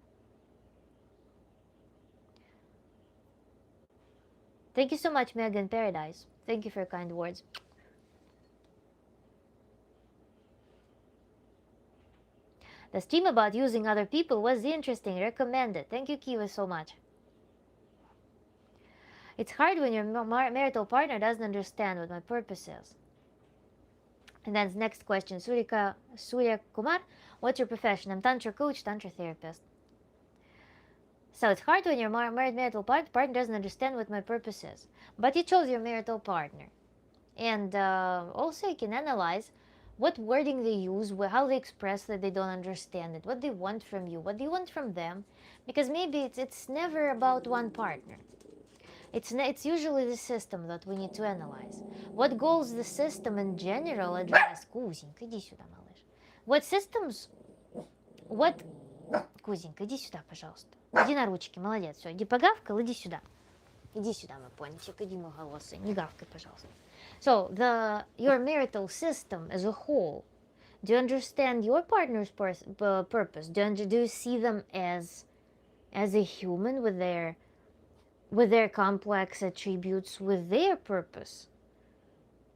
Thank you so much, Megan Paradise. Thank you for your kind words. The stream about using other people was interesting. Recommended. Thank you, Kiva, so much. It's hard when your marital partner doesn't understand what my purpose is. And then next question, Surya Kumar, what's your profession? I'm Tantra coach, Tantra therapist. So it's hard when your marital partner doesn't understand what my purpose is. But you chose your marital partner. And also you can analyze what wording they use, how they express that they don't understand it, what they want from you, what they want from them. Because maybe it's never about one partner. It's usually the system that we need to analyze. What goals the system in general address? Кузенька, иди сюда, малыш. What systems, what... Кузенька, иди сюда, пожалуйста. Иди на ручки, молодец. Все, иди погавкал, иди сюда. Иди сюда, мой пончик, иди, мой голосый. Не гавкай, пожалуйста. So, your marital system as a whole, do you understand your partner's purpose? Do you see them as a human with their complex attributes, with their purpose?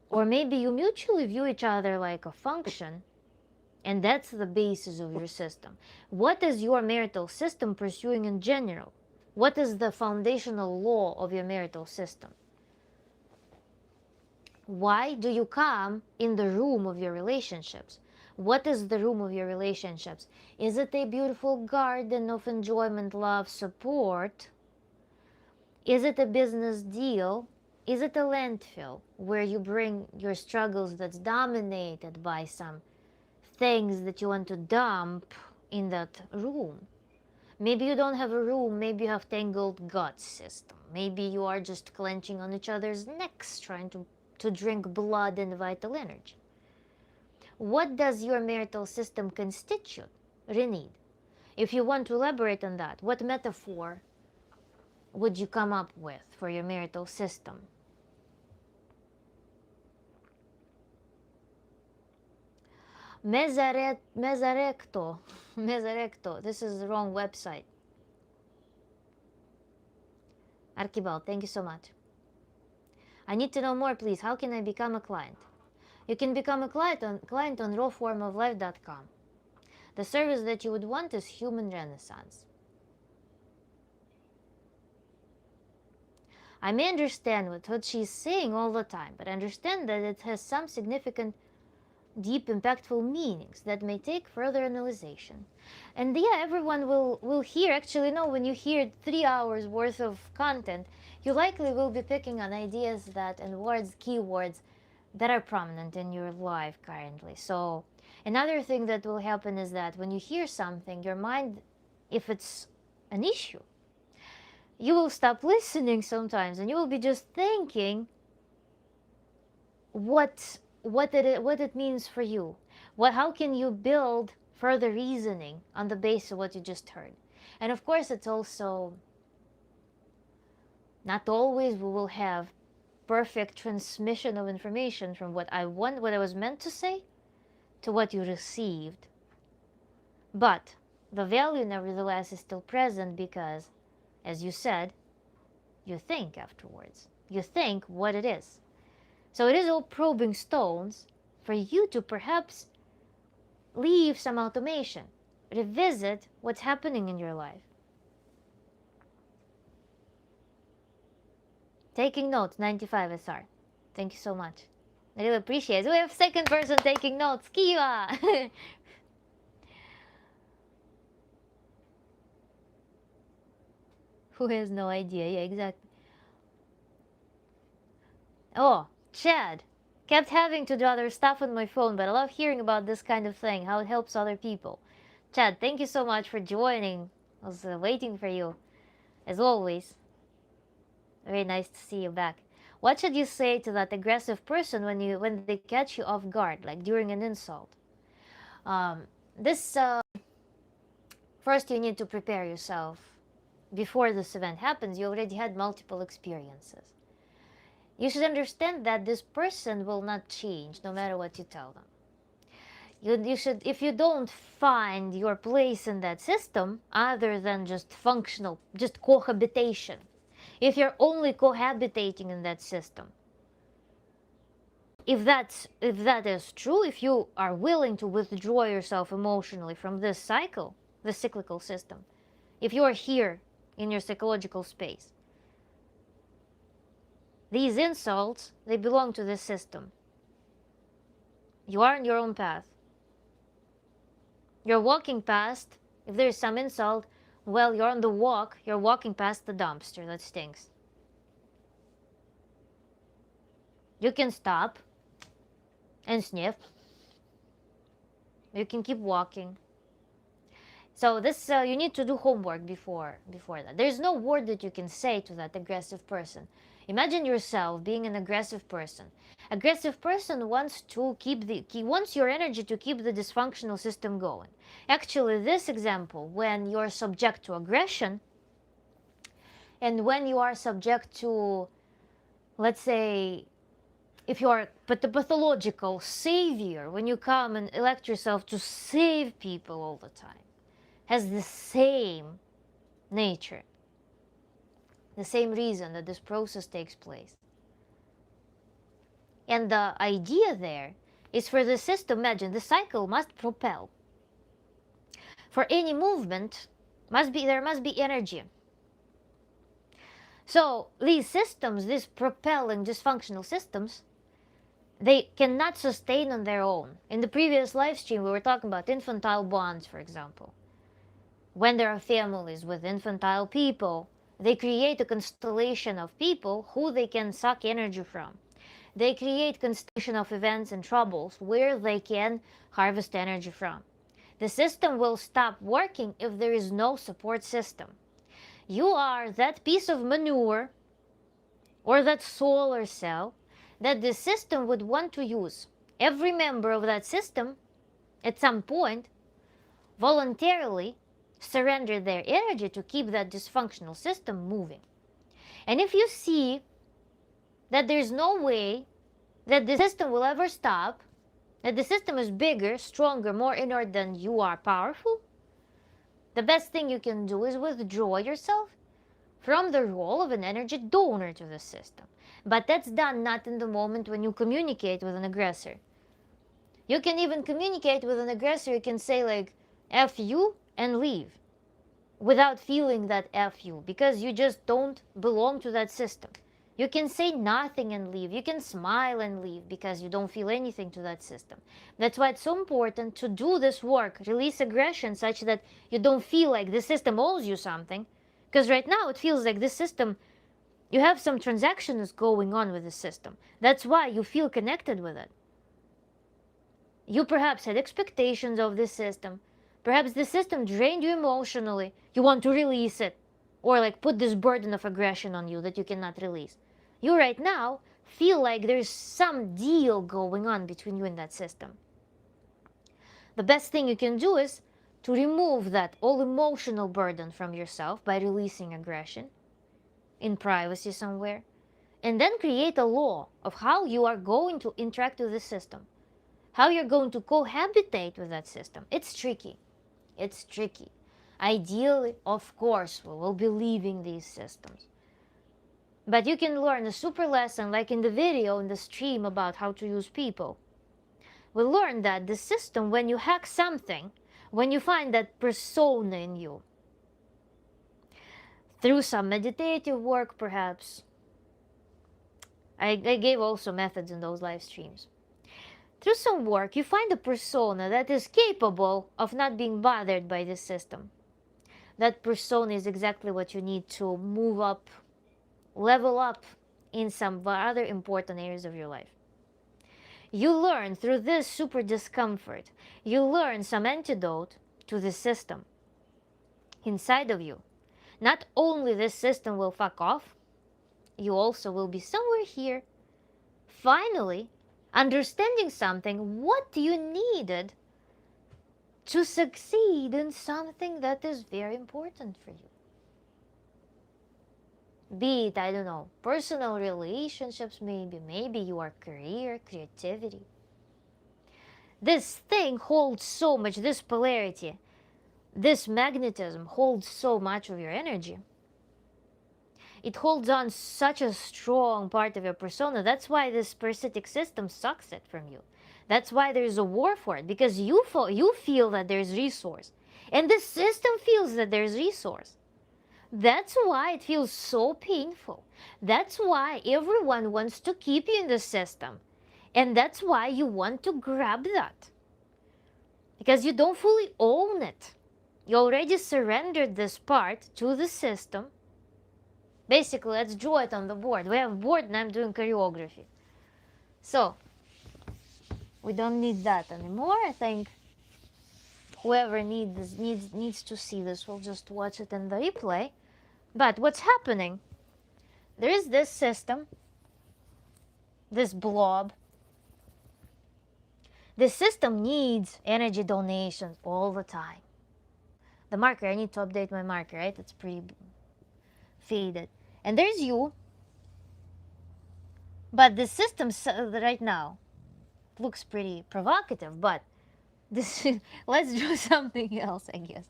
Or maybe you mutually view each other like a function, and that's the basis of your system. What is your marital system pursuing in general? What is the foundational law of your marital system? Why do you come in the room of your relationships? What is the room of your relationships? Is it a beautiful garden of enjoyment, love, support? Is it a business deal? Is it a landfill where you bring your struggles that's dominated by some things that you want to dump in that room? Maybe you don't have a room, maybe you have tangled gut system. Maybe you are just clenching on each other's necks, trying to drink blood and vital energy. What does your marital system constitute? Renid, if you want to elaborate on that, what metaphor would you come up with for your marital system? Mesarecto. This is the wrong website. Archibald, thank you so much. I need to know more, please. How can I become a client? You can become a client on rawformoflife.com. The service that you would want is Human Renaissance. I may understand what she's saying all the time, but understand that it has some significant, deep, impactful meanings that may take further analyzation. And yeah, everyone will hear, actually no, when you hear 3 hours worth of content, you likely will be picking on ideas that and words, keywords that are prominent in your life currently. So another thing that will happen is that when you hear something, your mind, if it's an issue, you will stop listening sometimes and you will be just thinking what it means for you. How can you build further reasoning on the basis of what you just heard? And of course, it's also not always we will have perfect transmission of information from what I was meant to say to what you received. But the value nevertheless is still present because, as you said, you think afterwards. You think what it is. So it is all probing stones for you to perhaps leave some automation, revisit what's happening in your life. Taking notes, 95 SR. Thank you so much. I really appreciate it. We have second person taking notes, Kiva. Who has no idea? Yeah, exactly. Oh, Chad. Kept having to do other stuff on my phone, but I love hearing about this kind of thing, how it helps other people. Chad, thank you so much for joining. I was waiting for you, as always. Very nice to see you back. What should you say to that aggressive person when they catch you off guard, like during an insult? First you need to prepare yourself. Before this event happens, you already had multiple experiences. You should understand that this person will not change no matter what you tell them. You should, if you don't find your place in that system, other than just functional, just cohabitation, if you're only cohabitating in that system. If that is true, if you are willing to withdraw yourself emotionally from this cycle, the cyclical system, if you are here in your psychological space, these insults, they belong to this system. You are on your own path. You're walking past, if there's some insult, well, you're on the walk, you're walking past the dumpster that stinks. You can stop and sniff. You can keep walking. So this, you need to do homework before that. There's no word that you can say to that aggressive person. Imagine yourself being an aggressive person. Aggressive person wants your energy to keep the dysfunctional system going. Actually, this example, when you're subject to aggression, and when you are subject to, let's say, if you are the pathological savior, when you come and elect yourself to save people all the time, has the same nature, the same reason that this process takes place. And the idea there is for the system, imagine the cycle must propel. For any movement, there must be energy. So these systems, these propelling dysfunctional systems, they cannot sustain on their own. In the previous live stream, we were talking about infantile bonds, for example. When there are families with infantile people, they create a constellation of people who they can suck energy from. They create constellation of events and troubles where they can harvest energy from. The system will stop working if there is no support system. You are that piece of manure or that solar cell that the system would want to use. Every member of that system, at some point, voluntarily surrender their energy to keep that dysfunctional system moving. And if you see that there's no way that the system will ever stop, that the system is bigger, stronger, more inert than you are powerful, the best thing you can do is withdraw yourself from the role of an energy donor to the system. But that's done not in the moment when you communicate with an aggressor. You can even communicate with an aggressor, you can say like, F you, and leave, without feeling that F you, because you just don't belong to that system. You can say nothing and leave. You can smile and leave because you don't feel anything to that system. That's why it's so important to do this work, release aggression such that you don't feel like the system owes you something. Because right now it feels like this system, you have some transactions going on with the system. That's why you feel connected with it. You perhaps had expectations of this system. Perhaps the system drained you emotionally. You want to release it. Or like put this burden of aggression on you that you cannot release. You right now feel like there's some deal going on between you and that system. The best thing you can do is to remove that all emotional burden from yourself by releasing aggression in privacy somewhere, and then create a law of how you are going to interact with the system, how you're going to cohabitate with that system. It's tricky. It's tricky. Ideally, of course, we will be leaving these systems. But you can learn a super lesson like in the video in the stream about how to use people. We learned that the system, when you hack something, when you find that persona in you, through some meditative work perhaps, I gave also methods in those live streams. Through some work, you find a persona that is capable of not being bothered by this system. That persona is exactly what you need to move up, level up in some other important areas of your life. You learn through this super discomfort, you learn some antidote to the system inside of you. Not only this system will fuck off, you also will be somewhere here, finally, understanding something, what you needed to succeed in something that is very important for you. Be it, I don't know, personal relationships, maybe your career, creativity. This thing holds so much, this polarity, this magnetism holds so much of your energy. It holds on such a strong part of your persona. That's why this parasitic system sucks it from you. That's why there's a war for it, because you feel that there's resource. And the system feels that there's resource. That's why it feels so painful. That's why everyone wants to keep you in the system. And that's why you want to grab that. Because you don't fully own it. You already surrendered this part to the system. Basically, let's draw it on the board. We have a board and I'm doing choreography. So, we don't need that anymore. I think whoever needs to see this will just watch it in the replay. But what's happening? There is this system, this blob. This system needs energy donations all the time. The marker, I need to update my marker, right? It's pretty faded. And there's you. But the system right now looks pretty provocative, but this let's do something else, I guess.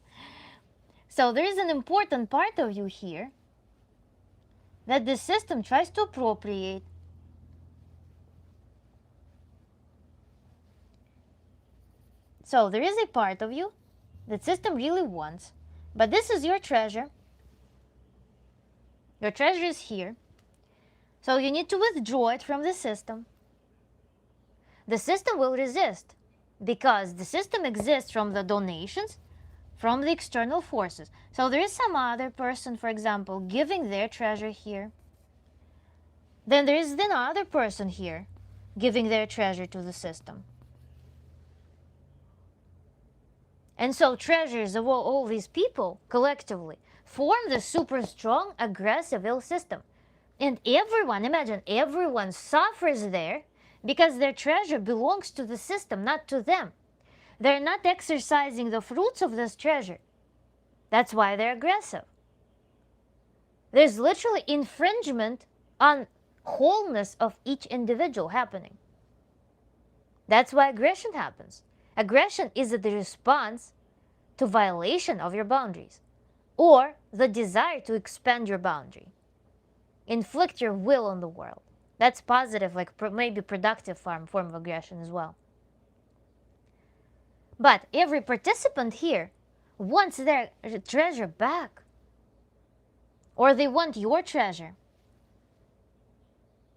So there is an important part of you here that the system tries to appropriate. So there is a part of you that system really wants, but this is your treasure. Your treasure is here. So you need to withdraw it from the system. The system will resist because the system exists from the donations, from the external forces. So there is some other person, for example, giving their treasure here. Then there is another person here giving their treasure to the system. And so treasures of all these people collectively form the super strong, aggressive, ill system. And everyone, imagine, everyone suffers there because their treasure belongs to the system, not to them. They're not exercising the fruits of this treasure. That's why they're aggressive. There's literally infringement on wholeness of each individual happening. That's why aggression happens. Aggression is the response to violation of your boundaries or the desire to expand your boundary. Inflict your will on the world. That's positive, like maybe productive form of aggression as well. But every participant here wants their treasure back. Or they want your treasure.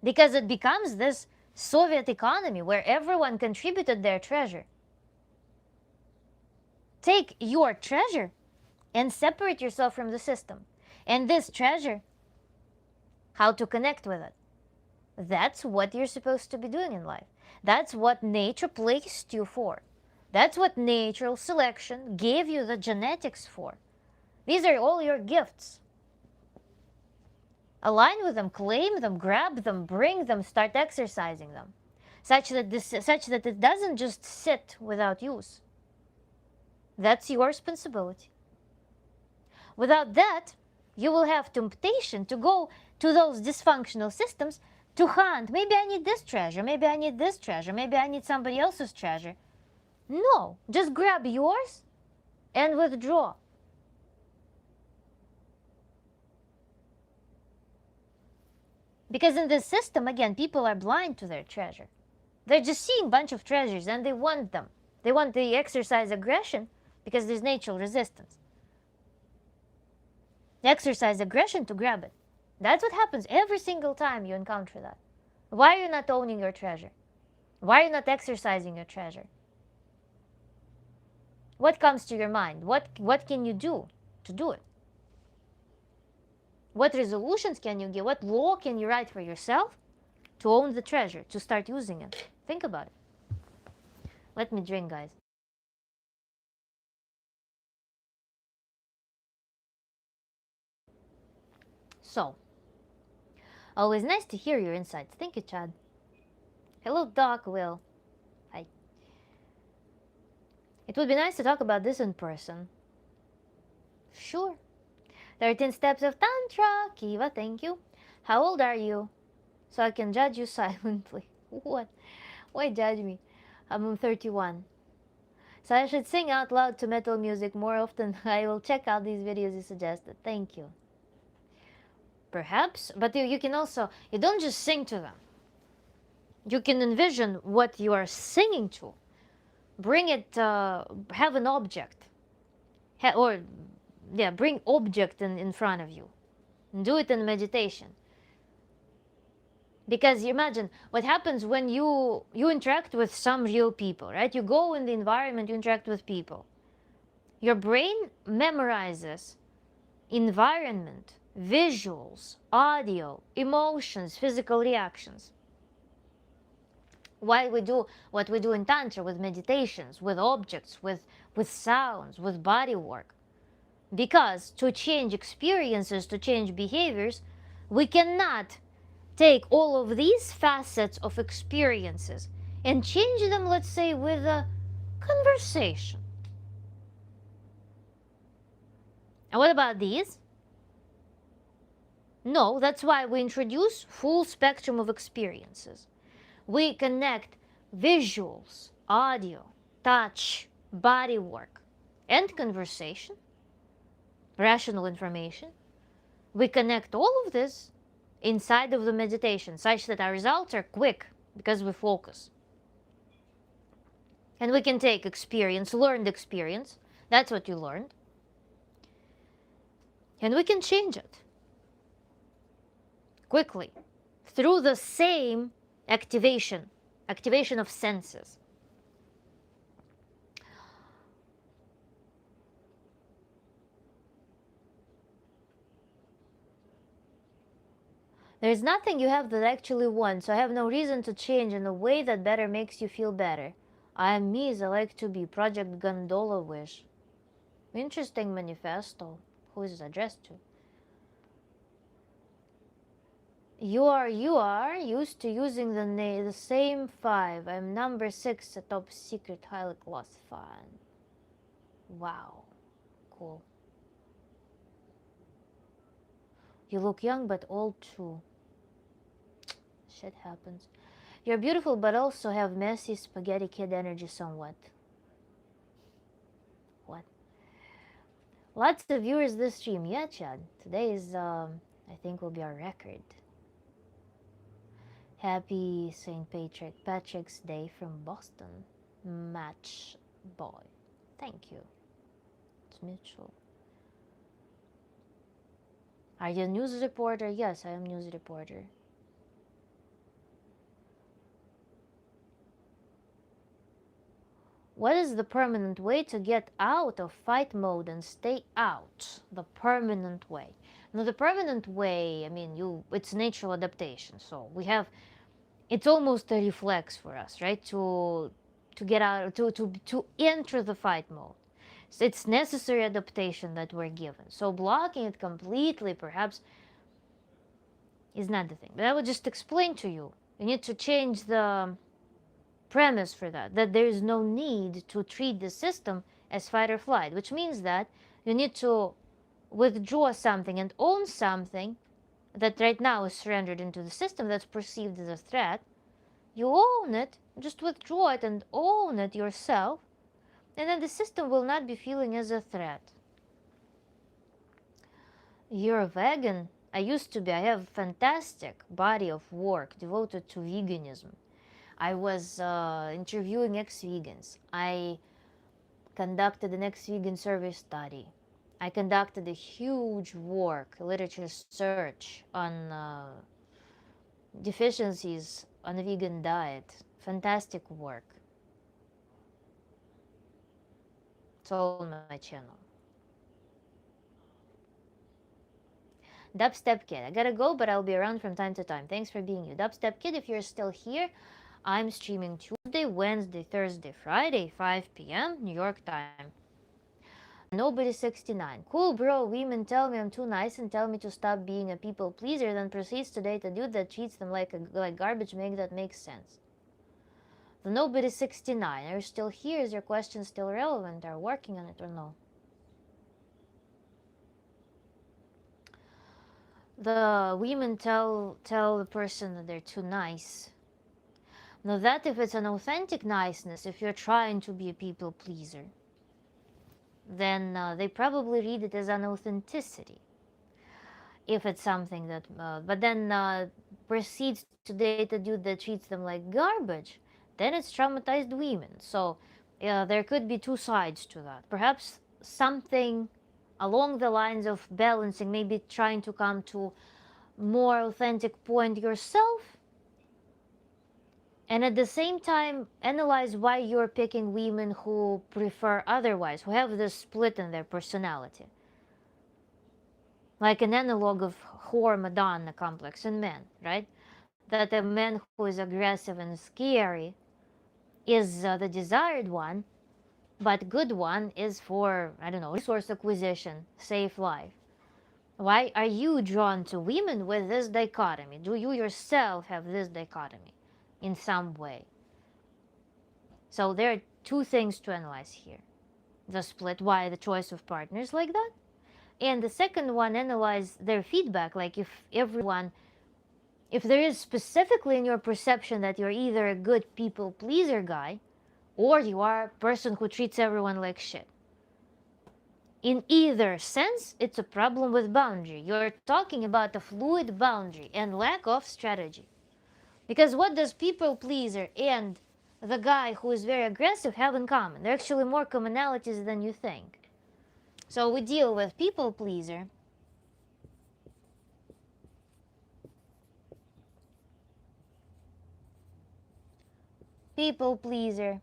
Because it becomes this Soviet economy where everyone contributed their treasure. Take your treasure and separate yourself from the system. And this treasure, how to connect with it. That's what you're supposed to be doing in life. That's what nature placed you for. That's what natural selection gave you the genetics for. These are all your gifts. Align with them, claim them, grab them, bring them, start exercising them, such that it doesn't just sit without use. That's your responsibility. Without that, you will have temptation to go to those dysfunctional systems to hunt. Maybe I need this treasure, maybe I need this treasure, maybe I need somebody else's treasure. No, just grab yours and withdraw. Because in this system, again, people are blind to their treasure. They're just seeing a bunch of treasures and they want them. They exercise aggression because there's natural resistance. They exercise aggression to grab it. That's what happens every single time you encounter that. Why are you not owning your treasure? Why are you not exercising your treasure? What comes to your mind? What can you do to do it? What resolutions can you give? What law can you write for yourself to own the treasure, to start using it? Think about it. Let me drink, guys. So, always nice to hear your insights. Thank you, Chad. Hello, Doc Will. Hi. It would be nice to talk about this in person. Sure. 13 Steps of Tantra. Kiva, thank you. How old are you? So I can judge you silently. What? Why judge me? I'm 31. So I should sing out loud to metal music more often. I will check out these videos you suggested. Thank you. perhaps, but you can also, you don't just sing to them. You can envision what you are singing to. Bring it, have an object, or yeah, bring object in front of you. Do it in meditation. Because you imagine what happens when you interact with some real people, right? You go in the environment, you interact with people. Your brain memorizes environment, visuals, audio, emotions, physical reactions. Why we do what we do in Tantra with meditations, with objects, with sounds, with body work. Because to change experiences, to change behaviors, we cannot take all of these facets of experiences and change them, let's say, with a conversation. And what about these? No, that's why we introduce full spectrum of experiences. We connect visuals, audio, touch, body work, and conversation, rational information. We connect all of this inside of the meditation such that our results are quick because we focus. And we can take experience, learned experience, that's what you learned, and we can change it quickly through the same activation of senses. There is nothing you have that actually want, so I have no reason to change in a way that better makes you feel better. I am me as I like to be. Project Gondola Wish. Interesting manifesto. Who is it addressed to? You are used to using the same 5. I'm number 6, a top secret, highly classified. Wow. Cool. You look young but old too. Shit happens. You're beautiful but also have messy spaghetti kid energy somewhat. What? Lots of viewers this stream. Yeah, Chad. Today is, I think, will be our record. Happy St. Patrick's Day from Boston. Match boy. Thank you. It's Mitchell. Are you a news reporter? Yes, I am a news reporter. What is the permanent way to get out of fight mode and stay out? The permanent way. Now, the permanent way, I mean, it's natural adaptation. So we have, it's almost a reflex for us, right? To get out, to enter the fight mode. So it's necessary adaptation that we're given. So blocking it completely, perhaps, is not the thing. But I will just explain to you. You need to change the premise for that there is no need to treat the system as fight or flight, which means that you need to withdraw something and own something that right now is surrendered into the system that's perceived as a threat. You own it, just withdraw it and own it yourself, and then the system will not be feeling as a threat. You're a vegan? I used to be. I have a fantastic body of work devoted to veganism. I was interviewing ex-vegans. I conducted an ex-vegan survey study. I conducted a huge work, literature search on deficiencies on a vegan diet. Fantastic work. It's all on my channel. Dubstep Kid. I gotta go, but I'll be around from time to time. Thanks for being you. Dubstep Kid, if you're still here, I'm streaming Tuesday, Wednesday, Thursday, Friday, 5 p.m. New York time. Nobody 69. Cool, bro. Women tell me I'm too nice and tell me to stop being a people pleaser, then proceeds to date a dude that treats them like garbage. Make that make sense. The Nobody 69. Are you still here? Is your question still relevant? Are you working on it or no? The women tell the person that they're too nice. Now that if it's an authentic niceness, if you're trying to be a people pleaser, then they probably read it as an authenticity. if it's something that, but then proceeds to date a dude that treats them like garbage, then it's traumatized women. So there could be two sides to that. Perhaps something along the lines of balancing, maybe trying to come to more authentic point yourself, and at the same time analyze why you're picking women who prefer otherwise, who have this split in their personality, like an analog of whore Madonna complex in men, right? That a man who is aggressive and scary is the desired one, but good one is for, I don't know, resource acquisition, safe life. Why are you drawn to women with this dichotomy? Do you yourself have this dichotomy in some way? So there are two things to analyze here. The split, why the choice of partners like that. And the second one, analyze their feedback. Like if there is specifically in your perception that you're either a good people pleaser guy or you are a person who treats everyone like shit. In either sense, it's a problem with boundary. You're talking about a fluid boundary and lack of strategy. Because what does people pleaser and the guy who is very aggressive have in common? There are actually more commonalities than you think. So we deal with people pleaser. People pleaser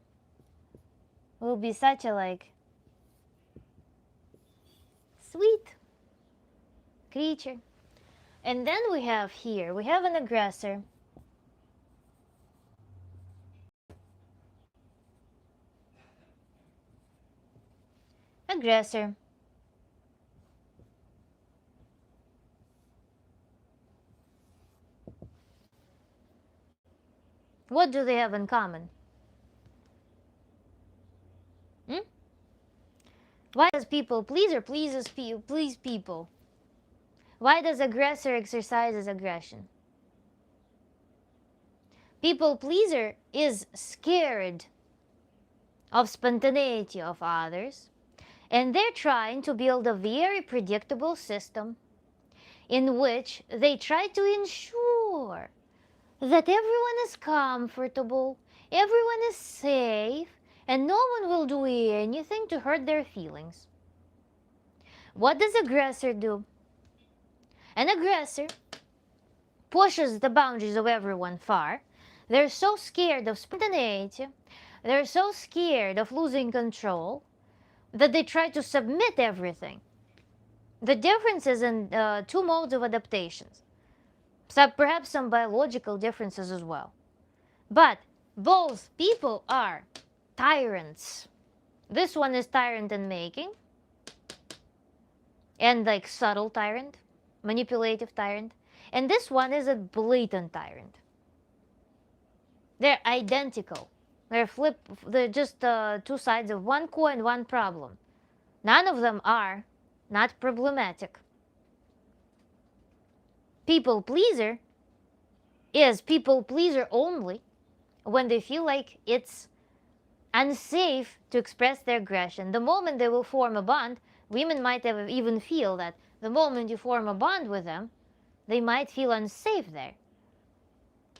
will be such a sweet creature. And then we have an aggressor. Aggressor. What do they have in common? Hmm? Why does people pleaser please people? Why does aggressor exercises aggression? People pleaser is scared of spontaneity of others, and they're trying to build a very predictable system in which they try to ensure that everyone is comfortable, everyone is safe, and no one will do anything to hurt their feelings. What does aggressor do? An aggressor pushes the boundaries of everyone far. They're so scared of spontaneity, they're so scared of losing control that they try to submit everything. The difference is in two modes of adaptations, perhaps some biological differences as well. But both people are tyrants. This one is tyrant in making, and like subtle tyrant, manipulative tyrant. And this one is a blatant tyrant. They're identical. They're just two sides of one coin, one problem. None of them are not problematic. People pleaser is people pleaser only when they feel like it's unsafe to express their aggression. The moment they will form a bond, women might even feel that the moment you form a bond with them, they might feel unsafe there.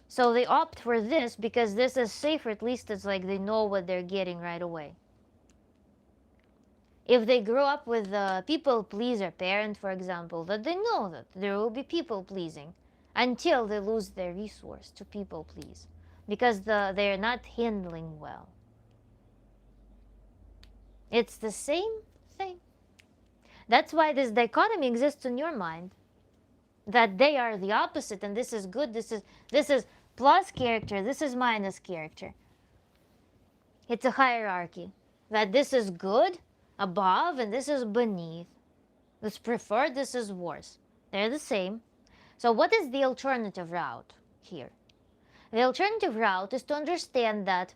So they opt for this because this is safer. At least it's like they know what they're getting right away. If they grow up with a people pleaser parent, for example, that they know that there will be people pleasing until they lose their resource to people please because they're not handling well. It's the same thing. That's why this dichotomy exists in your mind, that they are the opposite, and this is good, this is plus character, this is minus character. It's a hierarchy, that this is good, above, and this is beneath. This preferred, this is worse. They're the same. So what is the alternative route here? The alternative route is to understand that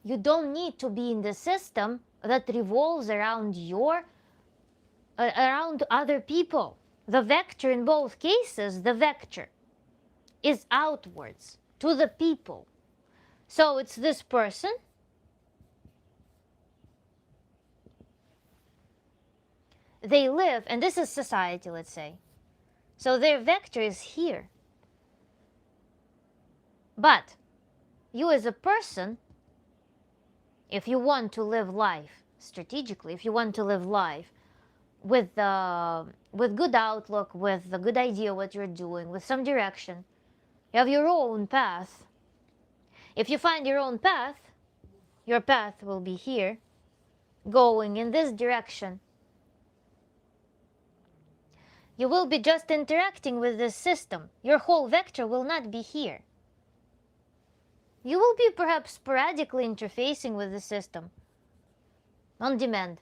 you don't need to be in the system that revolves around around other people. The vector in both cases, the vector is outwards to the people. So it's this person. They live, and this is society, let's say. So their vector is here. But you as a person, if you want to live life strategically, if you want to live life with good outlook, with a good idea what you're doing, with some direction, you have your own path. If you find your own path, your path will be here, going in this direction. You will be just interacting with this system. Your whole vector will not be here. You will be perhaps sporadically interfacing with the system on demand.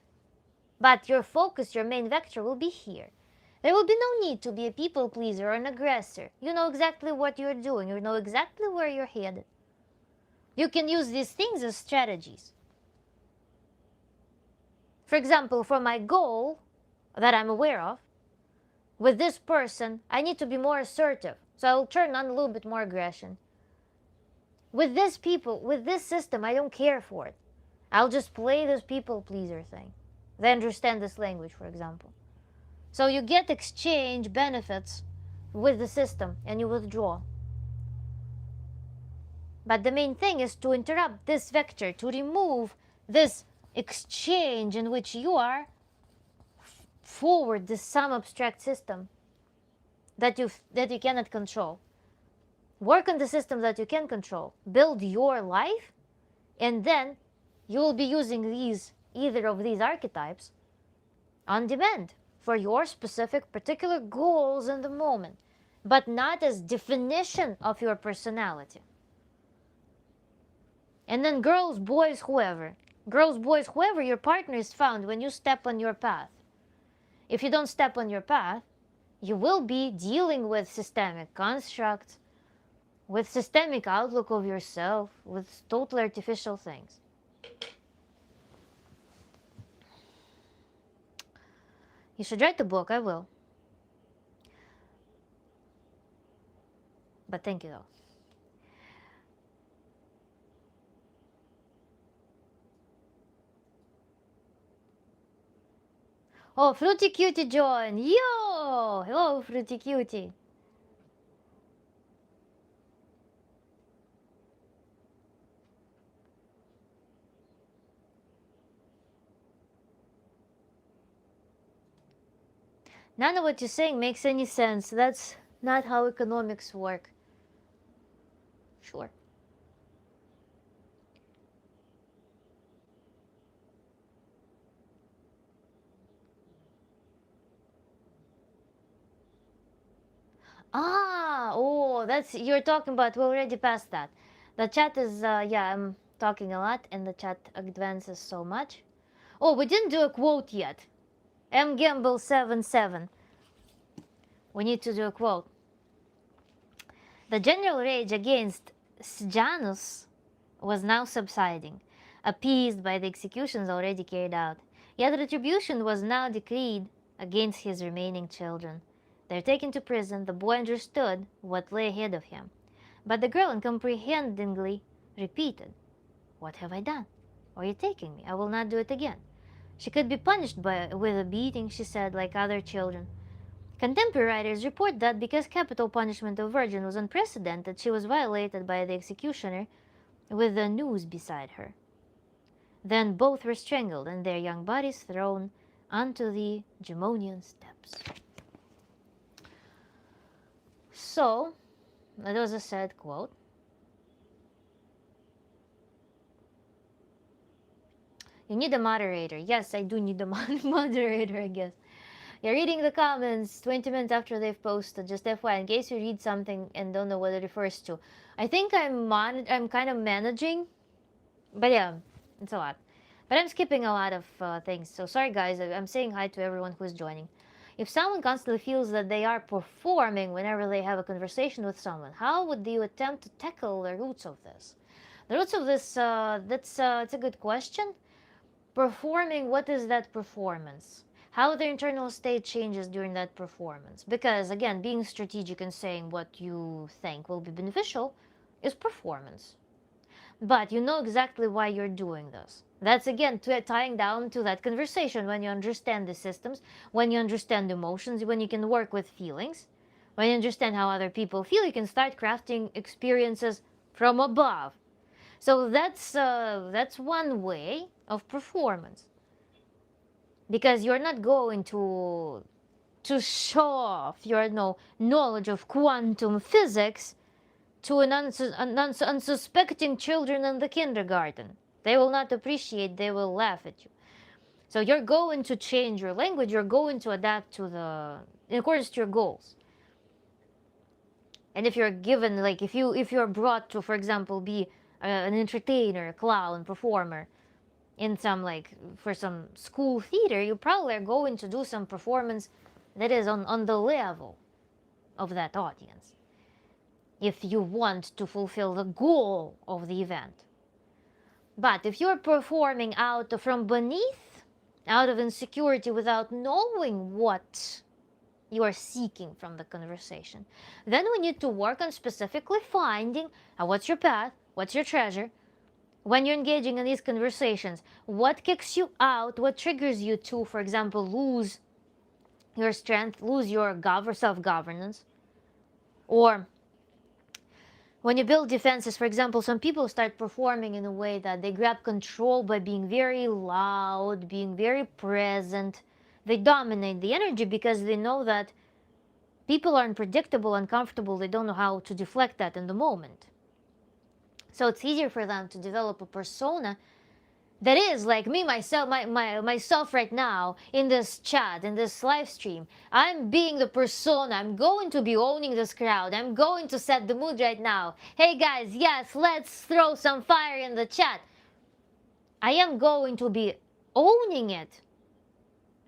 But your focus, your main vector will be here. There will be no need to be a people pleaser or an aggressor. You know exactly what you're doing. You know exactly where you're headed. You can use these things as strategies. For example, for my goal that I'm aware of, with this person, I need to be more assertive. So I'll turn on a little bit more aggression. With this people, with this system, I don't care for it. I'll just play this people pleaser thing. They understand this language, for example. So you get exchange benefits with the system and you withdraw. But the main thing is to interrupt this vector, to remove this exchange in which you are forward this some abstract system that you cannot control. Work on the system that you can control. Build your life, and then you will be using either of these archetypes on demand for your specific particular goals in the moment, but not as definition of your personality. And then girls, boys, whoever, your partner is found when you step on your path. If you don't step on your path, you will be dealing with systemic constructs, with systemic outlook of yourself, with totally artificial things. You should write the book. I will. But thank you though. Oh, Fruity Cutie joined. Yo! Hello, Fruity Cutie. None of what you're saying makes any sense. That's not how economics work. Sure. That's you're talking about. We're already past that. The chat is yeah. I'm talking a lot, and the chat advances so much. Oh, we didn't do a quote yet. M Gamble 77. We need to do a quote. The general rage against Janus was now subsiding, appeased by the executions already carried out. Yet retribution was now decreed against his remaining children. They're taken to prison. The boy understood what lay ahead of him. But the girl uncomprehendingly repeated, "What have I done? Where are you taking me? I will not do it again." She could be punished with a beating, she said, like other children. Contemporary writers report that because capital punishment of virgin was unprecedented, she was violated by the executioner with the noose beside her. Then both were strangled and their young bodies thrown onto the Gemonian steps. So, that was a sad quote. You need a moderator. Yes, I do need a moderator, I guess. You're reading the comments 20 minutes after they've posted. Just FYI, in case you read something and don't know what it refers to. I think I'm kind of managing. But yeah, it's a lot. But I'm skipping a lot of things. So sorry guys, I'm saying hi to everyone who's joining. If someone constantly feels that they are performing whenever they have a conversation with someone, how would you attempt to tackle the roots of this? The roots of this, it's a good question. Performing, what is that performance? How the internal state changes during that performance? Because again, being strategic and saying what you think will be beneficial is performance. But you know exactly why you're doing this. That's again tying down to that conversation when you understand the systems, when you understand emotions, when you can work with feelings. When you understand how other people feel, you can start crafting experiences from above. So that's one way of performance, because you're not going to show off your knowledge of quantum physics to an unsuspecting children in the kindergarten. They will not appreciate, they will laugh at you. So you're going to change your language, you're going to adapt in accordance to your goals. And if you're given, like, if you're brought to, for example, be an entertainer, a clown, performer in some, like, for some school theater, you probably are going to do some performance that is on the level of that audience, if you want to fulfill the goal of the event. But if you're performing from beneath, out of insecurity, without knowing what you are seeking from the conversation, then we need to work on specifically finding what's your path, what's your treasure. When you're engaging in these conversations, what kicks you out, what triggers you to, for example, lose your strength, lose your self-governance. Or when you build defenses, for example, some people start performing in a way that they grab control by being very loud, being very present. They dominate the energy because they know that people are unpredictable, uncomfortable. They don't know how to deflect that in the moment. So it's easier for them to develop a persona that is like me, myself right now in this chat, in this live stream. I'm being the persona. I'm going to be owning this crowd. I'm going to set the mood right now. Hey guys, yes, let's throw some fire in the chat. I am going to be owning it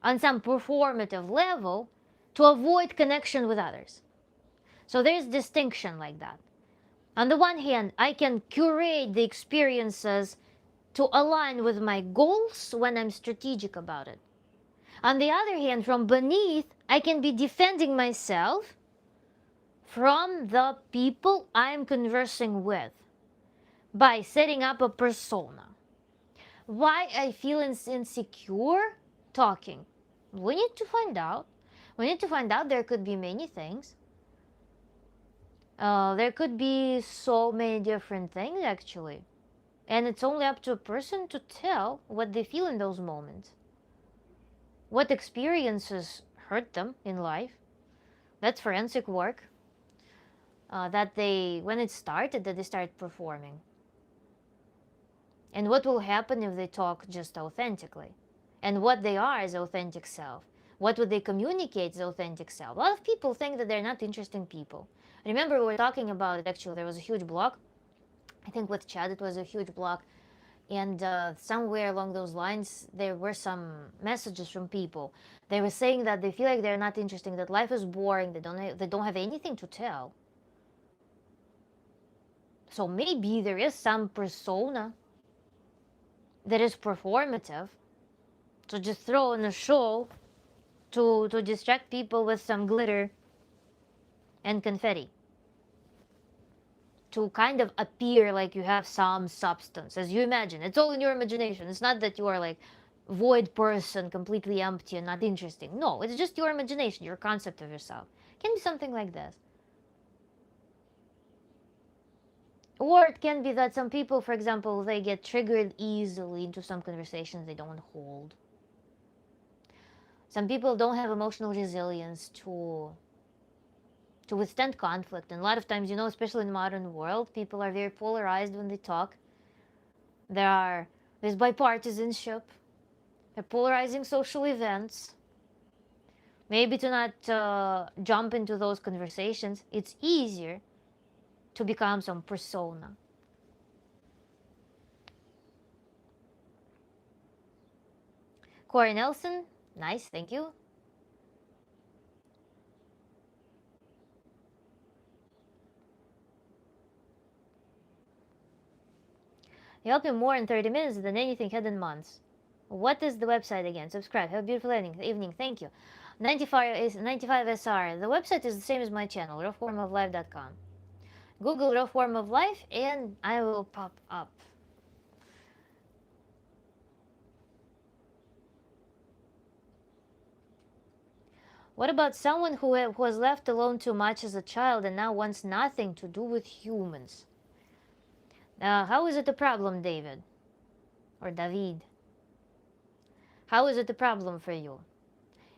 on some performative level to avoid connection with others. So there's distinction like that. On the one hand, I can curate the experiences to align with my goals when I'm strategic about it. On the other hand, from beneath, I can be defending myself from the people I'm conversing with by setting up a persona. Why I feel insecure talking? We need to find out. There could be many things. There could be so many different things, actually. And it's only up to a person to tell what they feel in those moments. What experiences hurt them in life. That's forensic work. When it started, that they start performing. And what will happen if they talk just authentically? And what they are as authentic self. What would they communicate as authentic self? A lot of people think that they're not interesting people. Remember, we were talking about it, actually, there was a huge block. I think with Chad it was a huge block. And somewhere along those lines, there were some messages from people. They were saying that they feel like they're not interesting, that life is boring, they don't have anything to tell. So maybe there is some persona that is performative, to just throw in a show to distract people with some glitter and confetti. To kind of appear like you have some substance, as you imagine. It's all in your imagination. It's not that you are like void person, completely empty and not interesting. No, it's just your imagination, your concept of yourself. It can be something like this. Or it can be that some people, for example, they get triggered easily into some conversations they don't want to hold. Some people don't have emotional resilience to withstand conflict. And a lot of times, especially in the modern world, people are very polarized when they talk. There's bipartisanship. They're polarizing social events. Maybe to not jump into those conversations, it's easier to become some persona. Corey Nelson, nice, thank you. You helped me more in 30 minutes than anything had in months. What is the website again? Subscribe. Have a beautiful evening. Thank you. 95SR. The website is the same as my channel, rawformoflife.com. Google Raw Form of Life and I will pop up. What about someone who was left alone too much as a child and now wants nothing to do with humans? How is it a problem, David? Or David? How is it a problem for you?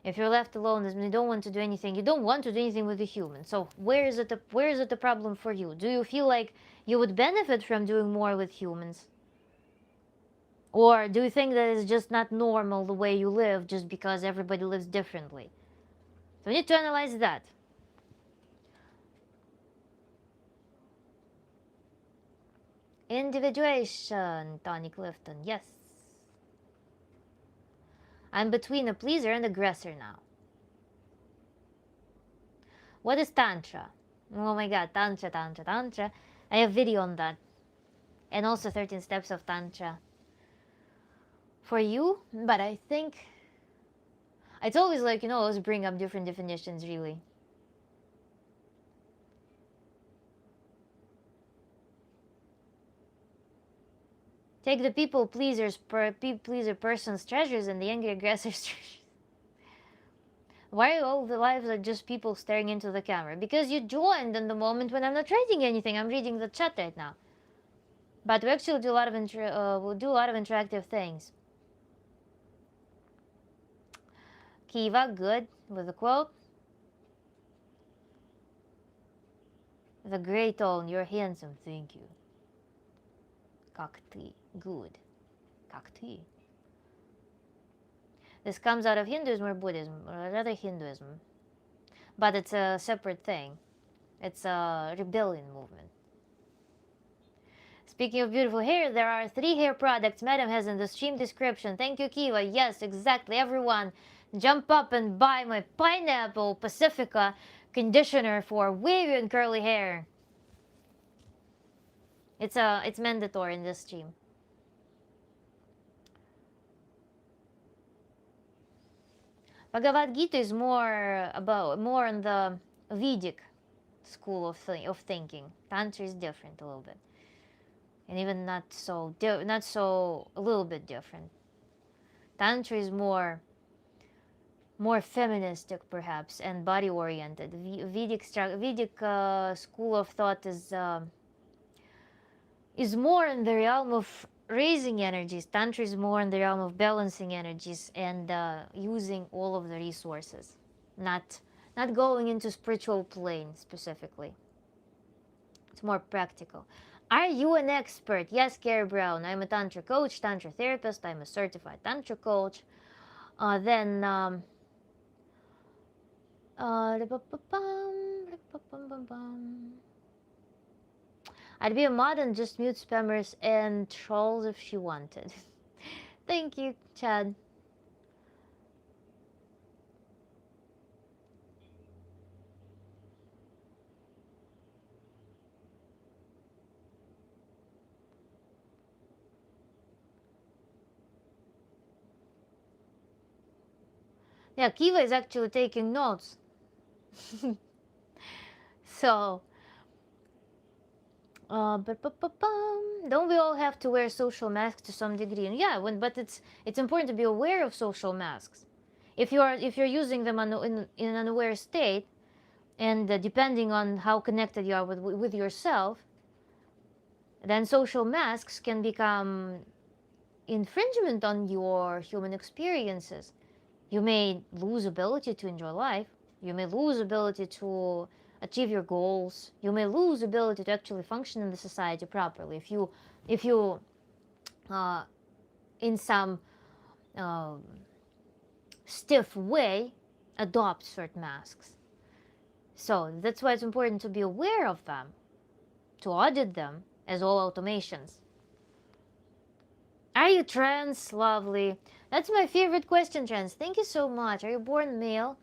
If you're left alone and you don't want to do anything, you don't want to do anything with the human. So where is it a problem for you? Do you feel like you would benefit from doing more with humans? Or do you think that it's just not normal the way you live just because everybody lives differently? So we need to analyze that. Individuation, Tony Clifton, yes. I'm between a pleaser and aggressor now. What is Tantra? Oh my god, Tantra. I have video on that. And also 13 steps of Tantra. For you, but I think it's always like, always bring up different definitions, really. Take the people pleaser person's treasures and the angry aggressor's treasures. Why all the lives are just people staring into the camera? Because you joined in the moment when I'm not writing anything. I'm reading the chat right now. But we actually do a lot of interactive things. Kiva, good with the quote. The great tone, you're handsome, thank you. Kakti, good. Kakti. This comes out of Hinduism or Buddhism, or rather Hinduism. But it's a separate thing. It's a rebellion movement. Speaking of beautiful hair, there are 3 hair products Madam has in the stream description. Thank you, Kiva. Yes, exactly. Everyone, jump up and buy my Pineapple Pacifica conditioner for wavy and curly hair. It's mandatory in this stream. Bhagavad Gita is more on the Vedic school of thinking. Tantra is different a little bit, and even not so a little bit different. Tantra is more feministic perhaps and body oriented. Vedic school of thought is more in the realm of raising energies. Tantra is more in the realm of balancing energies and using all of the resources, not going into spiritual plane specifically. It's more practical. Are you an expert? Yes, Gary Brown. I'm a Tantra coach, Tantra therapist. I'm a certified Tantra coach. I'd be a mod and just mute spammers and trolls if she wanted. Thank you, Chad. Yeah, Kiva is actually taking notes. So, don't we all have to wear social masks to some degree? And yeah, but it's important to be aware of social masks. If you're using them in an unaware state, and depending on how connected you are with yourself, then social masks can become infringement on your human experiences. You may lose ability to enjoy life. You may lose ability to achieve your goals. You may lose ability to actually function in the society properly if you in some stiff way adopt certain masks. So that's why it's important to be aware of them, to audit them as all automations. Are you trans? Lovely. That's my favorite question, trans. Thank you so much. Are you born male?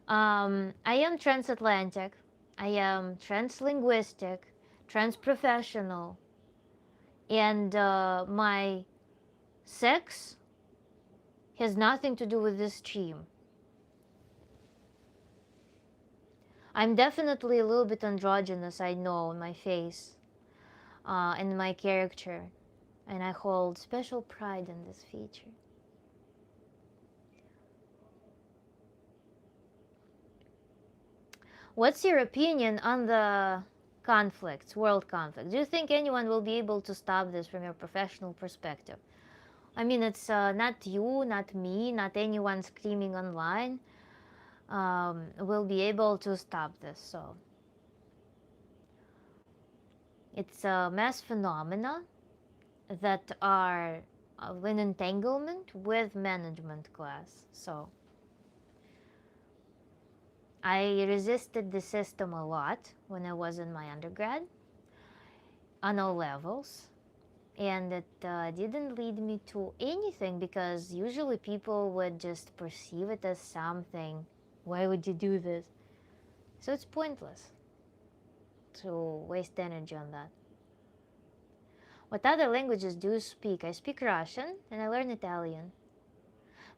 I am transatlantic. I am translinguistic, transprofessional, and my sex has nothing to do with this stream. I'm definitely a little bit androgynous, I know, in my face and my character, and I hold special pride in this feature. What's your opinion on the conflicts, world conflicts? Do you think anyone will be able to stop this from your professional perspective? I mean, it's not you, not me, not anyone screaming online will be able to stop this. So it's a mass phenomena that are in entanglement with management class. So I resisted the system a lot when I was in my undergrad on all levels. And it didn't lead me to anything because usually people would just perceive it as something. Why would you do this? So it's pointless to waste energy on that. What other languages do you speak? I speak Russian and I learn Italian.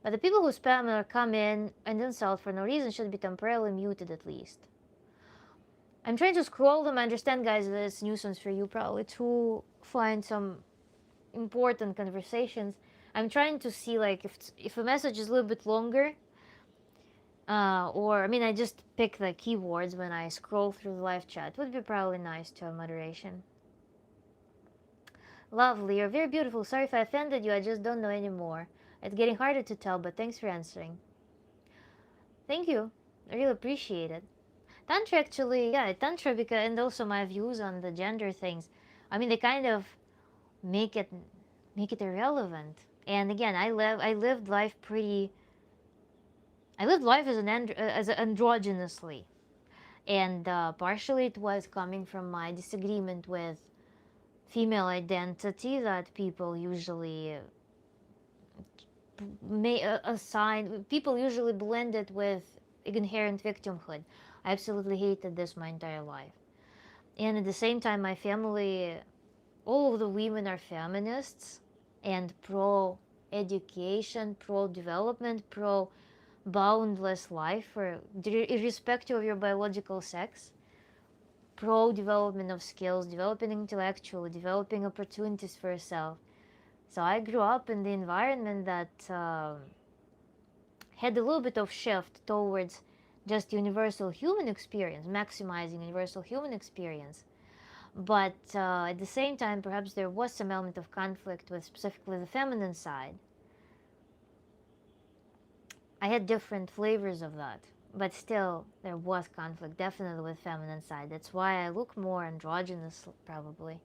But the people who spam or come in and insult for no reason should be temporarily muted at least. I'm trying to scroll them. I understand, guys, that it's nuisance for you probably to find some important conversations. I'm trying to see like if a message is a little bit longer, or I mean, I just pick the keywords when I scroll through the live chat. It would be probably nice to have moderation. Lovely, you're very beautiful. Sorry if I offended you. I just don't know anymore. It's getting harder to tell, but thanks for answering. Thank you. I really appreciate it. Tantra actually, yeah, Tantra because and also my views on the gender things. I mean, they kind of make it irrelevant. And again, I lived life pretty. I lived life as androgynously, and partially it was coming from my disagreement with female identity that people usually may assign. People usually blend it with inherent victimhood. I absolutely hated this my entire life, and at the same time, my family, all of the women are feminists and pro education, pro development, pro boundless life, or irrespective of your biological sex, pro development of skills, developing intellectually, developing opportunities for yourself. So I grew up in the environment that had a little bit of shift towards just universal human experience, maximizing universal human experience. But at the same time, perhaps there was some element of conflict with specifically the feminine side. I had different flavors of that, but still there was conflict definitely with feminine side. That's why I look more androgynous probably.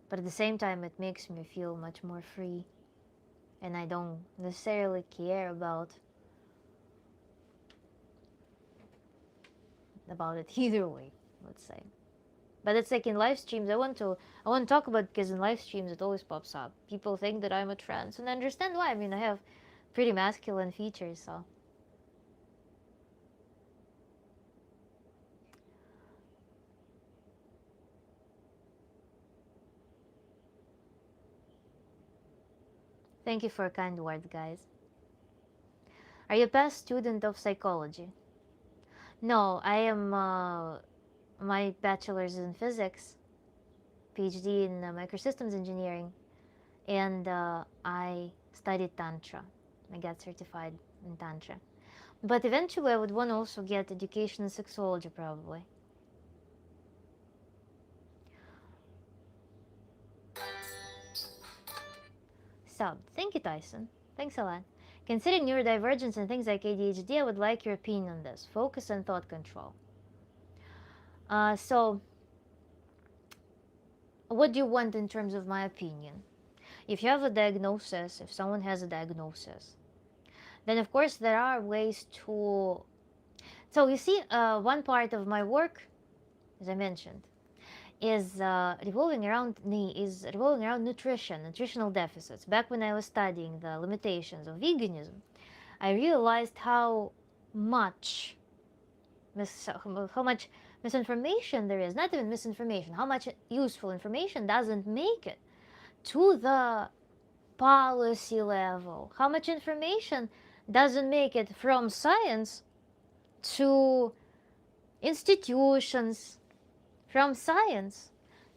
But at the same time it makes me feel much more free, and I don't necessarily care about it either way, let's say. But it's like in live streams, I want to talk about, because in live streams it always pops up. People think that I'm a trans, and I understand why. I mean, I have pretty masculine features, so. Thank you for kind words, guys. Are you a past student of psychology? No, I am. My bachelor's in physics, PhD in microsystems engineering, and I studied Tantra. I got certified in Tantra. But eventually I would want to also get education in sexology, probably. Sub. Thank you, Tyson. Thanks a lot. Considering neurodivergence and things like ADHD, I would like your opinion on this. Focus and thought control. So, what do you want in terms of my opinion? If you have a diagnosis, if someone has a diagnosis, then of course there are ways to. So you see, one part of my work, as I mentioned, is revolving around nutritional deficits. Back when I was studying the limitations of veganism, I realized how much misinformation there is. Not even misinformation, how much useful information doesn't make it to the policy level, how much information doesn't make it from science to institutions, from science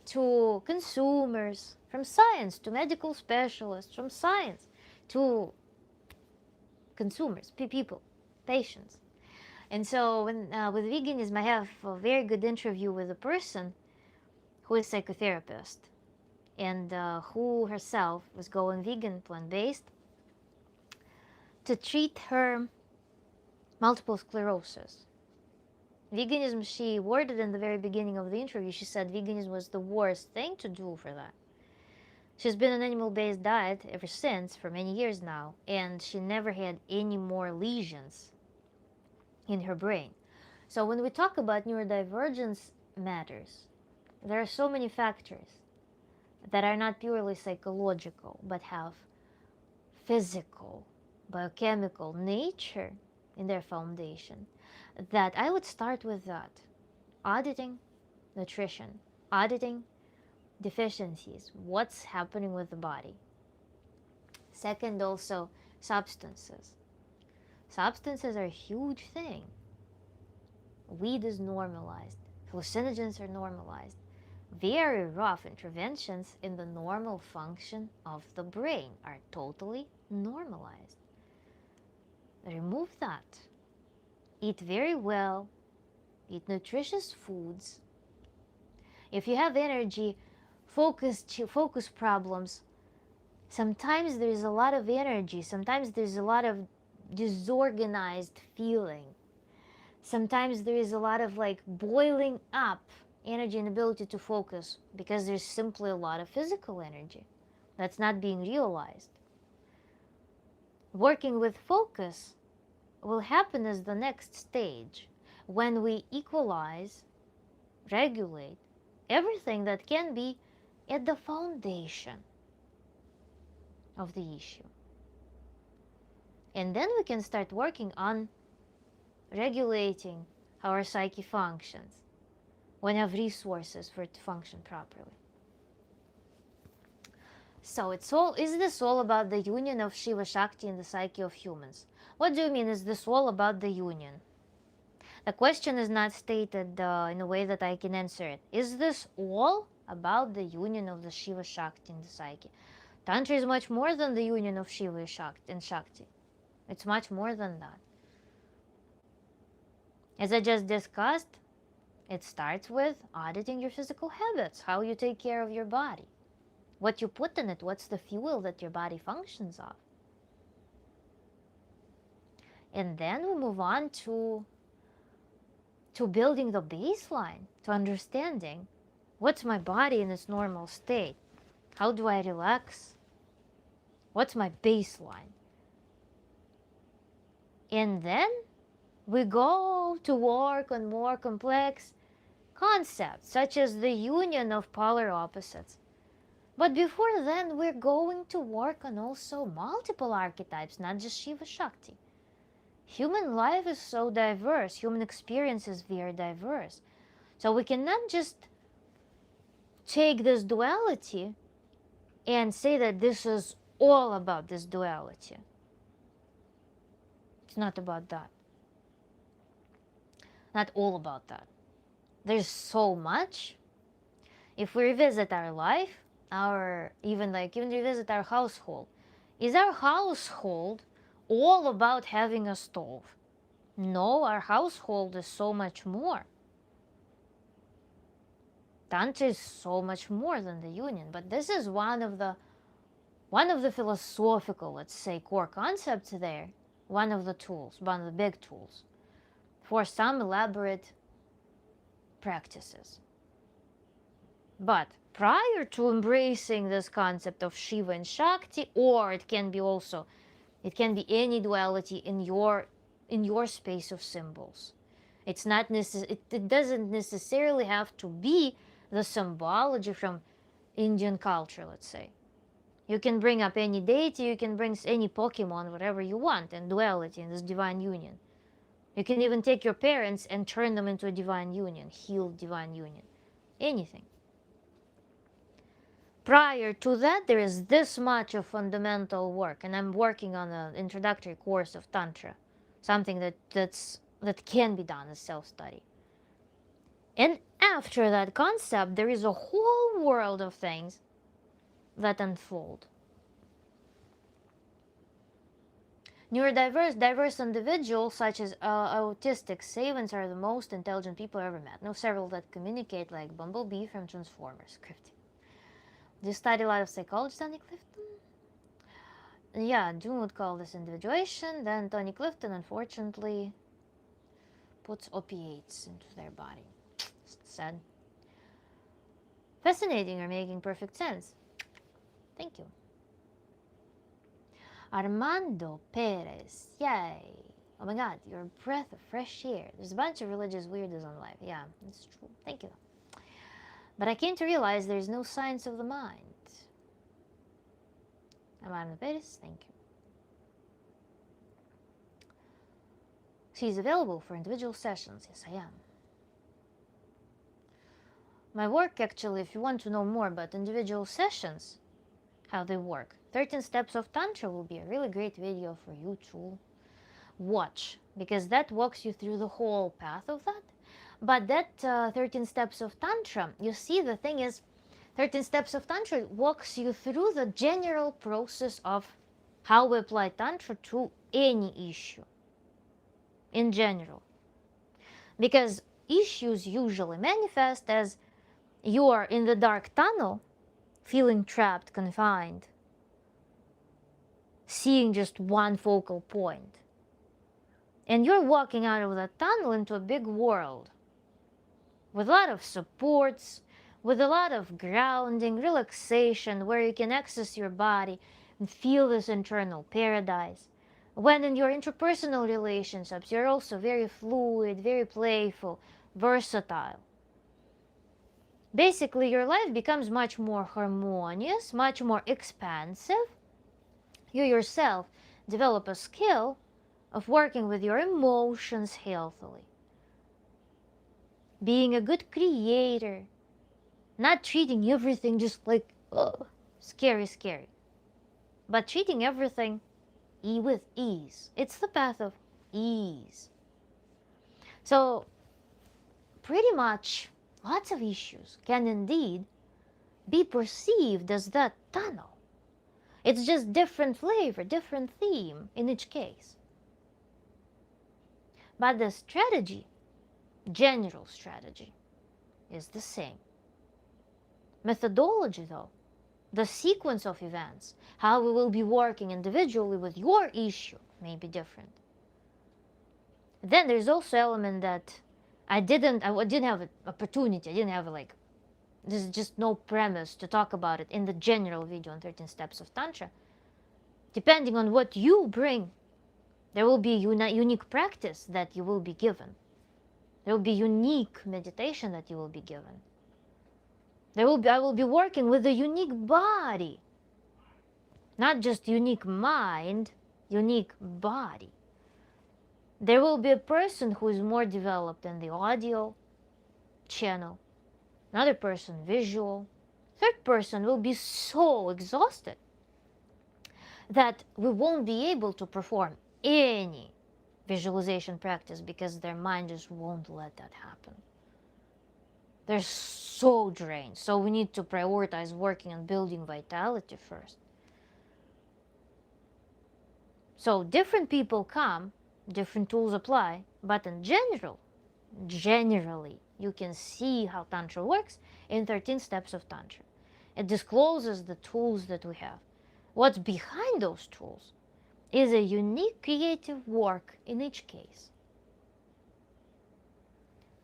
to consumers, from science to medical specialists, from science to consumers, people, patients. And so with veganism, I have a very good interview with a person who is a psychotherapist and who herself was going vegan, plant-based, to treat her multiple sclerosis. Veganism, she worded in the very beginning of the interview, she said veganism was the worst thing to do for that. She's been on animal-based diet ever since, for many years now, and she never had any more lesions in her brain. So when we talk about neurodivergence matters, there are so many factors that are not purely psychological, but have physical, biochemical nature in their foundation, that I would start with that. Auditing nutrition, auditing deficiencies, what's happening with the body. Second, also substances. Substances are a huge thing. Weed is normalized. Hallucinogens are normalized. Very rough interventions in the normal function of the brain are totally normalized. Remove that. Eat very well. Eat nutritious foods. If you have energy, focus problems, sometimes there's a lot of energy. Sometimes there's a lot of disorganized feeling. Sometimes there is a lot of like boiling up energy and ability to focus because there's simply a lot of physical energy that's not being realized. Working with focus will happen as the next stage when we equalize, regulate everything that can be at the foundation of the issue. And then we can start working on regulating how our psyche functions when we have resources for it to function properly. So is this all about the union of Shiva Shakti in the psyche of humans? What do you mean, is this all about the union? The question is not stated in a way that I can answer it. Is this all about the union of the Shiva Shakti in the psyche? Tantra is much more than the union of Shiva and Shakti. It's much more than that. As I just discussed, it starts with auditing your physical habits, how you take care of your body, what you put in it, what's the fuel that your body functions off. And then we move on to building the baseline, to understanding what's my body in its normal state, how do I relax, what's my baseline. And then we go to work on more complex concepts, such as the union of polar opposites. But before then, we're going to work on also multiple archetypes, not just Shiva Shakti. Human life is so diverse, human experience is very diverse. So we cannot just take this duality and say that this is all about this duality. It's not about that. Not all about that. There's so much. If we revisit our life, even revisit our household, is our household all about having a stove? No, our household is so much more. Tantra is so much more than the union, but this is one of the philosophical, let's say, core concepts there, one of the tools, one of the big tools for some elaborate practices. But prior to embracing this concept of Shiva and Shakti, or it can be any duality in your space of symbols. It doesn't necessarily have to be the symbology from Indian culture, let's say. You can bring up any deity, you can bring any Pokemon, whatever you want, in duality, in this divine union. You can even take your parents and turn them into a divine union, healed divine union. Anything. Prior to that, there is this much of fundamental work, and I'm working on an introductory course of Tantra, something that can be done as self-study. And after that concept, there is a whole world of things that unfold. Diverse individuals such as autistic savants are the most intelligent people I ever met. Know several that communicate like Bumblebee from Transformers. Scripting. Do you study a lot of psychology, Tony Clifton? Yeah, June would call this individuation. Then Tony Clifton, unfortunately, puts opiates into their body. Sad. Fascinating or making perfect sense. Thank you. Armando Perez. Yay. Oh my god, you're a breath of fresh air. There's a bunch of religious weirdos on life. Yeah, it's true. Thank you. But I came to realize there's no science of the mind. Armando Perez, thank you. She's available for individual sessions. Yes, I am. My work, actually, if you want to know more about individual sessions, how they work, 13 Steps of Tantra will be a really great video for you to watch, because that walks you through the whole path of that. But that 13 Steps of Tantra, you see, the thing is, 13 Steps of Tantra walks you through the general process of how we apply Tantra to any issue in general. Because issues usually manifest as you are in the dark tunnel, feeling trapped, confined, seeing just one focal point. And you're walking out of that tunnel into a big world with a lot of supports, with a lot of grounding, relaxation, where you can access your body and feel this internal paradise. When in your interpersonal relationships, you're also very fluid, very playful, versatile. Basically, your life becomes much more harmonious, much more expansive. You yourself develop a skill of working with your emotions healthily. Being a good creator, not treating everything just like, oh, scary, scary, but treating everything with ease. It's the path of ease. So, pretty much, lots of issues can indeed be perceived as that tunnel. It's just different flavor, different theme in each case. But the strategy, general strategy, is the same. Methodology, though, the sequence of events, how we will be working individually with your issue may be different. Then there's also element that I didn't have an opportunity, I didn't have there's just no premise to talk about it in the general video on 13 Steps of Tantra. Depending on what you bring, there will be unique practice that you will be given. There will be unique meditation that you will be given. I will be working with a unique body. Not just unique mind, unique body. There will be a person who is more developed in the audio channel. Another person visual. Third person will be so exhausted that we won't be able to perform any visualization practice because their mind just won't let that happen. They're so drained. So we need to prioritize working on building vitality first. So different people come, different tools apply, but in generally, you can see how Tantra works in 13 Steps of Tantra. It discloses the tools that we have. What's behind those tools is a unique creative work in each case.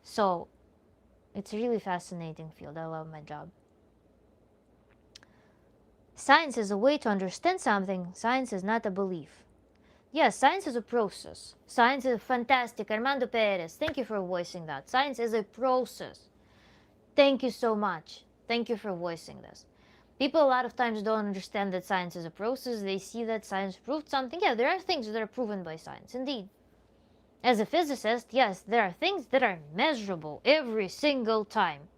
So, it's a really fascinating field. I love my job. Science is a way to understand something. Science is not a belief. Yes, science is a process. Science is fantastic. Armando Perez, thank you for voicing that. Science is a process. Thank you so much. Thank you for voicing this. People a lot of times don't understand that science is a process. They see that science proved something. Yeah, there are things that are proven by science, indeed. As a physicist, yes, there are things that are measurable every single time.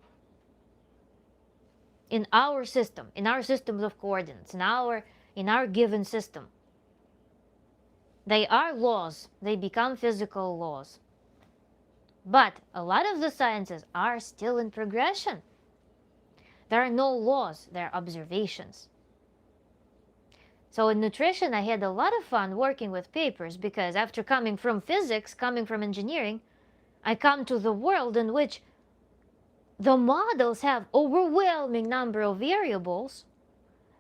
In our system, in our systems of coordinates, in our given system. They are laws. They become physical laws. But a lot of the sciences are still in progression. There are no laws, there are observations. So in nutrition, I had a lot of fun working with papers because after coming from physics, coming from engineering, I come to the world in which the models have overwhelming number of variables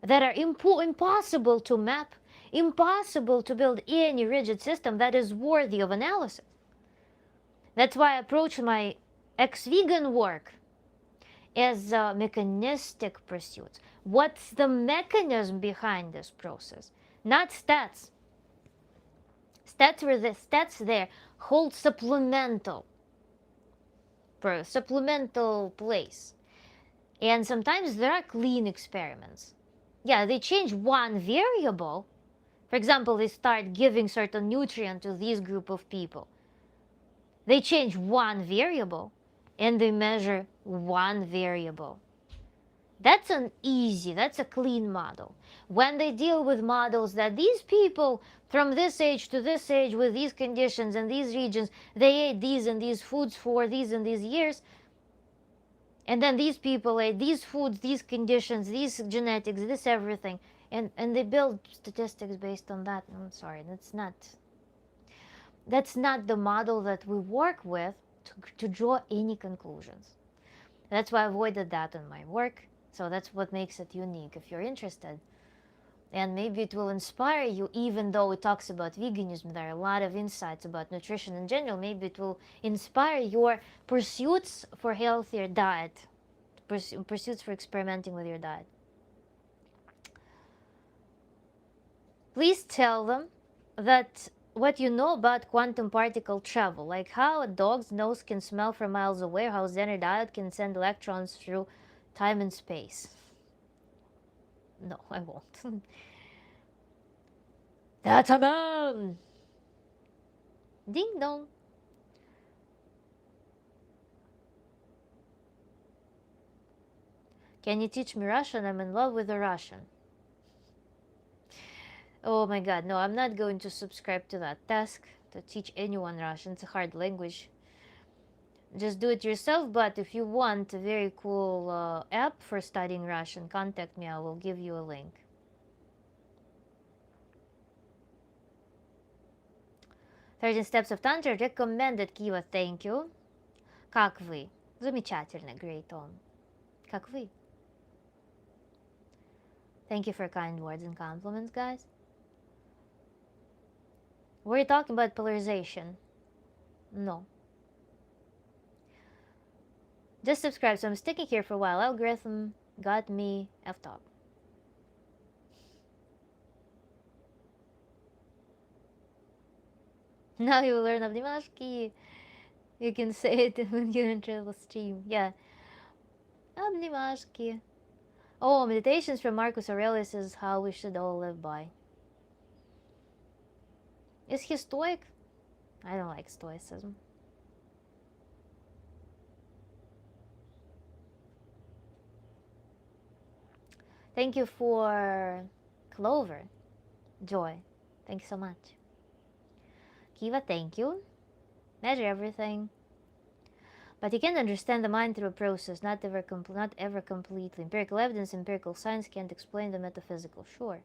that are impossible to map, impossible to build any rigid system that is worthy of analysis. That's why I approach my ex-vegan work as mechanistic pursuits. What's the mechanism behind this process? Not stats. Stats there hold supplemental place. And sometimes there are clean experiments. Yeah, they change one variable. For example, they start giving certain nutrient to this group of people. They change one variable and they measure one variable. That's that's a clean model. When they deal with models that these people from this age to this age with these conditions and these regions, they ate these and these foods for these and these years, and then these people ate these foods, these conditions, these genetics, this everything, and they build statistics based on that. I'm sorry, that's not the model that we work with to draw any conclusions. That's why I avoided that in my work. So that's what makes it unique if you're interested. And maybe it will inspire you, even though it talks about veganism. There are a lot of insights about nutrition in general. Maybe it will inspire your pursuits for healthier diet, pursuits for experimenting with your diet. Please tell them that what you know about quantum particle travel, like how a dog's nose can smell from miles away, or how Zener diode can send electrons through time and space. No, I won't. That's a man! Ding dong. Can you teach me Russian? I'm in love with a Russian. Oh my god, no, I'm not going to subscribe to that task to teach anyone Russian. It's a hard language. Just do it yourself, but if you want a very cool app for studying Russian, contact me. I will give you a link. 13 Steps of Tantra recommended, Kiva, thank you. Как вы? Замечательно, great on. Как вы? Thank you for kind words and compliments, guys. Were you talking about polarization? No. Just subscribe, so I'm sticking here for a while. Algorithm got me effed up. Now you will learn обнимашки. You can say it when you're in travel stream. Yeah. Обнимашки. Oh, meditations from Marcus Aurelius is how we should all live by. Is he stoic? I don't like stoicism. Thank you for Clover. Joy. Thank you so much. Kiva, thank you. Measure everything. But you can't understand the mind through a process, not ever completely. Empirical evidence, empirical science can't explain the metaphysical. Sure.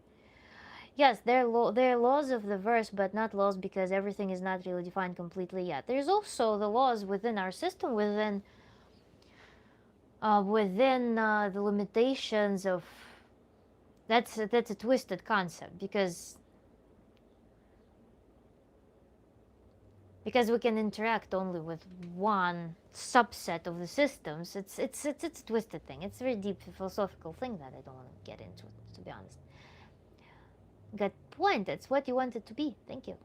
Yes, there are laws of the verse, but not laws because everything is not really defined completely yet. There's also the laws within our system, within the limitations of. That's a twisted concept because we can interact only with one subset of the systems. It's a twisted thing. It's a very deep philosophical thing that I don't want to get into, to be honest. Good point. That's what you want it to be. Thank you.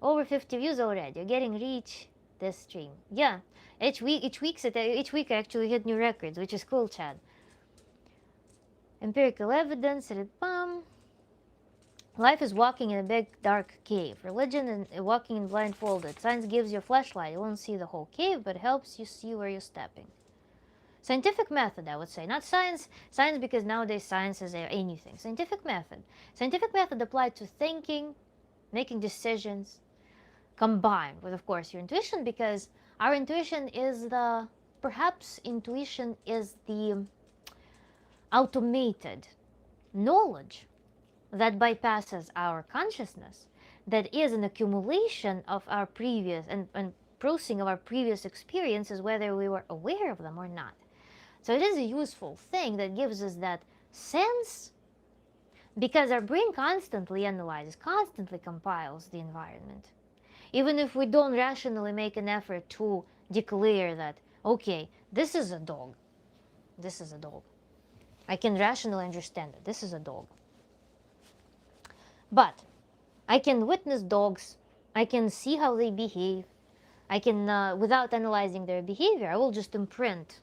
Over 50 views already. You're getting reach this stream. Yeah. Each week I actually hit new records, which is cool, Chad. Empirical evidence. Life is walking in a big dark cave. Religion and walking in blindfolded. Science gives you a flashlight. You won't see the whole cave, but helps you see where you're stepping. Scientific method, I would say. Not science. Science because nowadays science is anything. Scientific method. Scientific method applied to thinking, making decisions, combined with, of course, your intuition, because our intuition is perhaps intuition is the automated knowledge that bypasses our consciousness, that is an accumulation of our previous and processing of our previous experiences, whether we were aware of them or not. So it is a useful thing that gives us that sense, because our brain constantly analyzes, constantly compiles the environment. Even if we don't rationally make an effort to declare that, okay, this is a dog, this is a dog. I can rationally understand that this is a dog. But I can witness dogs, I can see how they behave, I can, without analyzing their behavior, I will just imprint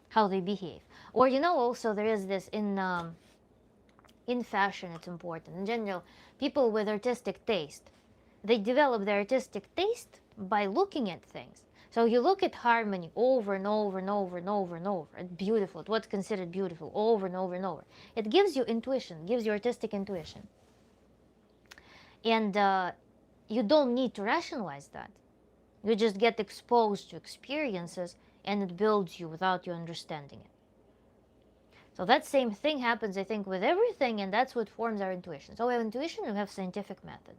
how they behave. Or, also there is this in fashion, it's important. In general, people with artistic taste, they develop their artistic taste by looking at things. So you look at harmony over and over and over and over and over. It's beautiful. It's what's considered beautiful over and over and over. It gives you intuition, gives you artistic intuition. And you don't need to rationalize that. You just get exposed to experiences and it builds you without you understanding it. So that same thing happens, I think, with everything, and that's what forms our intuition. So we have intuition and we have scientific method.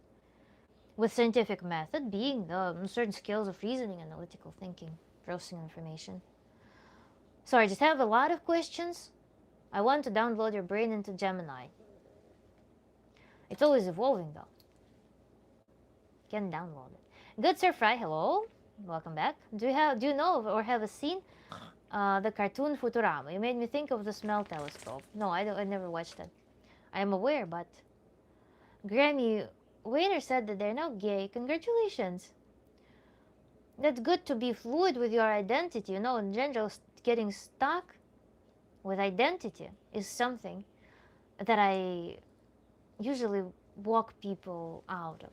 With scientific method being the certain skills of reasoning, analytical thinking, processing information. So I just have a lot of questions. I want to download your brain into Gemini. It's always evolving though. You can download it. Good Sir Fry, hello. Welcome back. Do you know or have seen the cartoon Futurama? You made me think of the smell telescope. No, I never watched it. I am aware, but Grammy Wainer said that they're not gay. Congratulations. That's good to be fluid with your identity. In general, getting stuck with identity is something that I usually walk people out of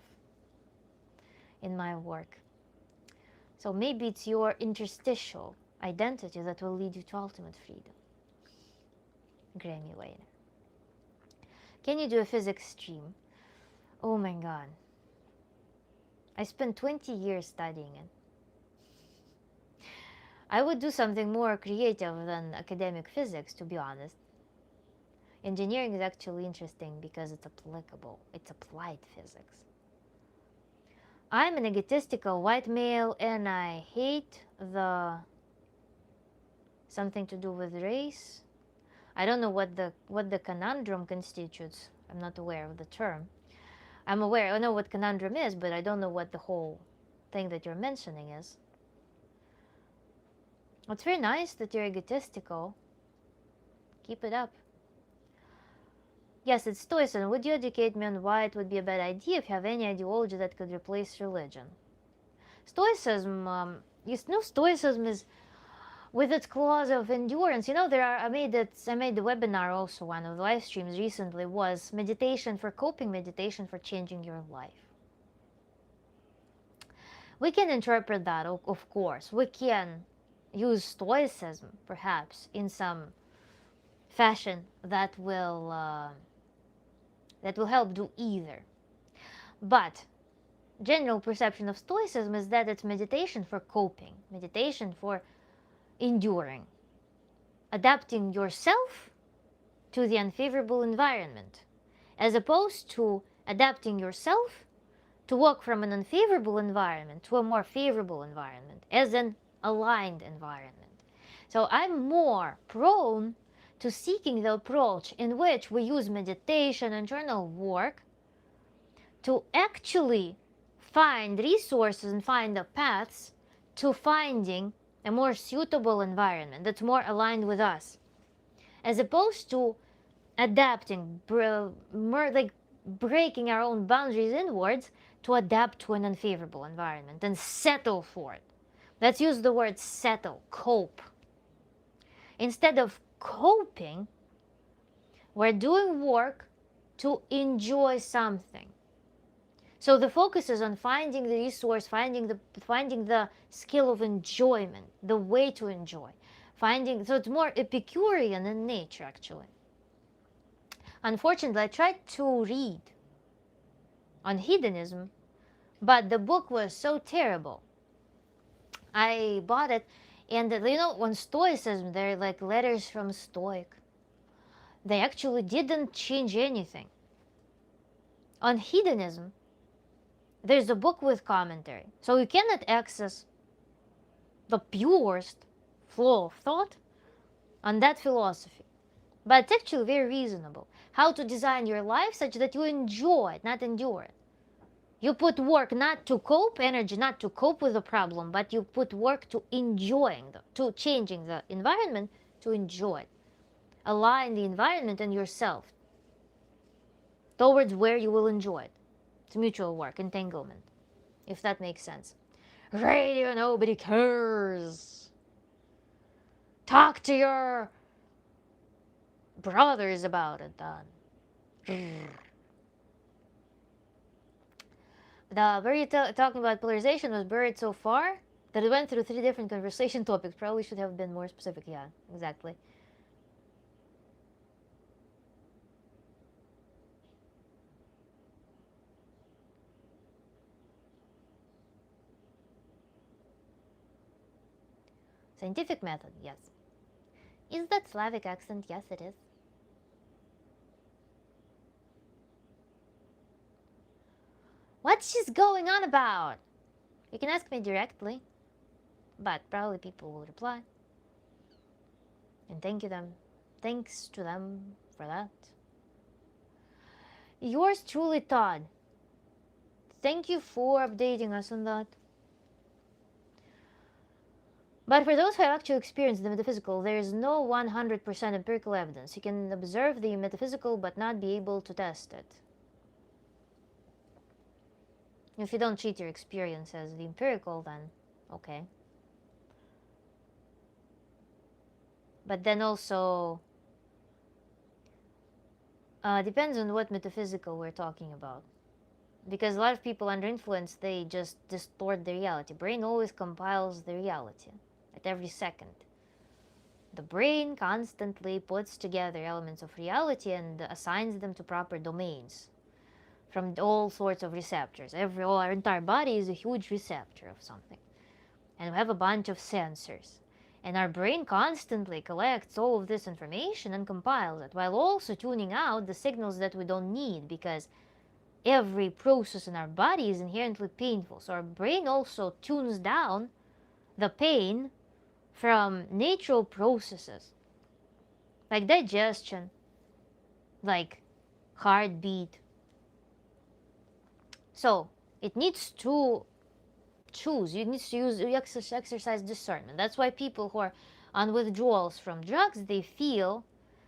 in my work. So maybe it's your interstitial identity that will lead you to ultimate freedom. Grammy Wainer. Can you do a physics stream? Oh my god. I spent 20 years studying it. I would do something more creative than academic physics, to be honest. Engineering is actually interesting because it's applicable. It's applied physics. I'm an egotistical white male and I hate the something to do with race. I don't know what the conundrum constitutes. I'm not aware of the term. I know what conundrum is, but I don't know what the whole thing that you're mentioning is. It's very nice that you're egotistical. Keep it up. Yes, it's Stoicism. Would you educate me on why it would be a bad idea if you have any ideology that could replace religion? Stoicism, Stoicism is with its clause of endurance. I made the webinar also, one of the live streams recently was meditation for coping, meditation for changing your life. We can interpret that, of course. We can use Stoicism, perhaps, in some fashion that will help do either. But general perception of Stoicism is that it's meditation for coping, meditation for enduring, adapting yourself to the unfavorable environment, as opposed to adapting yourself to walk from an unfavorable environment to a more favorable environment, as an aligned environment. So I'm more prone to seeking the approach in which we use meditation, internal work, to actually find resources and find the paths to finding a more suitable environment that's more aligned with us, as opposed to adapting, breaking our own boundaries inwards to adapt to an unfavorable environment and settle for it. Let's use the word settle, cope. Instead of coping, we're doing work to enjoy something. So the focus is on finding the resource, finding the skill of enjoyment, the way to enjoy. So it's more Epicurean in nature, actually. Unfortunately, I tried to read on hedonism, but the book was so terrible. I bought it, and on Stoicism, they're like letters from Stoic. They actually didn't change anything. On hedonism, there's a book with commentary. So you cannot access the purest flow of thought on that philosophy. But it's actually very reasonable. How to design your life such that you enjoy it, not endure it. You put work not to cope, energy not to cope with the problem, but you put work to to changing the environment to enjoy it. Align the environment and yourself towards where you will enjoy it. It's mutual work, entanglement, if that makes sense. Radio, nobody cares. Talk to your brothers about it, then. Talking about polarization was buried so far that it went through 3 different conversation topics. Probably should have been more specific. Yeah, exactly. Scientific method, yes. Is that Slavic accent? Yes, it is. What's she's going on about? You can ask me directly, but probably people will reply. And thanks to them for that. Yours truly, Todd. Thank you for updating us on that. But for those who have actually experienced the metaphysical, there is no 100% empirical evidence. You can observe the metaphysical but not be able to test it. If you don't treat your experience as the empirical, then okay. But then also, depends on what metaphysical we're talking about. Because a lot of people under influence, they just distort the reality. Brain always compiles the reality at every second. The brain constantly puts together elements of reality and assigns them to proper domains from all sorts of receptors. Our entire body is a huge receptor of something. And we have a bunch of sensors. And our brain constantly collects all of this information and compiles it, while also tuning out the signals that we don't need, because every process in our body is inherently painful. So our brain also tunes down the pain from natural processes, like digestion, like heartbeat. So it needs to choose. You need to exercise discernment. That's why people who are on withdrawals from drugs, they feel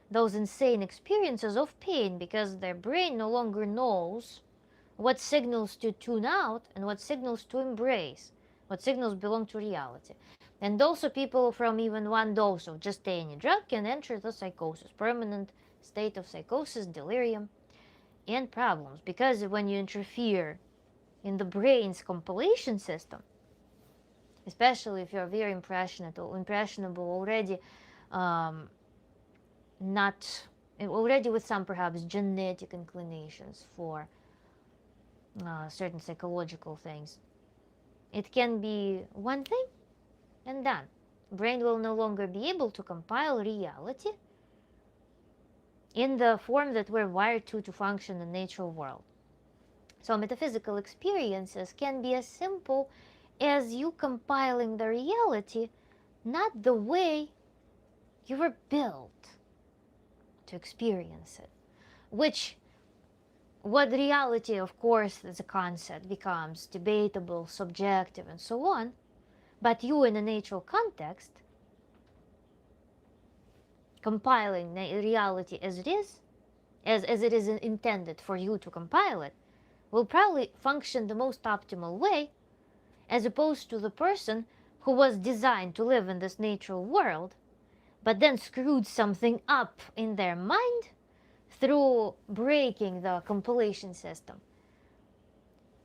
those insane experiences of pain, because their brain no longer knows what signals to tune out and what signals to embrace, what signals belong to reality. And also people from even one dose of just any drug can enter the psychosis, permanent state of psychosis, delirium, and problems. Because when you interfere in the brain's compilation system, especially if you're very impressionable already, not already with some perhaps genetic inclinations for certain psychological things, it can be one thing and done. Brain will no longer be able to compile reality in the form that we're wired to function in the natural world. So metaphysical experiences can be as simple as you compiling the reality, not the way you were built to experience it. What reality, of course, as a concept becomes debatable, subjective, and so on. But you, in a natural context, compiling reality as it is, as it is intended for you to compile it, will probably function the most optimal way, as opposed to the person who was designed to live in this natural world, but then screwed something up in their mind through breaking the compilation system,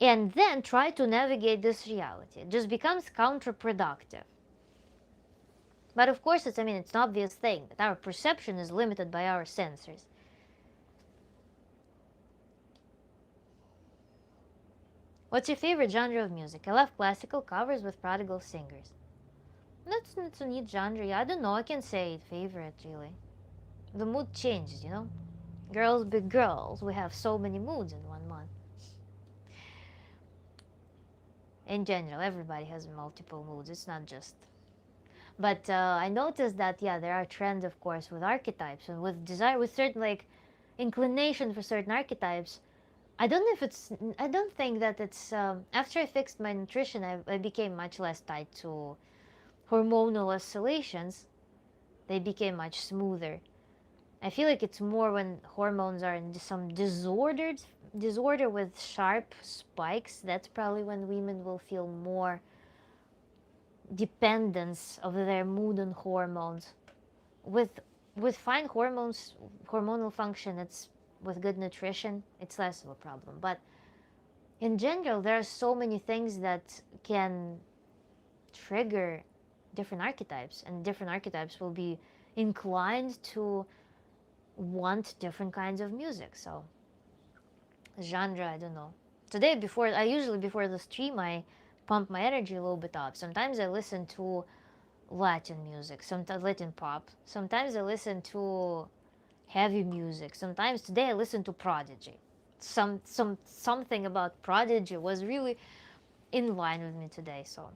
and then try to navigate this reality. It just becomes counterproductive. But of course, it's an obvious thing that our perception is limited by our sensors. What's your favorite genre of music? I love classical covers with prodigal singers. That's a neat genre. I don't know, I can say favorite, really. The mood changes, Girls, big girls. We have so many moods in 1 month. in general, everybody has multiple moods. It's not just. But I noticed that, yeah, there are trends, of course, with archetypes and with desire, with certain, like, inclination for certain archetypes. I don't know if it's, I don't think that it's, after I fixed my nutrition, I became much less tied to hormonal oscillations. They became much smoother. I feel like it's more when hormones are in some disorder with sharp spikes. That's probably when women will feel more dependence of their mood and hormones. With fine hormonal function, it's with good nutrition, it's less of a problem. But in general, there are so many things that can trigger different archetypes, and different archetypes will be inclined to want different kinds of music. So genre, I don't know. Today, before the stream, I pump my energy a little bit up. Sometimes I listen to Latin music, sometimes Latin pop. Sometimes I listen to heavy music. Sometimes today I listen to Prodigy. Something about Prodigy was really in line with me today. So,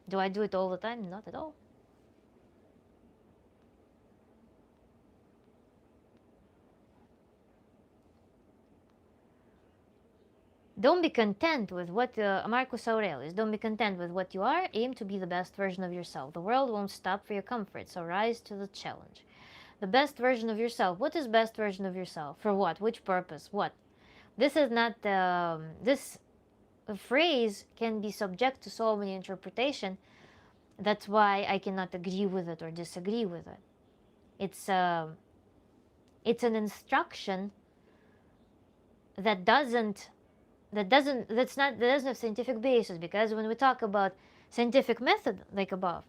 do I do it all the time? Not at all. Don't be content with what Marcus Aurelius. Don't be content with what you are. Aim to be the best version of yourself. The world won't stop for your comfort, so rise to the challenge. The best version of yourself. What is best version of yourself? For what? Which purpose? What? This is not this phrase can be subject to so many interpretation. That's why I cannot agree with it or disagree with it. It's an instruction that doesn't that doesn't have scientific basis, because when we talk about scientific method, like above,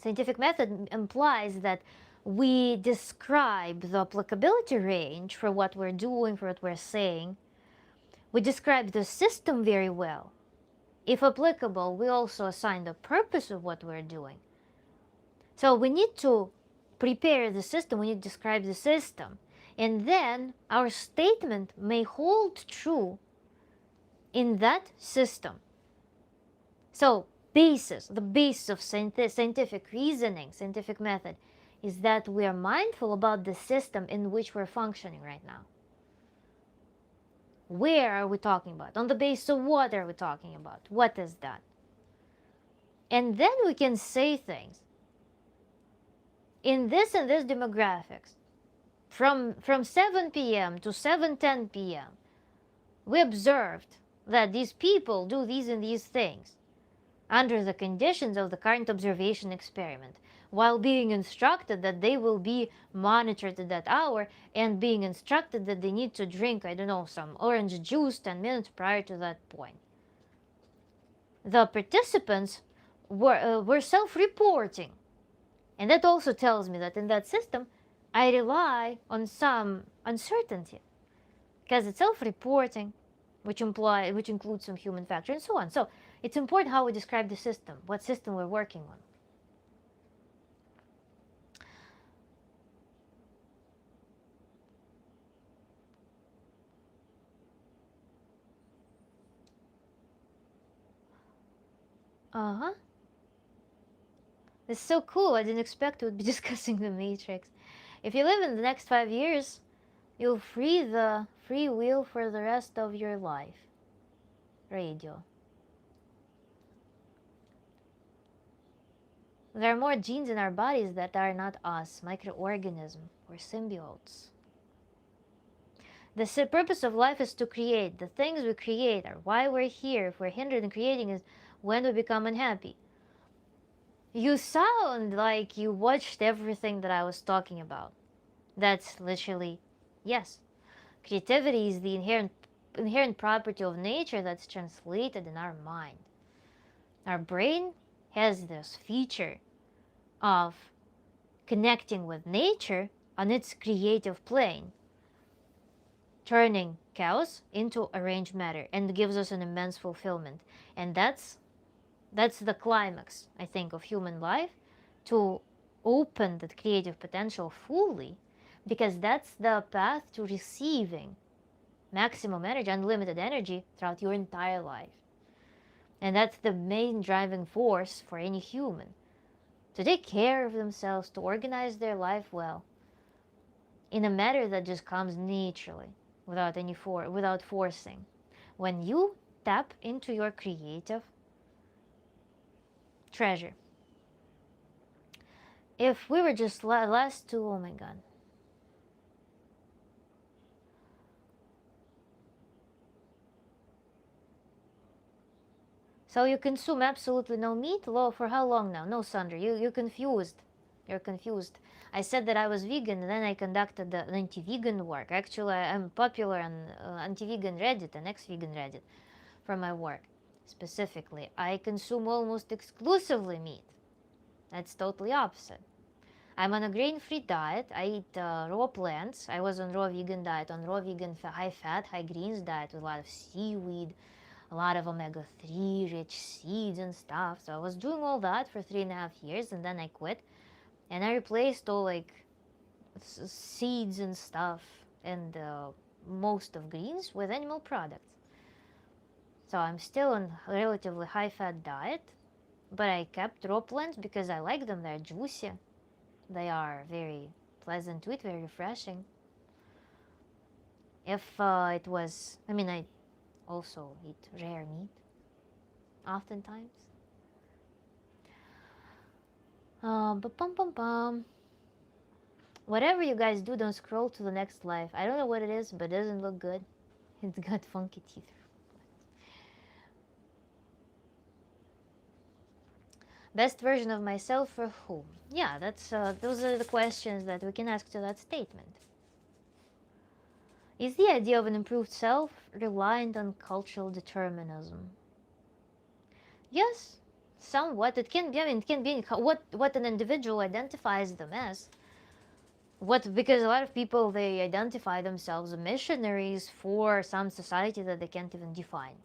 scientific method implies that we describe the applicability range for what we're doing, for what we're saying. We describe the system very well. If applicable, we also assign the purpose of what we're doing. So we need to prepare the system, we need to describe the system, and then our statement may hold true in that system. So the basis of scientific reasoning, scientific method, is that we are mindful about the system in which we're functioning right now. Where are we talking about? On the basis of what are we talking about? What is that? And then we can say things. In this and this demographics, from 7 p.m. to 7:10 p.m., we observed that these people do these and these things under the conditions of the current observation experiment, while being instructed that they will be monitored at that hour, and being instructed that they need to drink, I don't know, some orange juice 10 minutes prior to that point. The participants were self-reporting. And that also tells me that in that system, I rely on some uncertainty, because it's self-reporting, which includes some human factor and so on. So it's important how we describe the system, what system we're working on. It's so cool. I didn't expect we would be discussing the Matrix. If you live in the next 5 years, you'll free the free will for the rest of your life. Radio. There are more genes in our bodies that are not us, microorganisms or symbiotes. The purpose of life is to create. The things we create are why we're here. If we're hindered in creating is when we become unhappy. You sound like you watched everything that I was talking about. That's literally, yes. Creativity is the inherent property of nature that's translated in our mind. Our brain has this feature of connecting with nature on its creative plane, turning chaos into arranged matter, and gives us an immense fulfillment. And that's the climax, I think, of human life, to open that creative potential fully, because that's the path to receiving maximum energy, unlimited energy throughout your entire life. And that's the main driving force for any human. To take care of themselves, to organize their life well, in a manner that just comes naturally, without forcing. When you tap into your creative treasure, if we were just last two, oh my god. So you consume absolutely no meat? For how long now? No, Sandra, you're confused. You're confused. I said that I was vegan, and then I conducted the anti-vegan work. Actually, I'm popular on anti-vegan Reddit and ex-vegan Reddit for my work. Specifically, I consume almost exclusively meat. That's totally opposite. I'm on a grain-free diet. I eat raw plants. I was on raw vegan diet, on raw vegan high-fat, high-greens diet with a lot of seaweed, a lot of omega-3 rich seeds and stuff. So I was doing all that for 3.5 years, and then I quit, and I replaced all like seeds and stuff and most of greens with animal products. So I'm still on a relatively high-fat diet, but I kept raw plants because I like them. They're juicy. They are very pleasant to eat, very refreshing. If it was, I also eat rare meat, oftentimes. Ba-bum-bum-bum. Whatever you guys do, don't scroll to the next life. I don't know what it is, but it doesn't look good. It's got funky teeth. Best version of myself for whom? Yeah, those are the questions that we can ask to that statement. Is the idea of an improved self reliant on cultural determinism? Yes, somewhat. It can be. It can be what an individual identifies them as. Because a lot of people, they identify themselves as missionaries for some society that they can't even define,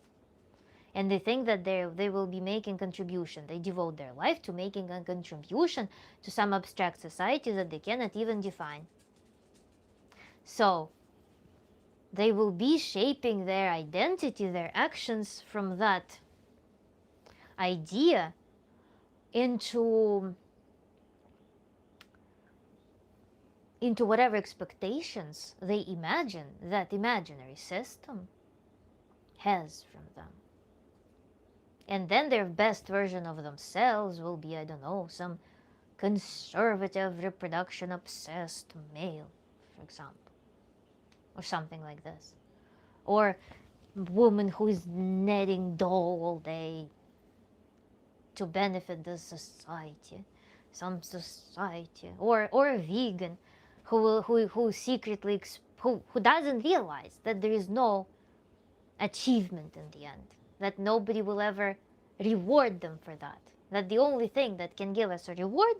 and they think that they will be making contribution. They devote their life to making a contribution to some abstract society that they cannot even define. So they will be shaping their identity, their actions from that idea into whatever expectations they imagine that imaginary system has from them. And then their best version of themselves will be, I don't know, some conservative, reproduction obsessed male, for example, or something like this. Or woman who is knitting doll all day to benefit the society, some society, or a vegan who secretly who doesn't realize that there is no achievement in the end, that nobody will ever reward them for that, that the only thing that can give us a reward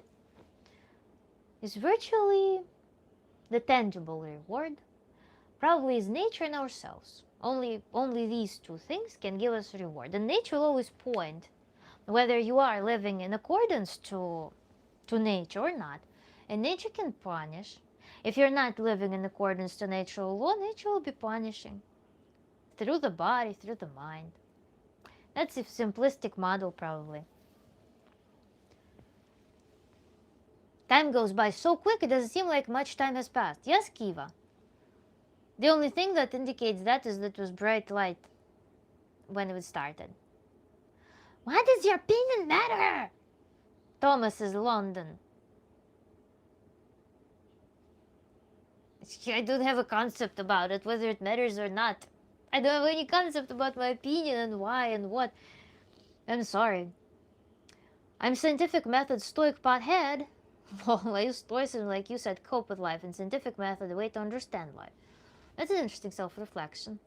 is virtually the tangible reward, probably is nature and ourselves. Only these two things can give us a reward, and nature will always point whether you are living in accordance to nature or not. And nature can punish. If you're not living in accordance to natural law, nature will be punishing through the body, through the mind. That's a simplistic model, probably. Time goes by so quick, it doesn't seem like much time has passed. Yes, Kiva? The only thing that indicates that is that it was bright light when it started. Why does your opinion matter? Thomas is London. I don't have a concept about it, whether it matters or not. I don't have any concept about my opinion and why and what. I'm sorry. I'm scientific method stoic pothead. Well, I use stoicism, like you said, cope with life, and scientific method, a way to understand life. That's an interesting self-reflection.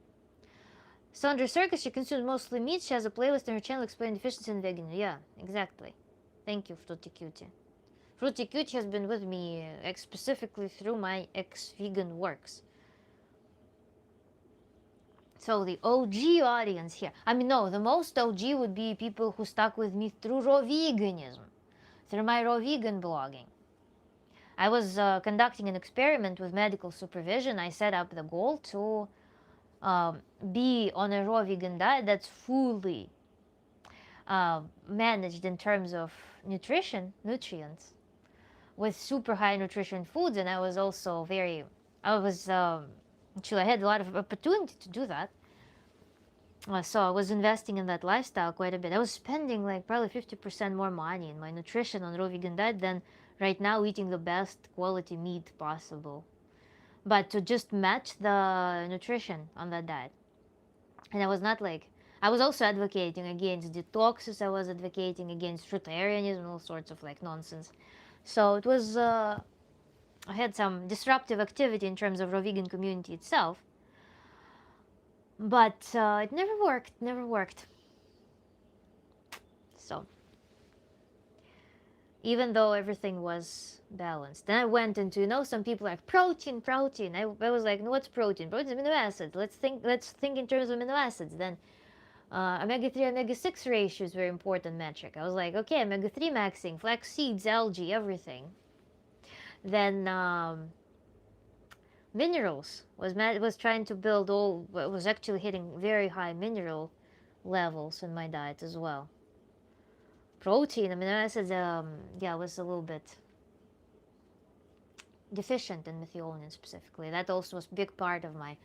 Sandra Circus, she consumes mostly meat. She has a playlist on her channel explaining deficiency in veganism. Yeah, exactly. Thank you, Fruity Cutie. Fruity Cutie has been with me specifically through my ex-vegan works. So the OG audience here. No, the most OG would be people who stuck with me through raw veganism, through my raw vegan blogging. I was conducting an experiment with medical supervision. I set up the goal to be on a raw vegan diet that's fully managed in terms of nutrients, with super high nutrition foods, and I was also very, I was, actually, I had a lot of opportunity to do that. So I was investing in that lifestyle quite a bit. I was spending like probably 50% more money in my nutrition on raw vegan diet than right now eating the best quality meat possible. But to just match the nutrition on that diet. And I was not like, I was also advocating against detoxes, I was advocating against fruitarianism, all sorts of like nonsense. So it was, I had some disruptive activity in terms of raw vegan community itself. But it never worked. So even though everything was balanced. Then I went into, some people like protein. I was like, no, what's protein? Protein is amino acids. Let's think in terms of amino acids. Then omega-3, omega-6 ratio is very important metric. I was like, okay, omega-3 maxing, flax seeds, algae, everything. Then minerals was trying to build was actually hitting very high mineral levels in my diet as well. Protein, amino acids, was a little bit deficient in methionine specifically. That also was a big part of my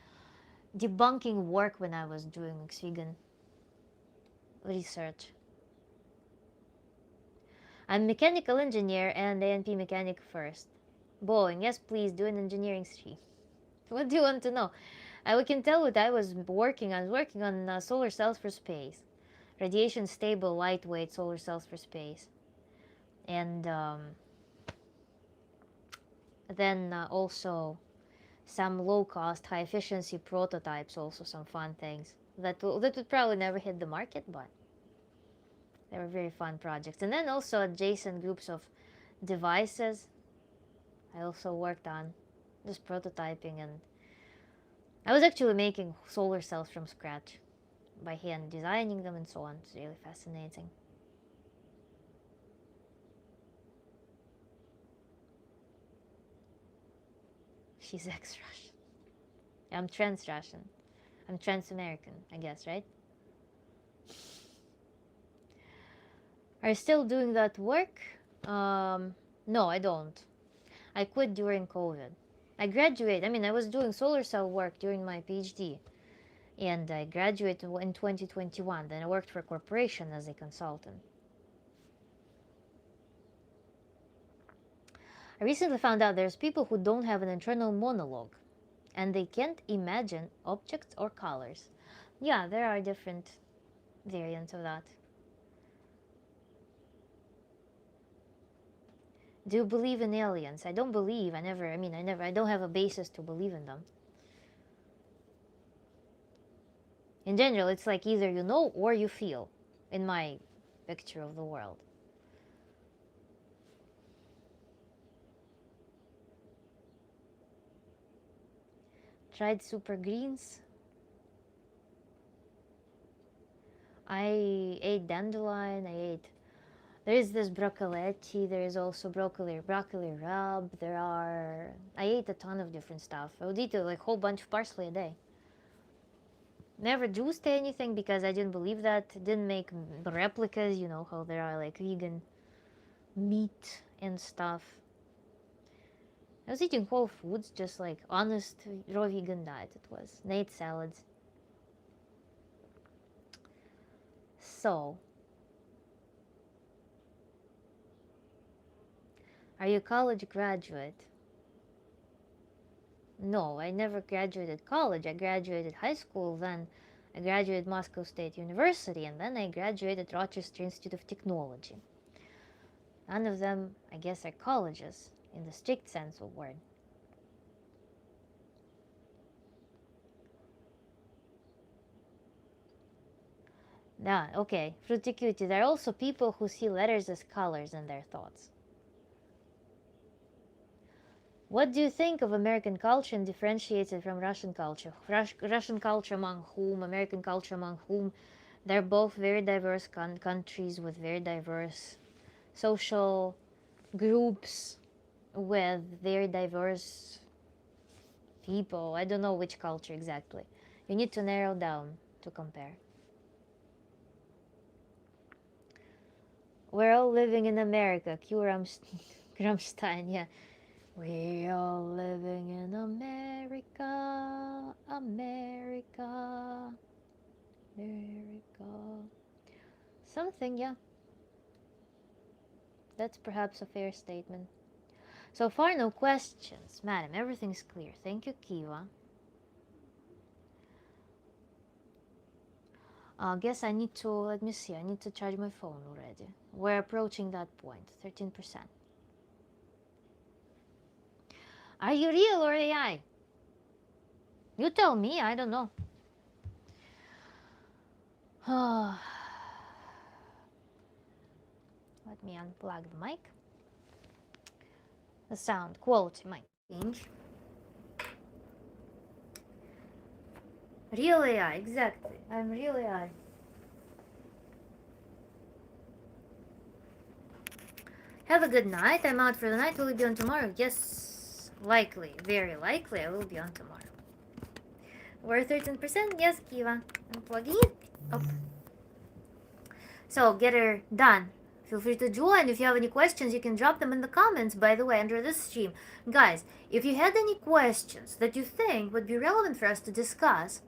debunking work when I was doing vegan research. I'm a mechanical engineer and A&P mechanic first. Boeing, yes please, do an engineering stream. What do you want to know? We can tell what I was working on. I was working on solar cells for space. Radiation stable, lightweight solar cells for space. And then also some low-cost, high-efficiency prototypes, also some fun things that would probably never hit the market, but they were very fun projects. And then also adjacent groups of devices I also worked on, just prototyping, and I was actually making solar cells from scratch by hand, designing them and so on. It's really fascinating. She's ex-Russian. I'm trans-Russian. I'm trans-American, I guess, right? Are you still doing that work? No, I don't. I quit during COVID. I was doing solar cell work during my PhD, and I graduated in 2021. Then I worked for a corporation as a consultant. I recently found out there's people who don't have an internal monologue, and they can't imagine objects or colors. Yeah, there are different variants of that. Do you believe in aliens? I don't believe. I don't have a basis to believe in them. In general, it's like either you know or you feel, in my picture of the world. Tried super greens. I ate dandelion. There is this broccoletti. There is also broccoli rub. I ate a ton of different stuff. I would eat like a whole bunch of parsley a day. Never juiced anything because I didn't believe that. Didn't make replicas, how there are like vegan meat and stuff. I was eating whole foods, just like honest raw vegan diet it was. And ate salads. So, are you a college graduate? No, I never graduated college. I graduated high school, then I graduated Moscow State University, and then I graduated Rochester Institute of Technology. None of them, I guess, are colleges in the strict sense of word. Okay, fruticuity. There are also people who see letters as colors in their thoughts. What do you think of American culture and differentiates it from Russian culture? Russian culture among whom, American culture among whom? They're both very diverse countries with very diverse social groups with very diverse people. I don't know which culture exactly. You need to narrow down to compare. We're all living in America. Q Rammstein, yeah. We all living in America, America, America. Something, yeah. That's perhaps a fair statement. So far, no questions. Madam, everything's clear. Thank you, Kiva. Guess I need to, let me see, I need to charge my phone already. We're approaching that point, 13%. Are you real or AI? You tell me, I don't know. Let me unplug the mic. The sound quality might change. Real AI, exactly. I'm real AI. Have a good night. I'm out for the night. Will you be on tomorrow? Yes, likely. Very likely I will be on tomorrow. We're 13%? Yes, Kiva. I'm plugging it up. So, get her done. Feel free to join. If you have any questions, you can drop them in the comments, by the way, under this stream. Guys, if you had any questions that you think would be relevant for us to discuss,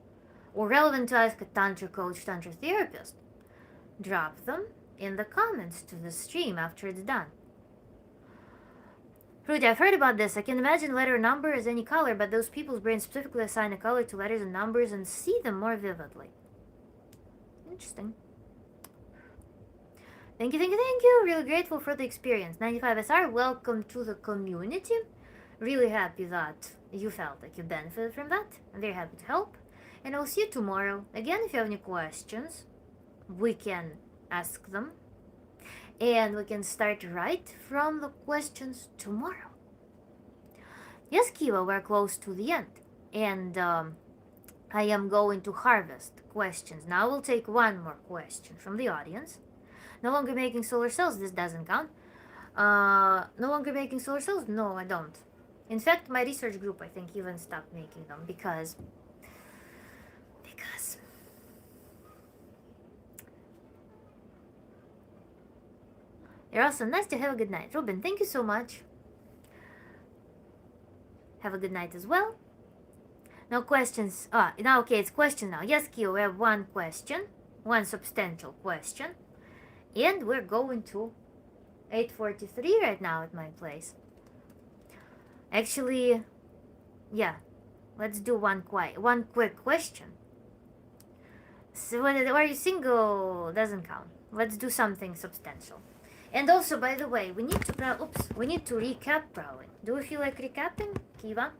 or relevant to ask a Tantra coach, Tantra therapist, drop them in the comments to the stream after it's done. Rudy, I've heard about this. I can imagine letter or number as any color, but those people's brains specifically assign a color to letters and numbers and see them more vividly. Interesting. Thank you, thank you, thank you. Really grateful for the experience. 95 SR, welcome to the community. Really happy that you felt like you benefited from that. I'm very happy to help. And I'll see you tomorrow. Again, if you have any questions, we can ask them. And we can start right from the questions tomorrow. Yes, Kiva, we're close to the end. And I am going to harvest questions. Now we'll take one more question from the audience. No longer making solar cells, this doesn't count. No longer making solar cells? No, I don't. In fact, my research group, I think, even stopped making them because you're awesome. Nice to have a good night. Ruben, thank you so much. Have a good night as well. No questions. Now, okay, it's question now. Yes, Kyo, we have one question. One substantial question. And we're going to 8:43 right now at my place. Actually, yeah, let's do one quick question. So, are you single? Doesn't count. Let's do something substantial. And also, by the way, we need to recap probably. Do you feel like recapping, Kiva?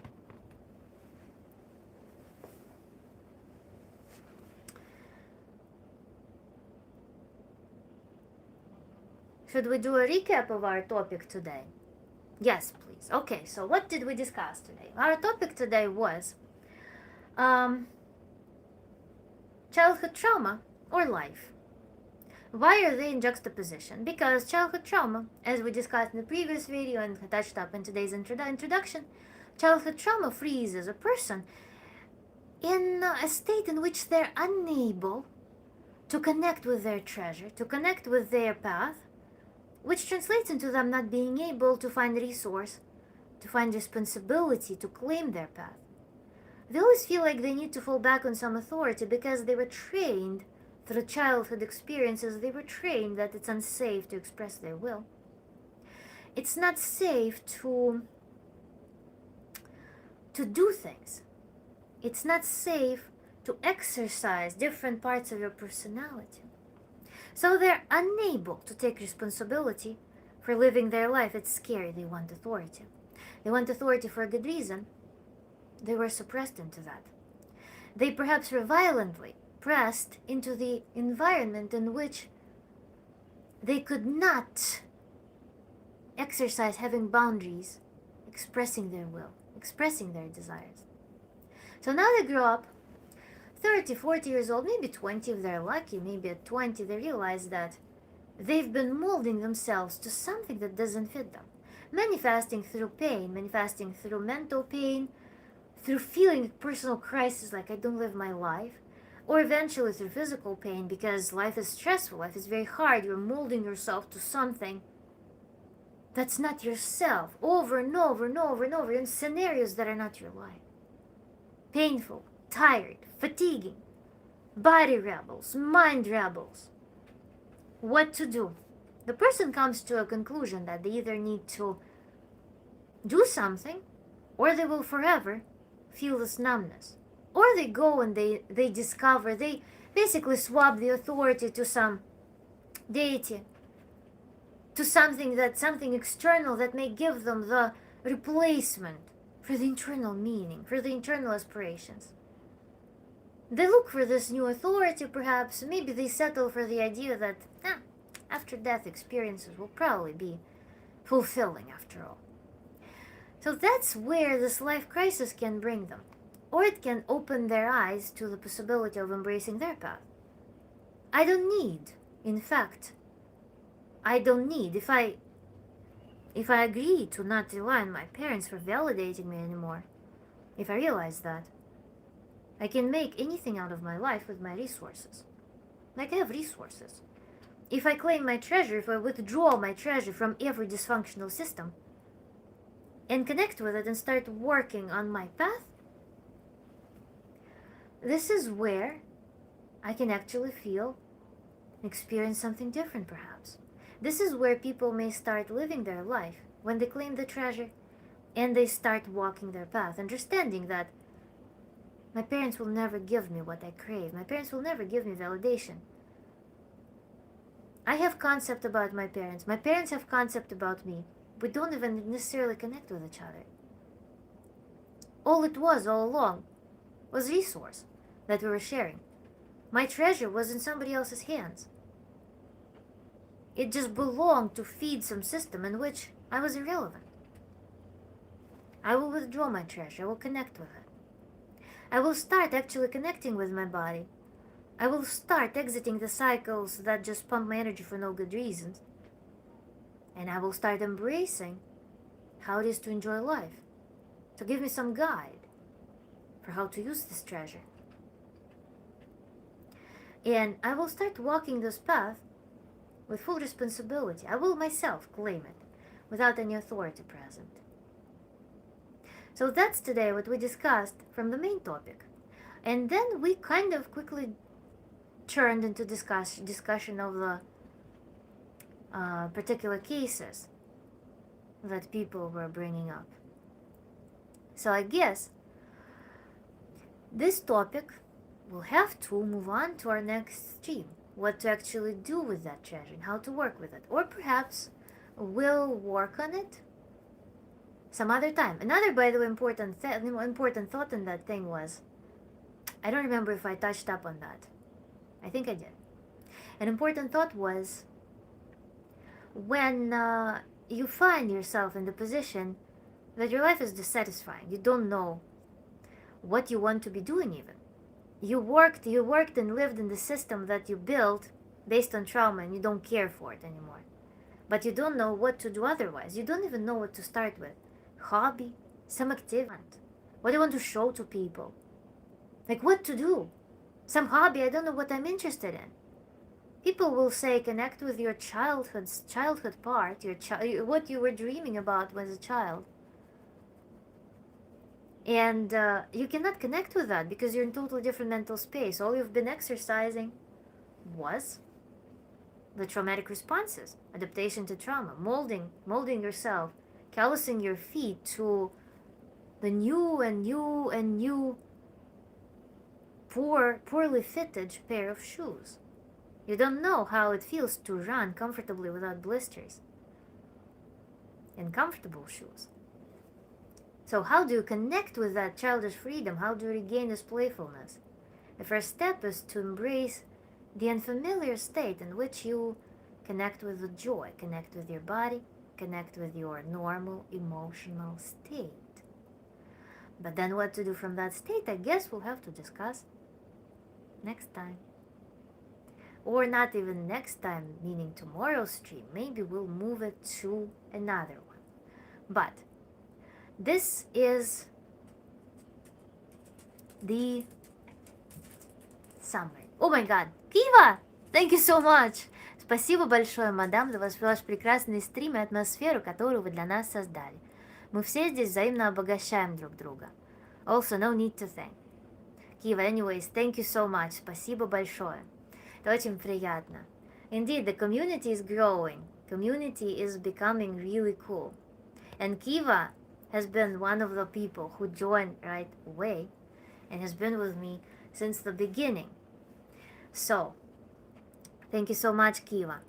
Should we do a recap of our topic today? Yes, please. Okay, so what did we discuss today? Our topic today was childhood trauma or life. Why are they in juxtaposition? Because childhood trauma, as we discussed in the previous video and touched up in today's introduction, childhood trauma freezes a person in a state in which they're unable to connect with their treasure, to connect with their path, which translates into them not being able to find resource, to find responsibility, to claim their path. They always feel like they need to fall back on some authority because they were trained through childhood experiences, they were trained that it's unsafe to express their will. It's not safe to do things. It's not safe to exercise different parts of your personality. So they're unable to take responsibility for living their life. It's scary. They want authority. They want authority for a good reason. They were suppressed into that. They perhaps were violently pressed into the environment in which they could not exercise having boundaries, expressing their will, expressing their desires. So now they grow up 30, 40 years old, maybe 20 if they're lucky, maybe at 20 they realize that they've been molding themselves to something that doesn't fit them. Manifesting through pain, manifesting through mental pain, through feeling personal crisis like I don't live my life, or eventually through physical pain, because life is stressful, life is very hard, you're molding yourself to something that's not yourself, over and over and over and over, in scenarios that are not your life. Painful, tired, fatiguing, body rebels, mind rebels. What to do? The person comes to a conclusion that they either need to do something, or they will forever feel this numbness. Or they go and they discover, they basically swap the authority to some deity, to something external that may give them the replacement for the internal meaning, for the internal aspirations. They look for this new authority, perhaps. Maybe they settle for the idea that after-death experiences will probably be fulfilling after all. So that's where this life crisis can bring them. Or it can open their eyes to the possibility of embracing their path. I don't need, in fact, if I agree to not rely on my parents for validating me anymore, if I realize that, I can make anything out of my life with my resources. Like I have resources. If I claim my treasure, if I withdraw my treasure from every dysfunctional system and connect with it and start working on my path, this is where I can actually experience something different perhaps. This is where people may start living their life when they claim the treasure and they start walking their path, understanding that my parents will never give me what I crave. My parents will never give me validation. I have concept about my parents. My parents have concept about me. We don't even necessarily connect with each other. All it was all along was resource that we were sharing. My treasure was in somebody else's hands. It just belonged to feed some system in which I was irrelevant. I will withdraw my treasure. I will connect with it. I will start actually connecting with my body. I will start exiting the cycles that just pump my energy for no good reasons. And I will start embracing how it is to enjoy life. To give me some guide for how to use this treasure. And I will start walking this path with full responsibility. I will myself claim it without any authority present. So that's today what we discussed from the main topic. And then we kind of quickly turned into discussion of the particular cases that people were bringing up. So I guess this topic will have to move on to our next stream. What to actually do with that treasure and how to work with it. Or perhaps we'll work on it some other time. Another, by the way, important thought in that thing was, I don't remember if I touched up on that. I think I did. An important thought was, when you find yourself in the position that your life is dissatisfying, you don't know what you want to be doing even. You worked and lived in the system that you built based on trauma and you don't care for it anymore. But you don't know what to do otherwise. You don't even know what to start with. Hobby, some activity. What do you want to show to people? Like what to do? Some hobby, I don't know what I'm interested in. People will say connect with your childhood part, what you were dreaming about as a child. And you cannot connect with that because you're in totally different mental space. All you've been exercising was the traumatic responses, adaptation to trauma, molding yourself, callousing your feet to the new poorly fitted pair of shoes. You don't know how it feels to run comfortably without blisters in comfortable shoes. So how do you connect with that childish freedom? How do you regain this playfulness? The first step is to embrace the unfamiliar state in which you connect with the joy, connect with your body, connect with your normal emotional state. But then what to do from that state, I guess we'll have to discuss next time. Or not even next time, meaning tomorrow's stream. Maybe we'll move it to another one. But this is the summary. Oh my god, Kiva! Thank you so much! Спасибо большое, мадам, за ваш прекрасный стрим и атмосферу, которую вы для нас создали. Мы все здесь взаимно обогащаем друг друга. Also, no need to thank. Kiva, anyways, thank you so much. Спасибо большое. Это очень приятно. Indeed, the community is growing. Community is becoming really cool. And Kiva has been one of the people who joined right away and has been with me since the beginning. So, thank you so much, Kiva.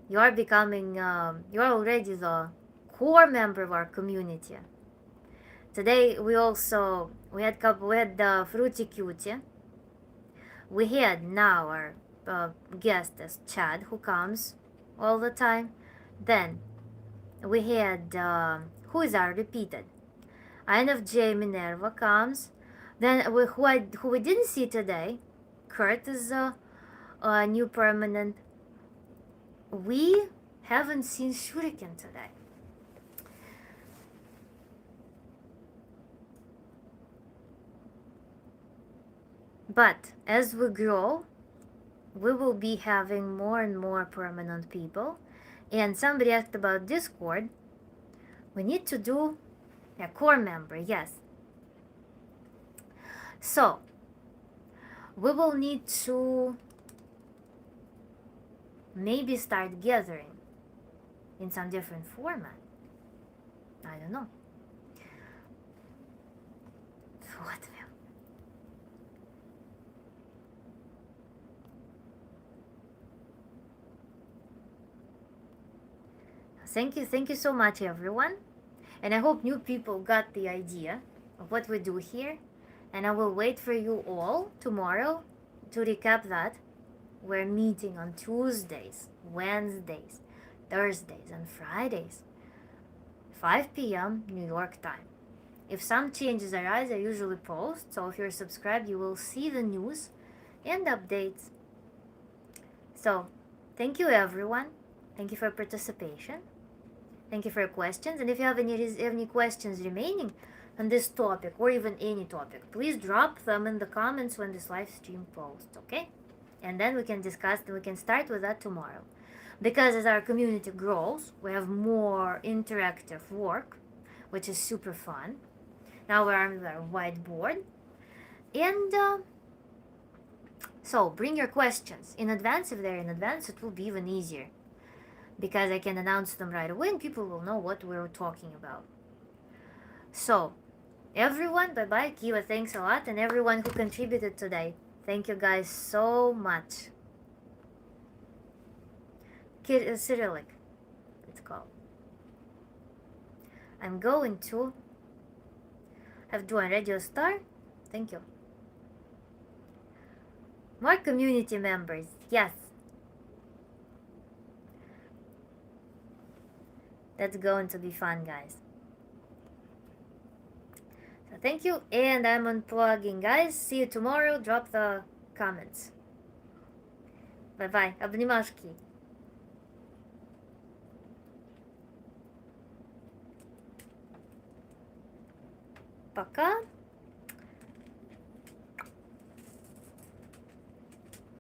You are becoming, you are already the core member of our community. Today we had the Fruity Cutie. We had now our guest as Chad, who comes all the time. Then we had who is our repeated INFJ Minerva comes. Then who we didn't see today, Kurt is a new permanent. We haven't seen Shuriken today. But as we grow, we will be having more and more permanent people. And somebody asked about Discord. We need to do a core member, yes. So, we will need to maybe start gathering in some different format. I don't know. What? Thank you so much, everyone. And I hope new people got the idea of what we do here. And I will wait for you all tomorrow to recap that. We're meeting on Tuesdays, Wednesdays, Thursdays, and Fridays, 5 p.m. New York time. If some changes arise, I usually post. So if you're subscribed, you will see the news and updates. So, thank you, everyone. Thank you for participation. Thank you for your questions. And if you have any questions remaining on this topic or even any topic, please drop them in the comments when this live stream posts, okay? And then we can discuss, and we can start with that tomorrow. Because as our community grows, we have more interactive work, which is super fun. Now we're on our whiteboard. And so bring your questions in advance. If they're in advance, it will be even easier, because I can announce them right away and people will know what we're talking about. So, everyone, bye-bye. Kiva, thanks a lot. And everyone who contributed today, thank you guys so much. Cyrillic, it's called. I'm going to have joined Radio Star. Thank you. More community members, yes. That's going to be fun, guys. So thank you, and I'm unplugging, guys. See you tomorrow. Drop the comments. Bye-bye. Обнимашки. Пока.